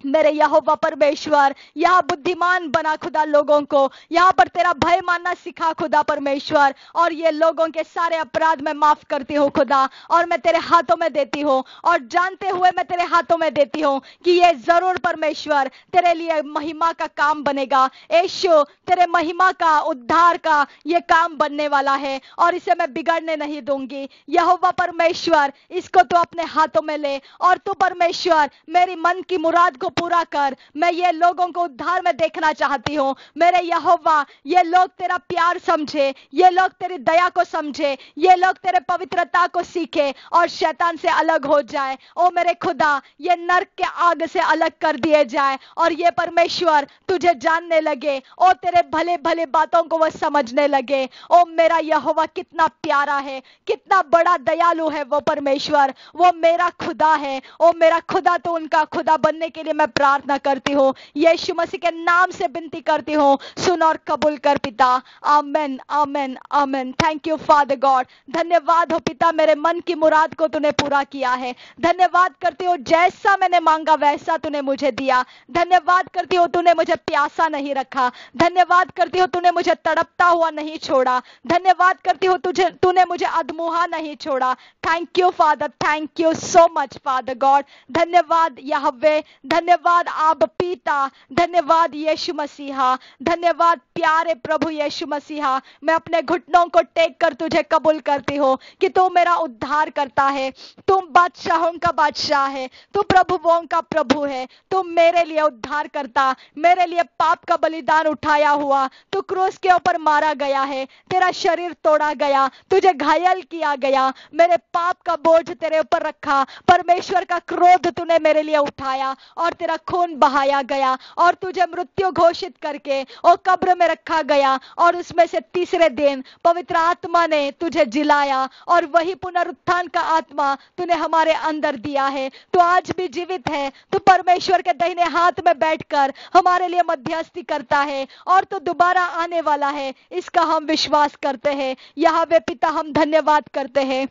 मेरे यहोवा परमेश्वर, यहाँ बुद्धिमान बना खुदा लोगों को, यहाँ पर तेरा भय मानना सिखा खुदा परमेश्वर, और ये लोगों के सारे अपराध मैं माफ करती हूँ खुदा, और मैं तेरे हाथों में देती हूँ, और जानते हुए मैं तेरे हाथों में देती हूँ कि ये जरूर परमेश्वर तेरे लिए महिमा का काम बनेगा। यीशु, तेरे महिमा का, उद्धार का ये काम बनने वाला है और इसे मैं बिगड़ने नहीं दूंगी। यहोवा परमेश्वर, इसको तू अपने हाथों में ले और तू परमेश्वर मेरी मन की मुराद को पूरा कर। मैं ये लोगों को उद्धार में देखना चाहती हूँ। मेरे यहोवा, ये लोग तेरा प्यार समझे, ये लोग तेरी दया को समझे, ये लोग तेरे पवित्रता को सीखे और शैतान से अलग हो जाए। ओ मेरे खुदा, ये नरक के आग से अलग कर दिए जाए और ये परमेश्वर तुझे जानने लगे। ओ तेरे भले भले बातों को वो समझने लगे। ओ मेरा यहोवा कितना प्यारा है, कितना बड़ा दयालु है वो परमेश्वर, वो मेरा खुदा है। ओ मेरा खुदा, तो उनका खुदा बनने के लिए मैं प्रार्थना करती हूँ। यीशु मसीह के नाम से विनती करती हूँ, सुन और कबूल कर पिता। Amen, amen, amen. Thank you father God. धन्यवाद हो पिता, मेरे मन की मुराद को तूने पूरा किया है। धन्यवाद करती हूँ, जैसा मैंने मांगा वैसा तूने मुझे दिया। धन्यवाद करती हूँ, तूने मुझे प्यासा नहीं रखा। धन्यवाद करती हूँ, तूने मुझे तड़पता हुआ नहीं छोड़ा। धन्यवाद करती हूँ, तूने मुझे अधमुहा नहीं छोड़ा। Thank you father, thank you so much father God. धन्यवाद यहोवे, धन्यवाद आब पिता, धन्यवाद यीशु मसीहा, धन्यवाद प्यारे प्रभु यीशु मसीहा। मैं अपने घुटनों को टेक कर तुझे कबूल करती हूँ कि तू मेरा उद्धार करता है, तू बादशाहों का बादशाह है, तू प्रभुओं का प्रभु है। तू मेरे लिए उद्धार करता, मेरे लिए पाप का बलिदान उठाया हुआ, तू क्रूस के ऊपर मारा गया है, तेरा शरीर तोड़ा गया, तुझे घायल किया गया, मेरे पाप का बोझ तेरे ऊपर रखा, परमेश्वर का क्रोध तूने मेरे लिए उठाया और तेरा खून बहाया गया और तुझे मृत्यु घोषित करके और कब्र में रखा गया और उसमें से तीसरे दिन पवित्र आत्मा ने तुझे जिलाया और वही पुनरुत्थान का आत्मा तूने हमारे अंदर दिया है। तू आज भी जीवित है, तू परमेश्वर के दाहिने हाथ में बैठकर हमारे लिए मध्यस्थी करता है और तू दोबारा आने वाला है, इसका हम विश्वास करते हैं। यहोवा पिता, हम धन्यवाद करते हैं।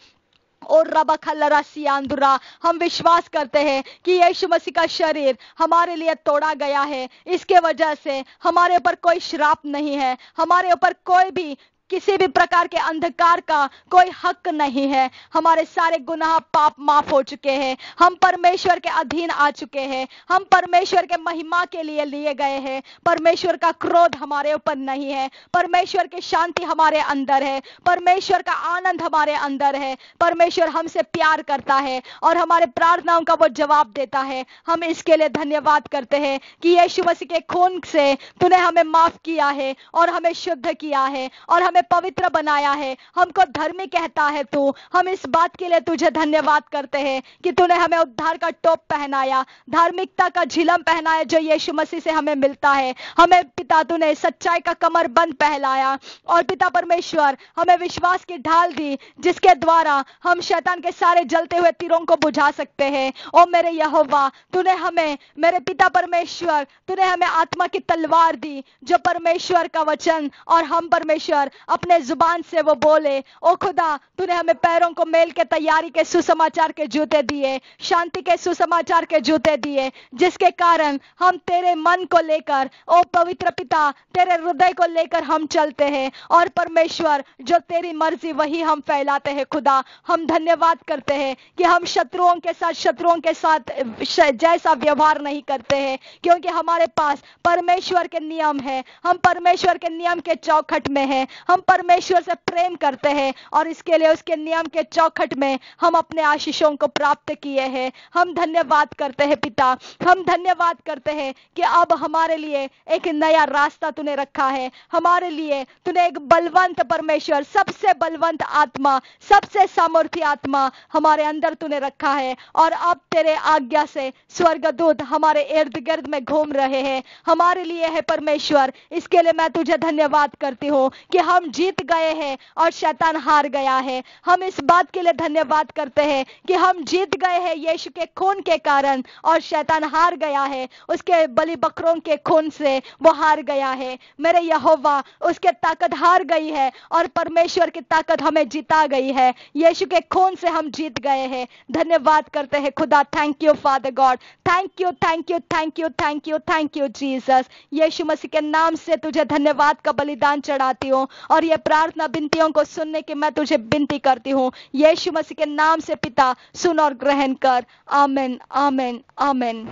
और रबा खल्लरा सियांदुरा, हम विश्वास करते हैं कि यीशु मसीह का शरीर हमारे लिए तोड़ा गया है, इसके वजह से हमारे ऊपर कोई श्राप नहीं है, हमारे ऊपर कोई भी किसी भी प्रकार के अंधकार का कोई हक नहीं है। हमारे सारे गुनाह पाप माफ हो चुके हैं, हम परमेश्वर के अधीन आ चुके हैं, हम परमेश्वर के महिमा के लिए लिए गए हैं। परमेश्वर का क्रोध हमारे ऊपर नहीं है, परमेश्वर की शांति हमारे अंदर है, परमेश्वर का आनंद हमारे अंदर है। परमेश्वर हमसे प्यार करता है और हमारे प्रार्थनाओं का वो जवाब देता है। हम इसके लिए धन्यवाद करते हैं कि यीशु मसीह के खून से तूने हमें माफ किया है और हमें शुद्ध किया है और हमें पवित्र बनाया है, हमको धर्मी कहता है तू। हम इस बात के लिए तुझे धन्यवाद करते हैं कि तूने हमें उद्धार का टोप पहनाया, धार्मिकता का झिलम पहनाया जो यीशु मसीह से हमें मिलता है। हमें पिता तूने सच्चाई का कमरबंद पहनाया और पिता परमेश्वर हमें विश्वास की ढाल दी जिसके द्वारा हम शैतान के सारे जलते हुए तीरों को बुझा सकते हैं। ओ मेरे यहोवा, तूने हमें, मेरे पिता परमेश्वर, तूने हमें आत्मा की तलवार दी जो परमेश्वर का वचन और हम परमेश्वर अपने जुबान से वो बोले। ओ खुदा, तूने हमें पैरों को मेल के तैयारी के सुसमाचार के जूते दिए, शांति के सुसमाचार के जूते दिए, जिसके कारण हम तेरे मन को लेकर, ओ पवित्र पिता, तेरे हृदय को लेकर हम चलते हैं और परमेश्वर जो तेरी मर्जी वही हम फैलाते हैं। खुदा, हम धन्यवाद करते हैं कि हम शत्रुओं के साथ जैसा व्यवहार नहीं करते हैं, क्योंकि हमारे पास परमेश्वर के नियम है, हम परमेश्वर के नियम के चौखट में हैं, हम परमेश्वर से प्रेम करते हैं और इसके लिए उसके नियम के चौखट में हम अपने आशीषों को प्राप्त किए हैं। हम धन्यवाद करते हैं पिता, हम धन्यवाद करते हैं कि अब हमारे लिए एक नया रास्ता तूने रखा है। हमारे लिए तूने एक बलवंत परमेश्वर, सबसे बलवंत आत्मा, सबसे सामर्थी आत्मा हमारे अंदर तूने रखा है और अब तेरे आज्ञा से स्वर्गदूत हमारे इर्द गिर्द में घूम रहे हैं हमारे लिए है परमेश्वर। इसके लिए मैं तुझे धन्यवाद करती हूँ कि हम जीत गए हैं और शैतान हार गया है। हम इस बात के लिए धन्यवाद करते हैं कि हम जीत गए हैं यीशु के खून के कारण और शैतान हार गया है, उसके बलि बकरों के खून से वो हार गया है। मेरे यहोवा, उसके ताकत हार गई है और परमेश्वर की ताकत हमें जिता गई है। यीशु के खून से हम जीत गए हैं। धन्यवाद करते हैं खुदा। Thank you father God, thank you, thank you, thank you, thank you, thank you Jesus. यीशु मसीह के नाम से तुझे धन्यवाद का बलिदान चढ़ाती हूँ और ये प्रार्थना विनतियों को सुनने की मैं तुझे विनती करती हूँ। यीशु मसीह के नाम से पिता, सुन और ग्रहण कर। Amen, amen, amen.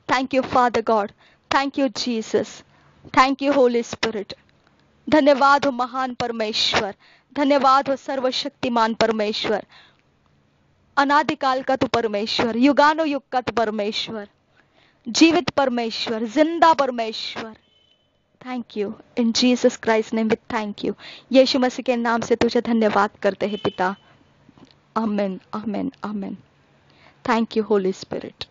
Thank you father God, thank you Jesus, thank you holy spirit. धन्यवाद हो महान परमेश्वर, धन्यवाद हो सर्वशक्तिमान परमेश्वर, अनादिकाल का तू परमेश्वर, युगानुयुग का तू परमेश्वर। जीवित परमेश्वर, जिंदा परमेश्वर, thank you. In Jesus Christ name, with thank you. यीशु मसीह के नाम से तुझे धन्यवाद करते हैं पिता। Amen, amen, amen. Thank you holy spirit.